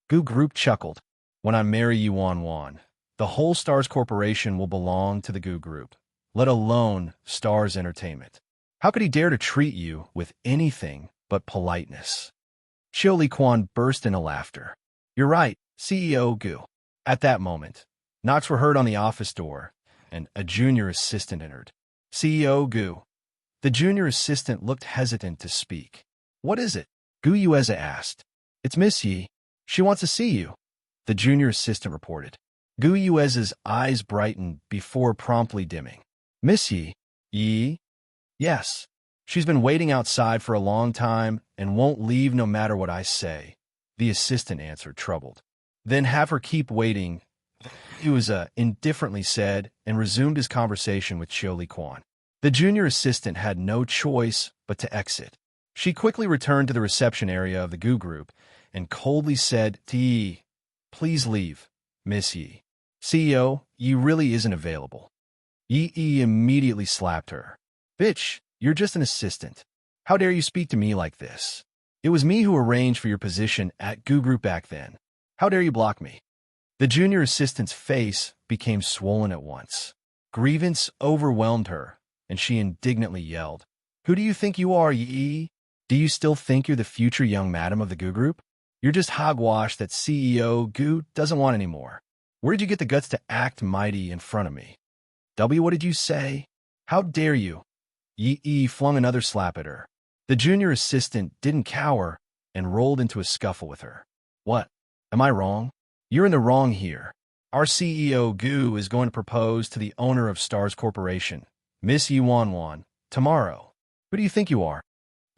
Gu Group chuckled. "When I marry Yuan Wan, the whole Stars Corporation will belong to the Gu Group, let alone Stars Entertainment. How could he dare to treat you with anything but politeness?" Chiu Li Quan burst into laughter. "You're right, CEO Gu." At that moment, knocks were heard on the office door, and a junior assistant entered. "CEO Gu." The junior assistant looked hesitant to speak. "What is it?" Gu Yueza asked. "It's Miss Yi. She wants to see you," the junior assistant reported. Gu Yueza's eyes brightened before promptly dimming. "Miss Yi? Yi?" "Yes. She's been waiting outside for a long time and won't leave no matter what I say," the assistant answered, troubled. "Then have her keep waiting," Yueza indifferently said, and resumed his conversation with Chiu Li Quan. The junior assistant had no choice but to exit. She quickly returned to the reception area of the Gu Group and coldly said to Yi, "Please leave, Miss Yi. CEO, Yi really isn't available." Yi immediately slapped her. "Bitch, you're just an assistant. How dare you speak to me like this? It was me who arranged for your position at Gu Group back then. How dare you block me?" The junior assistant's face became swollen at once. Grievance overwhelmed her, and she indignantly yelled, "Who do you think you are, Yi? Do you still think you're the future young madam of the Gu Group? You're just hogwash that CEO Gu doesn't want anymore. Where did you get the guts to act mighty in front of me? What did you say? How dare you?" Yi flung another slap at her. The junior assistant didn't cower and rolled into a scuffle with her. "What? Am I wrong? You're in the wrong here. Our CEO Gu is going to propose to the owner of Stars Corporation, Miss Yi Wanwan, tomorrow. Who do you think you are?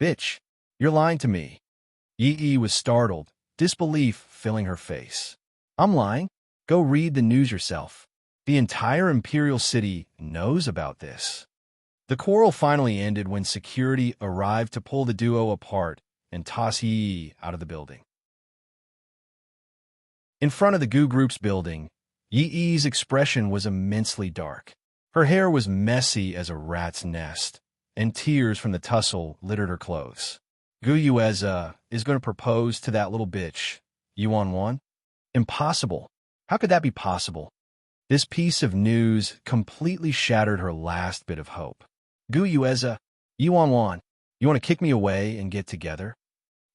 Bitch, you're lying to me." Yi was startled, disbelief filling her face. "I'm lying? Go read the news yourself. The entire Imperial City knows about this." The quarrel finally ended when security arrived to pull the duo apart and toss Yi out of the building. In front of the Gu Group's building, Yi's expression was immensely dark. Her hair was messy as a rat's nest, and tears from the tussle littered her clothes. "Gu Yueza is going to propose to that little bitch, Yuan Wan? Impossible. How could that be possible?" This piece of news completely shattered her last bit of hope. "Gu Yueza, Yuan Wan, you want to kick me away and get together?"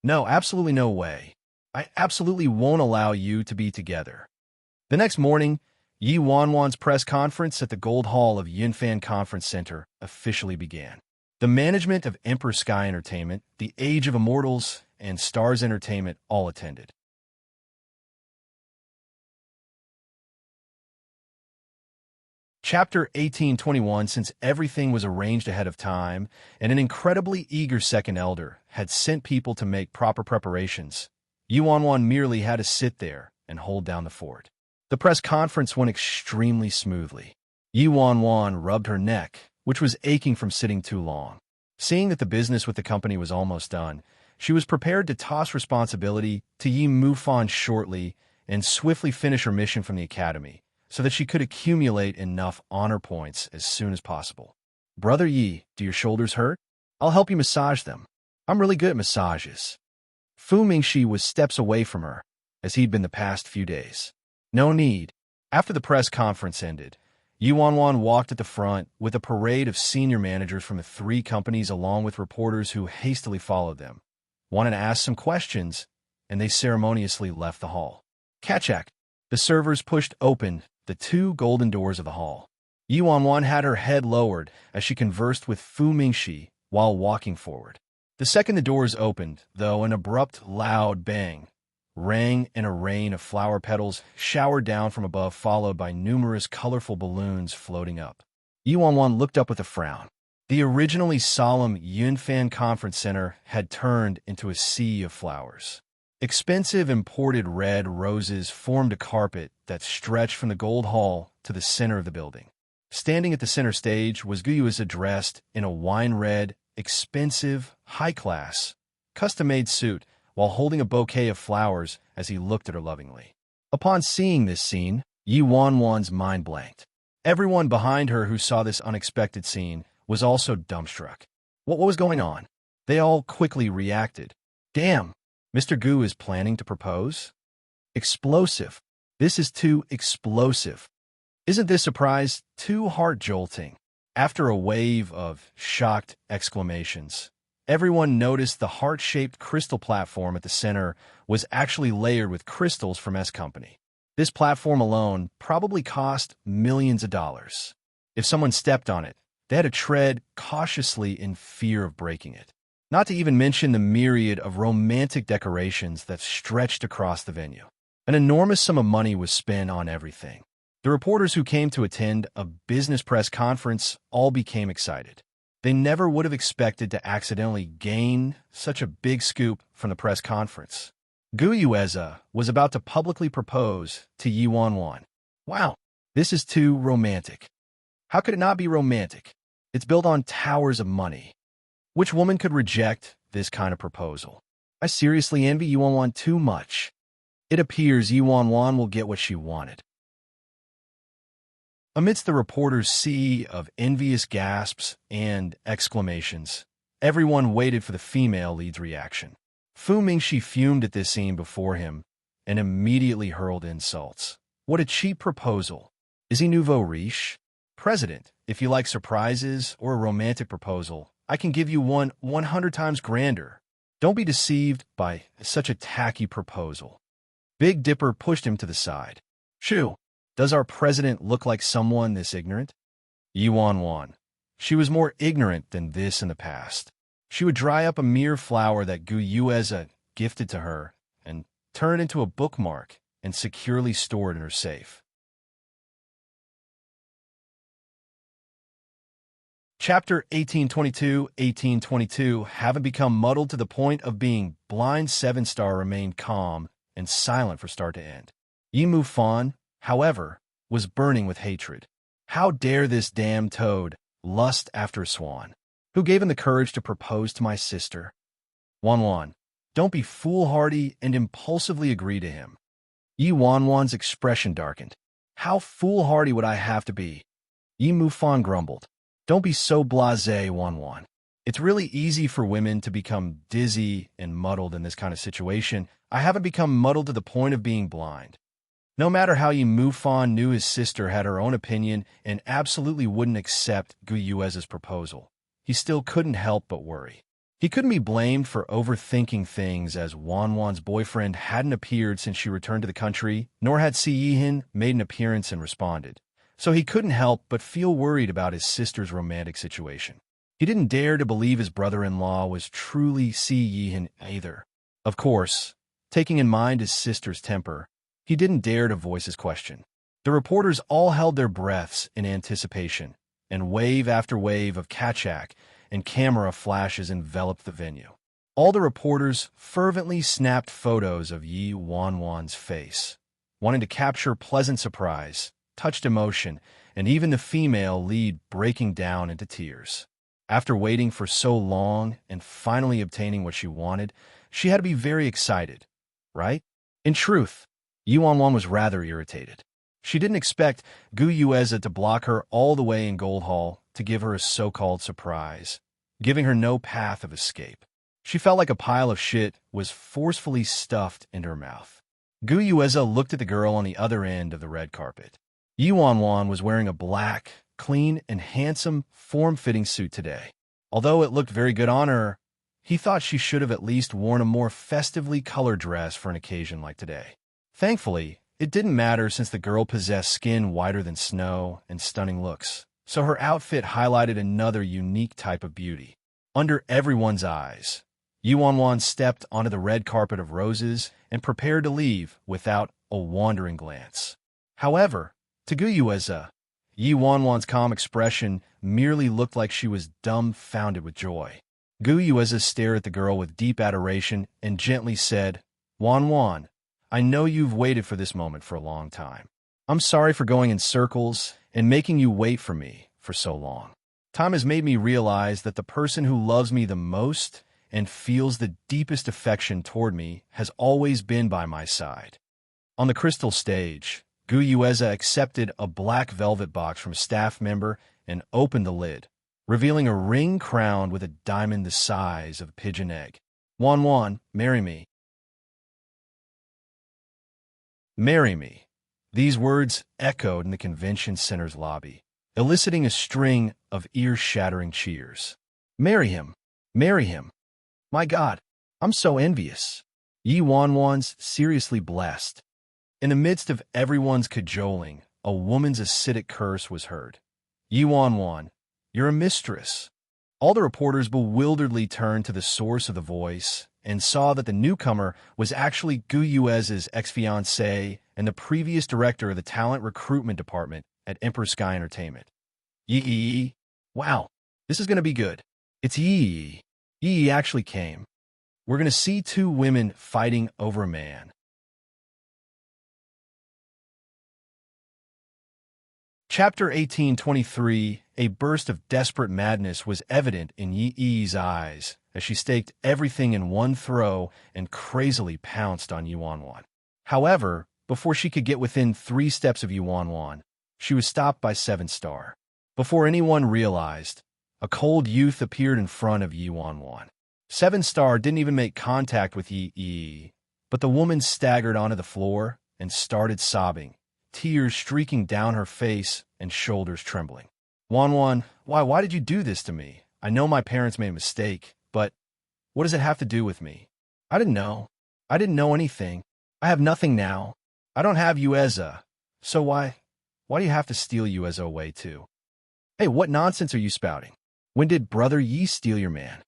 "No, absolutely no way. I absolutely won't allow you to be together." The next morning, Yi Wanwan's press conference at the Gold Hall of Yunfan Conference Center officially began. The management of Emperor Sky Entertainment, the Age of Immortals, and Stars Entertainment all attended. Chapter 1821. Since everything was arranged ahead of time, and an incredibly eager second elder had sent people to make proper preparations, Yi Wanwan merely had to sit there and hold down the fort. The press conference went extremely smoothly. Yi Wanwan rubbed her neck, which was aching from sitting too long. Seeing that the business with the company was almost done, she was prepared to toss responsibility to Yi Mufan shortly and swiftly finish her mission from the academy, so that she could accumulate enough honor points as soon as possible. Brother Yi, do your shoulders hurt? I'll help you massage them. I'm really good at massages. Fu Mingxi was steps away from her, as he'd been the past few days. No need. After the press conference ended, Yu Wanwan walked at the front with a parade of senior managers from the three companies along with reporters who hastily followed them, wanted to ask some questions, and they ceremoniously left the hall. Kachak. The servers pushed open the two golden doors of the hall. Yu Wanwan had her head lowered as she conversed with Fu Mingxi while walking forward. The second the doors opened, though, an abrupt, loud bang rang and a rain of flower petals showered down from above, followed by numerous colorful balloons floating up. Yu Wanwan looked up with a frown. The originally solemn Yunfan Conference Center had turned into a sea of flowers. Expensive imported red roses formed a carpet that stretched from the gold hall to the center of the building. Standing at the center stage was Guyuza, dressed in a wine-red, expensive, high-class, custom-made suit, while holding a bouquet of flowers as he looked at her lovingly. Upon seeing this scene, Yi Wanwan's mind blanked. Everyone behind her who saw this unexpected scene was also dumbstruck. What was going on? They all quickly reacted. Damn, Mr. Gu is planning to propose? Explosive. This is too explosive. Isn't this surprise too heart-jolting? After a wave of shocked exclamations, everyone noticed the heart-shaped crystal platform at the center was actually layered with crystals from S Company. This platform alone probably cost millions of dollars. If someone stepped on it, they had to tread cautiously in fear of breaking it. Not to even mention the myriad of romantic decorations that stretched across the venue. An enormous sum of money was spent on everything. The reporters who came to attend a business press conference all became excited. They never would have expected to accidentally gain such a big scoop from the press conference. Gu Yueza was about to publicly propose to Yi Wanwan. Wow, this is too romantic. How could it not be romantic? It's built on towers of money. Which woman could reject this kind of proposal? I seriously envy Yi Wanwan too much. It appears Yi Wanwan will get what she wanted. Amidst the reporters' sea of envious gasps and exclamations, everyone waited for the female lead's reaction. Fu Mingxi fumed at this scene before him and immediately hurled insults. What a cheap proposal. Is he nouveau riche? President, if you like surprises or a romantic proposal, I can give you one 100 times grander. Don't be deceived by such a tacky proposal. Big Dipper pushed him to the side. Shoo. Does our president look like someone this ignorant? Yi Wanwan. She was more ignorant than this in the past. She would dry up a mere flower that Gu Yueza gifted to her and turn it into a bookmark and securely store it in her safe. Chapter 1822. Having become muddled to the point of being blind, 7-star remained calm and silent from start to end. Yi Mufan, however, was burning with hatred. How dare this damned toad lust after a swan? Who gave him the courage to propose to my sister? Wanwan, don't be foolhardy and impulsively agree to him. Yi Wanwan's expression darkened. How foolhardy would I have to be? Yi Mufan grumbled. Don't be so blasé, Wanwan. It's really easy for women to become dizzy and muddled in this kind of situation. I haven't become muddled to the point of being blind. No matter how Yi Mufan knew his sister had her own opinion and absolutely wouldn't accept Gu Yueza's proposal, he still couldn't help but worry. He couldn't be blamed for overthinking things, as Wanwan's boyfriend hadn't appeared since she returned to the country, nor had Si Yihin made an appearance and responded. So he couldn't help but feel worried about his sister's romantic situation. He didn't dare to believe his brother-in-law was truly Si Yihin either. Of course, taking in mind his sister's temper, he didn't dare to voice his question. The reporters all held their breaths in anticipation, and wave after wave of kachak and camera flashes enveloped the venue. All the reporters fervently snapped photos of Yi Wanwan's face, wanting to capture pleasant surprise, touched emotion, and even the female lead breaking down into tears. After waiting for so long and finally obtaining what she wanted, she had to be very excited, right? In truth, Yi Wanwan was rather irritated. She didn't expect Gu Yueza to block her all the way in Gold Hall to give her a so-called surprise, giving her no path of escape. She felt like a pile of shit was forcefully stuffed into her mouth. Gu Yueza looked at the girl on the other end of the red carpet. Yi Wanwan was wearing a black, clean, and handsome, form-fitting suit today. Although it looked very good on her, he thought she should have at least worn a more festively colored dress for an occasion like today. Thankfully, it didn't matter since the girl possessed skin whiter than snow and stunning looks, so her outfit highlighted another unique type of beauty. Under everyone's eyes, Yi Wanwan stepped onto the red carpet of roses and prepared to leave without a wandering glance. However, to Gu Yueza, Yi Wanwan's calm expression merely looked like she was dumbfounded with joy. Gu Yueza stared at the girl with deep adoration and gently said, "Wanwan, I know you've waited for this moment for a long time. I'm sorry for going in circles and making you wait for me for so long. Time has made me realize that the person who loves me the most and feels the deepest affection toward me has always been by my side." On the crystal stage, Gu Yueza accepted a black velvet box from a staff member and opened the lid, revealing a ring crowned with a diamond the size of a pigeon egg. "Wanwan, marry me." "Marry me." These words echoed in the convention center's lobby, eliciting a string of ear-shattering cheers. "Marry him. Marry him. My God, I'm so envious." Yi Wanwan's seriously blessed. In the midst of everyone's cajoling, a woman's acidic curse was heard. "Yi Wanwan, you're a mistress." All the reporters bewilderedly turned to the source of the voice and saw that the newcomer was actually Gu Yueza's ex-fiancée and the previous director of the talent recruitment department at Emperor Sky Entertainment. Yi. Wow, this is going to be good. It's Yi. Yi actually came. We're going to see two women fighting over a man. Chapter 1823, a burst of desperate madness was evident in Yi's eyes as she staked everything in one throw and crazily pounced on Yi Wanwan. However, before she could get within 3 steps of Yi Wanwan, she was stopped by 7 Star. Before anyone realized, a cold youth appeared in front of Yi Wanwan. 7 Star didn't even make contact with Yi, but the woman staggered onto the floor and started sobbing, tears streaking down her face and shoulders trembling. "Wanwan, why did you do this to me? I know my parents made a mistake, but what does it have to do with me? I didn't know. I didn't know anything. I have nothing now. I don't have Yueza. So why do you have to steal Yueza away too? Hey, what nonsense are you spouting? When did Brother Yi steal your man?"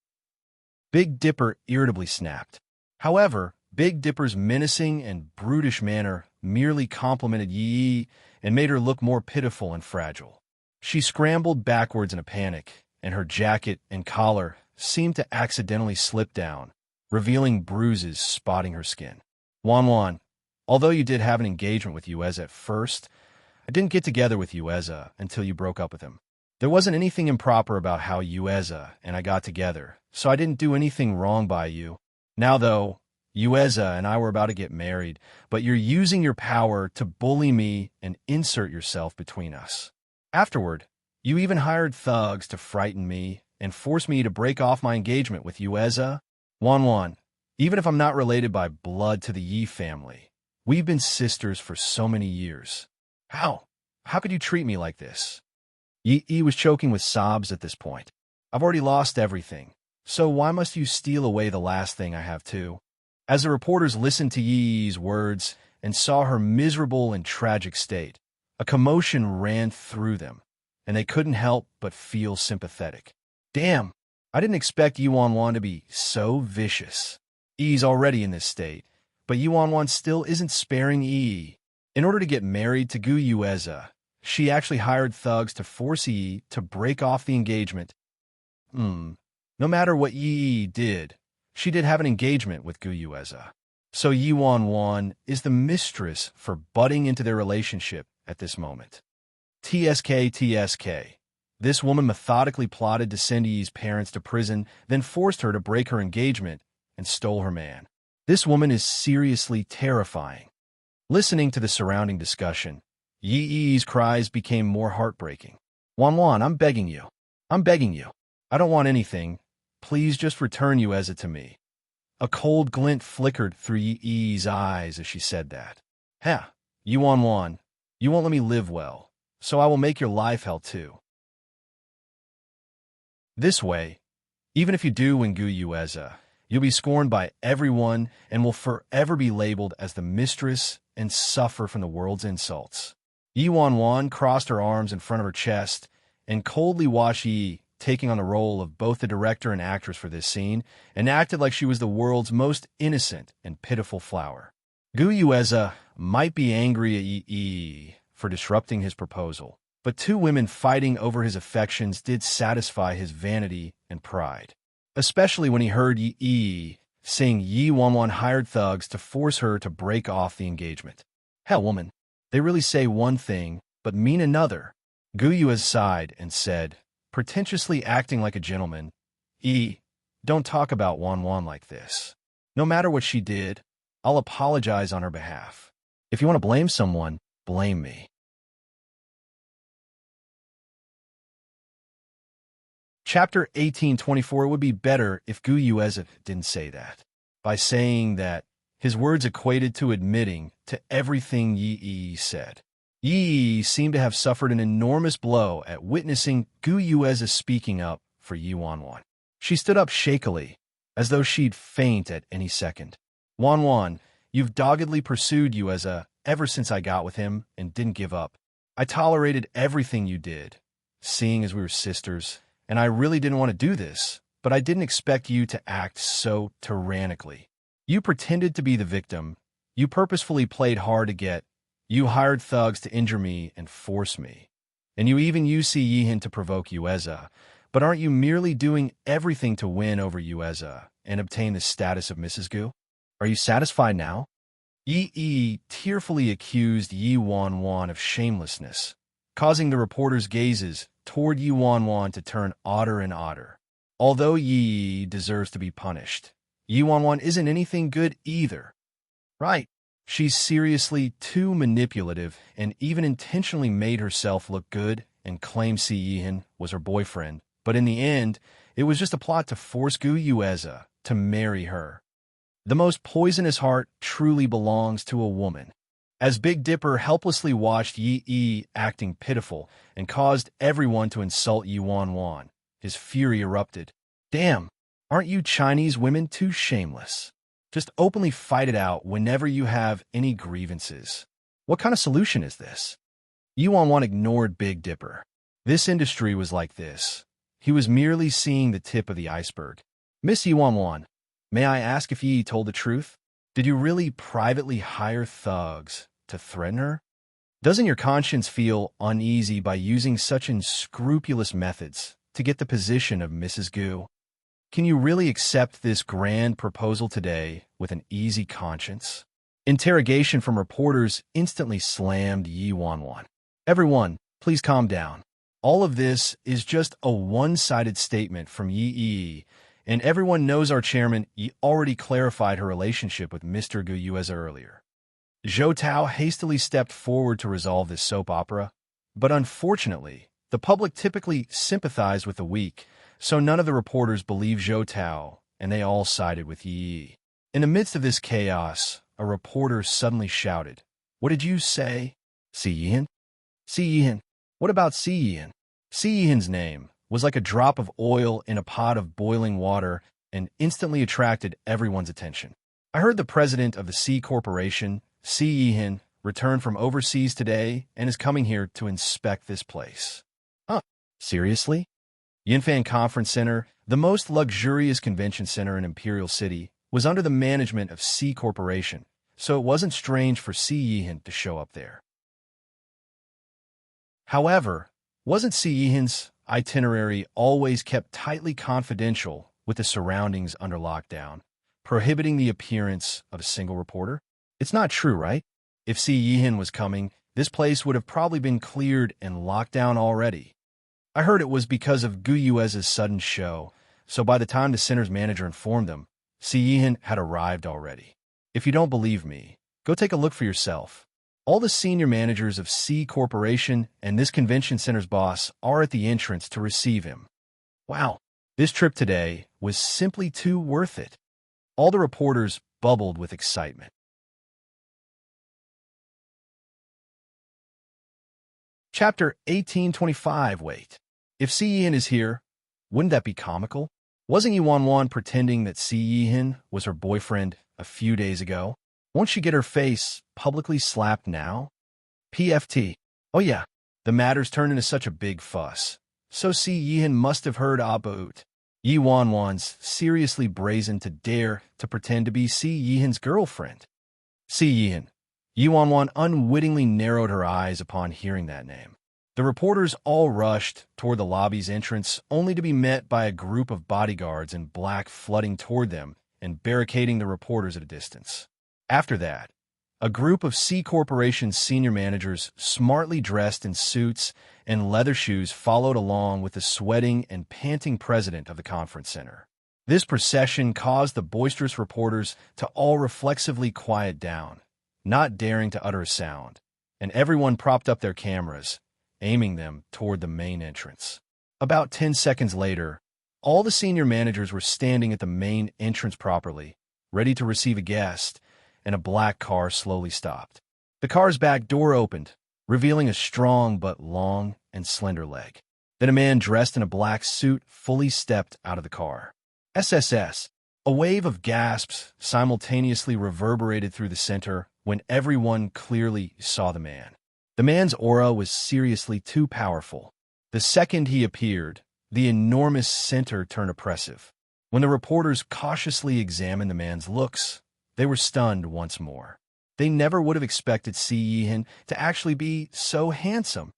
Big Dipper irritably snapped. However, Big Dipper's menacing and brutish manner merely complimented Yi and made her look more pitiful and fragile. She scrambled backwards in a panic, and her jacket and collar seemed to accidentally slip down, revealing bruises spotting her skin. "Wanwan, although you did have an engagement with Yueza at first, I didn't get together with Yueza until you broke up with him. There wasn't anything improper about how Yueza and I got together, so I didn't do anything wrong by you. Now, though, Yueza and I were about to get married, but you're using your power to bully me and insert yourself between us. Afterward, you even hired thugs to frighten me and force me to break off my engagement with Yueza. Wanwan, even if I'm not related by blood to the Yi family, we've been sisters for so many years. How could you treat me like this?" Yi was choking with sobs at this point. "I've already lost everything, so why must you steal away the last thing I have too?" As the reporters listened to Yi's words and saw her miserable and tragic state, a commotion ran through them, and they couldn't help but feel sympathetic. Damn, I didn't expect Yi Wanwan to be so vicious. Yi's already in this state, but Yi Wanwan still isn't sparing Yi. In order to get married to Gu Yueza, she actually hired thugs to force Yi to break off the engagement. No matter what Yi did, she did have an engagement with Gu Yueza. So Yi Wanwan is the mistress for butting into their relationship at this moment. TSK. This woman methodically plotted to send Yi's parents to prison, then forced her to break her engagement and stole her man. This woman is seriously terrifying. Listening to the surrounding discussion, Yi's cries became more heartbreaking. "Wanwan, I'm begging you. I'm begging you. I don't want anything. Please just return Yueza to me. A cold glint flickered through Yi's eyes as she said that. Ha, Yuan, you won't let me live well, so I will make your life hell too. This way, even if you do win Gu Yueza, you'll be scorned by everyone and will forever be labeled as the mistress and suffer from the world's insults. Yi crossed her arms in front of her chest and coldly watched Yi taking on the role of both the director and actress for this scene and acted like she was the world's most innocent and pitiful flower. Gu Yueza might be angry at Yi for disrupting his proposal, but two women fighting over his affections did satisfy his vanity and pride, especially when he heard Yi saying Yi hired thugs to force her to break off the engagement. Hell, woman, they really say one thing, but mean another. Gu Yueza sighed and said, pretentiously acting like a gentleman, don't talk about Wan like this. No matter what she did, I'll apologize on her behalf. If you want to blame someone, blame me. Chapter 1824. It would be better if Gu Yueza didn't say that. By saying that, his words equated to admitting to everything Yi said. Yi seemed to have suffered an enormous blow at witnessing Gu Yueza speaking up for Yi Wan. She stood up shakily, as though she'd faint at any second. Wan, you've doggedly pursued Yueza ever since I got with him and didn't give up. I tolerated everything you did, seeing as we were sisters, and I really didn't want to do this, but I didn't expect you to act so tyrannically. You pretended to be the victim. You purposefully played hard to get. You hired thugs to injure me and force me. And you even used Yihin to provoke Yueza. But aren't you merely doing everything to win over Yueza and obtain the status of Mrs. Gu? Are you satisfied now? Yi tearfully accused Yi Wan of shamelessness, causing the reporters' gazes toward Yi Wan to turn odder and odder. Although Yi deserves to be punished, Yi Wan isn't anything good either. Right. She's seriously too manipulative and even intentionally made herself look good and claimed Yihin was her boyfriend. But in the end, it was just a plot to force Gu Yueza to marry her. The most poisonous heart truly belongs to a woman. As Big Dipper helplessly watched Yi acting pitiful and caused everyone to insult Yi Wan, his fury erupted. Damn, aren't you Chinese women too shameless? Just openly fight it out whenever you have any grievances. What kind of solution is this? Yi Wan ignored Big Dipper. This industry was like this. He was merely seeing the tip of the iceberg. Miss Yi Wan, may I ask if Yi told the truth? Did you really privately hire thugs to threaten her? Doesn't your conscience feel uneasy by using such unscrupulous methods to get the position of Mrs. Gu? Can you really accept this grand proposal today with an easy conscience? Interrogation from reporters instantly slammed Yi Wan. Everyone, please calm down. All of this is just a one-sided statement from Yi, and everyone knows our chairman Yi already clarified her relationship with Mr. Gu Yueza earlier. Zhou Tao hastily stepped forward to resolve this soap opera, but unfortunately, the public typically sympathized with the weak, so none of the reporters believed Zhou Tao, and they all sided with Yi. In the midst of this chaos, a reporter suddenly shouted, "What did you say? Yihin? Yihin? What about Yihin?" Yihin's name was like a drop of oil in a pot of boiling water and instantly attracted everyone's attention. I heard the president of the C Corporation, Yihin, returned from overseas today and is coming here to inspect this place. Huh? Seriously? Yinfan Conference Center, the most luxurious convention center in Imperial City, was under the management of C Corporation, so it wasn't strange for Yihin to show up there. However, wasn't Yihin's itinerary always kept tightly confidential with the surroundings under lockdown, prohibiting the appearance of a single reporter? It's not true, right? If Yihin was coming, this place would have probably been cleared and locked down already. I heard it was because of Gu Yueza's sudden show, so by the time the center's manager informed them, Yihin had arrived already. If you don't believe me, go take a look for yourself. All the senior managers of C Corporation and this convention center's boss are at the entrance to receive him. Wow, this trip today was simply too worth it. All the reporters bubbled with excitement. Chapter 1825. Wait. If Si Yihan is here, wouldn't that be comical? Wasn't Yuan pretending that Si Yihan was her boyfriend a few days ago? Won't she get her face publicly slapped now? PFT. Oh yeah, the matter's turned into such a big fuss. So Si Yihan must have heard about Yi Wan's seriously brazen to dare to pretend to be Si Yihan's girlfriend. Si Yihan. Yi Wan unwittingly narrowed her eyes upon hearing that name. The reporters all rushed toward the lobby's entrance, only to be met by a group of bodyguards in black flooding toward them and barricading the reporters at a distance. After that, a group of C Corporation's senior managers, smartly dressed in suits and leather shoes, followed along with the sweating and panting president of the conference center. This procession caused the boisterous reporters to all reflexively quiet down, not daring to utter a sound, and everyone propped up their cameras, aiming them toward the main entrance. About 10 seconds later, all the senior managers were standing at the main entrance properly, ready to receive a guest, and a black car slowly stopped. The car's back door opened, revealing a strong but long and slender leg. Then a man dressed in a black suit fully stepped out of the car. SSS. A wave of gasps simultaneously reverberated through the center when everyone clearly saw the man. The man's aura was seriously too powerful. The second he appeared, the enormous center turned oppressive. When the reporters cautiously examined the man's looks, they were stunned once more. They never would have expected Si Yihan to actually be so handsome.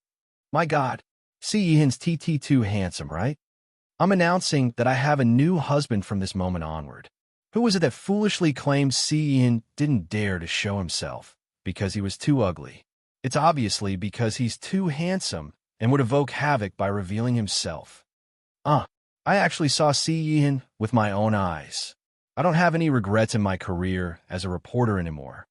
My God, Si Yihan's too handsome, right? I'm announcing that I have a new husband from this moment onward. Who was it that foolishly claimed Si Yihan didn't dare to show himself because he was too ugly? It's obviously because he's too handsome and would evoke havoc by revealing himself. I actually saw Si Yihan with my own eyes. I don't have any regrets in my career as a reporter anymore.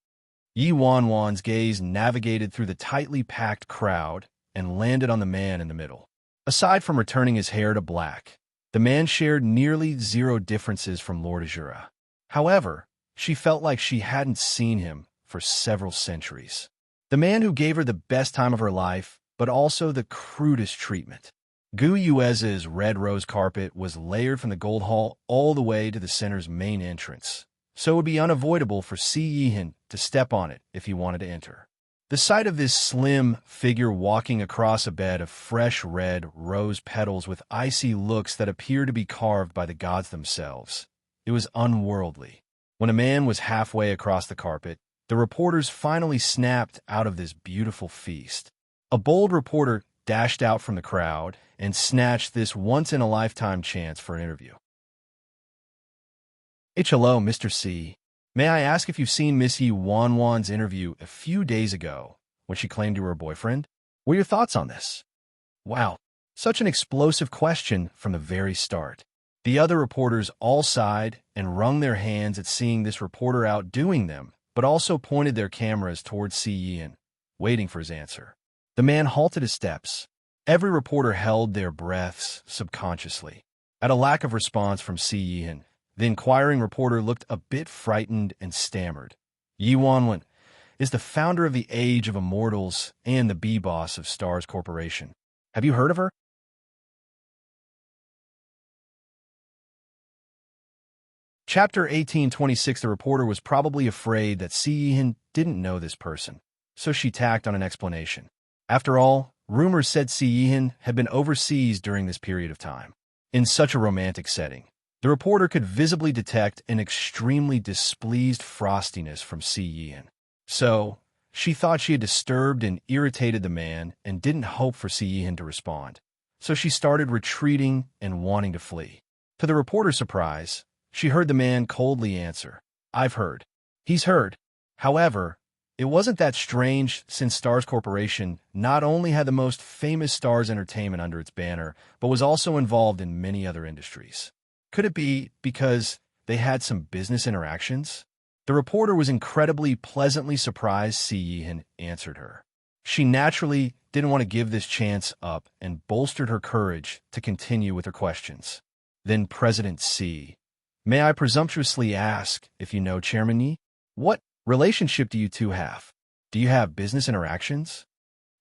Yi Wan's gaze navigated through the tightly packed crowd and landed on the man in the middle. Aside from returning his hair to black, the man shared nearly zero differences from Lord Azura. However, she felt like she hadn't seen him for several centuries. The man who gave her the best time of her life, but also the crudest treatment. Gu Yueza's red rose carpet was layered from the Gold Hall all the way to the center's main entrance, so it would be unavoidable for Si Yihan to step on it if he wanted to enter. The sight of this slim figure walking across a bed of fresh red rose petals with icy looks that appeared to be carved by the gods themselves, it was unworldly. When a man was halfway across the carpet, the reporters finally snapped out of this beautiful feast. A bold reporter dashed out from the crowd and snatched this once-in-a-lifetime chance for an interview. Hello, Mr. C. May I ask if you've seen Miss Yi Wan's interview a few days ago when she claimed you were a boyfriend? What are your thoughts on this? Wow, such an explosive question from the very start. The other reporters all sighed and wrung their hands at seeing this reporter outdoing them, but also pointed their cameras towards Si Yihan, waiting for his answer. The man halted his steps. Every reporter held their breaths subconsciously. At a lack of response from Si Yihan, the inquiring reporter looked a bit frightened and stammered. Yi Wan is the founder of the Age of Immortals and the B-boss of Stars Corporation. Have you heard of her? Chapter 1826. The reporter was probably afraid that Si Yihan didn't know this person, so she tacked on an explanation. After all, rumors said Si Yihan had been overseas during this period of time. In such a romantic setting, the reporter could visibly detect an extremely displeased frostiness from Si Yihan. So, she thought she had disturbed and irritated the man and didn't hope for Si Yihan to respond. So she started retreating and wanting to flee. To the reporter's surprise, she heard the man coldly answer, "I've heard." He's heard. However, it wasn't that strange since Stars Corporation not only had the most famous Stars Entertainment under its banner, but was also involved in many other industries. Could it be because they had some business interactions? The reporter was incredibly pleasantly surprised Si Yihan answered her. She naturally didn't want to give this chance up and bolstered her courage to continue with her questions. Then President C. May I presumptuously ask if you know Chairman Yi? What relationship do you two have? Do you have business interactions?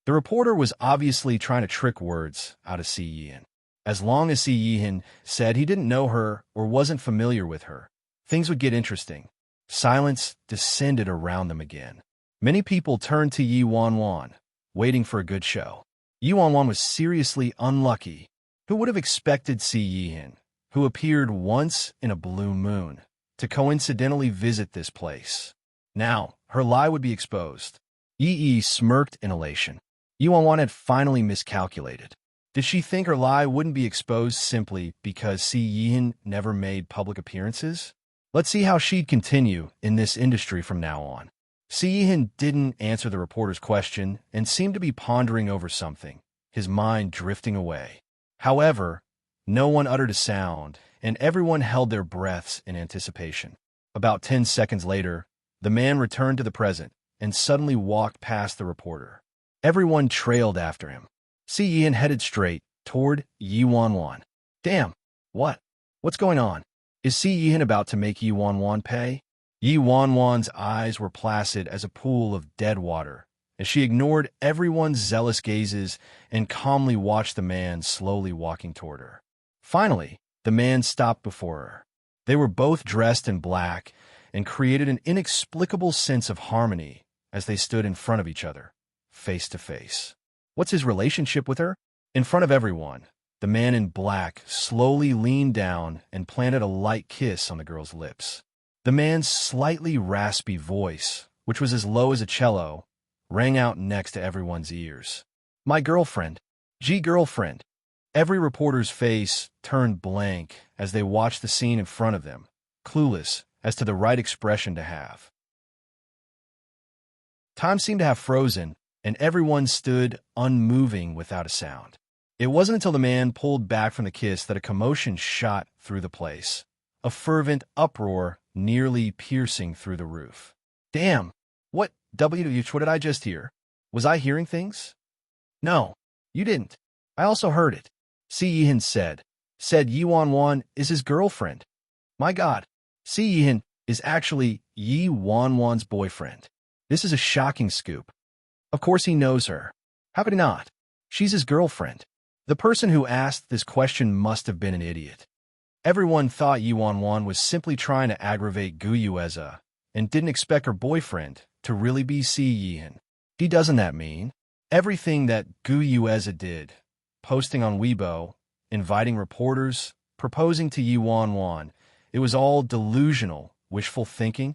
The reporter was obviously trying to trick words out of Si Yihan. As long as Si Yihan said he didn't know her or wasn't familiar with her, things would get interesting. Silence descended around them again. Many people turned to Yi Wanwan, waiting for a good show. Yi Wanwan was seriously unlucky. Who would have expected Si Yihan, who appeared once in a blue moon, to coincidentally visit this place? Now, her lie would be exposed. Yi smirked in elation. Yi Wanwan had finally miscalculated. Did she think her lie wouldn't be exposed simply because Si Yihan never made public appearances? Let's see how she'd continue in this industry from now on. Si Yihan didn't answer the reporter's question and seemed to be pondering over something, his mind drifting away. However, no one uttered a sound, and everyone held their breaths in anticipation. About 10 seconds later, the man returned to the present and suddenly walked past the reporter. Everyone trailed after him. Si Yihan headed straight toward Yi Wanwan. Damn, what's going on? Is Si Yihan about to make Yi Wanwan pay? Yi Wanwan's eyes were placid as a pool of dead water, as she ignored everyone's zealous gazes and calmly watched the man slowly walking toward her. Finally, the man stopped before her. They were both dressed in black and created an inexplicable sense of harmony as they stood in front of each other, face to face. What's his relationship with her? In front of everyone, the man in black slowly leaned down and planted a light kiss on the girl's lips. The man's slightly raspy voice, which was as low as a cello, rang out next to everyone's ears. My girlfriend. Girlfriend. Every reporter's face turned blank as they watched the scene in front of them, clueless as to the right expression to have. Time seemed to have frozen, and everyone stood unmoving without a sound. It wasn't until the man pulled back from the kiss that a commotion shot through the place, a fervent uproar nearly piercing through the roof. Damn! What did I just hear? Was I hearing things? No, you didn't. I also heard it. Si Yihan said Yi Wanwan is his girlfriend. My God, Si Yihan is actually Yi Wanwan's boyfriend. This is a shocking scoop. Of course he knows her. How could he not? She's his girlfriend. The person who asked this question must have been an idiot. Everyone thought Yi Wanwan was simply trying to aggravate Gu Yueza and didn't expect her boyfriend to really be Si Yihan. Doesn't that mean everything that Gu Yueza did, posting on Weibo, inviting reporters, proposing to Yi Wanwan, it was all delusional, wishful thinking?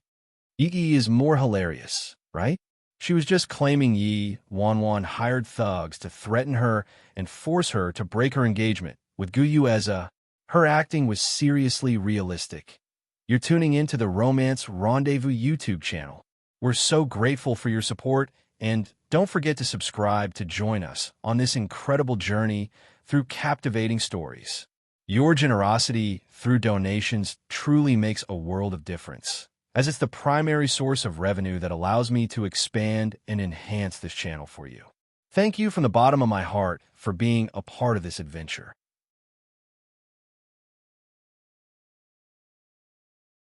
Yi is more hilarious, right? She was just claiming Yi Wanwan hired thugs to threaten her and force her to break her engagement with Gu Yueza. Her acting was seriously realistic. You're tuning into the Romance Rendezvous YouTube channel. We're so grateful for your support, and don't forget to subscribe to join us on this incredible journey through captivating stories. Your generosity through donations truly makes a world of difference, as it's the primary source of revenue that allows me to expand and enhance this channel for you. Thank you from the bottom of my heart for being a part of this adventure.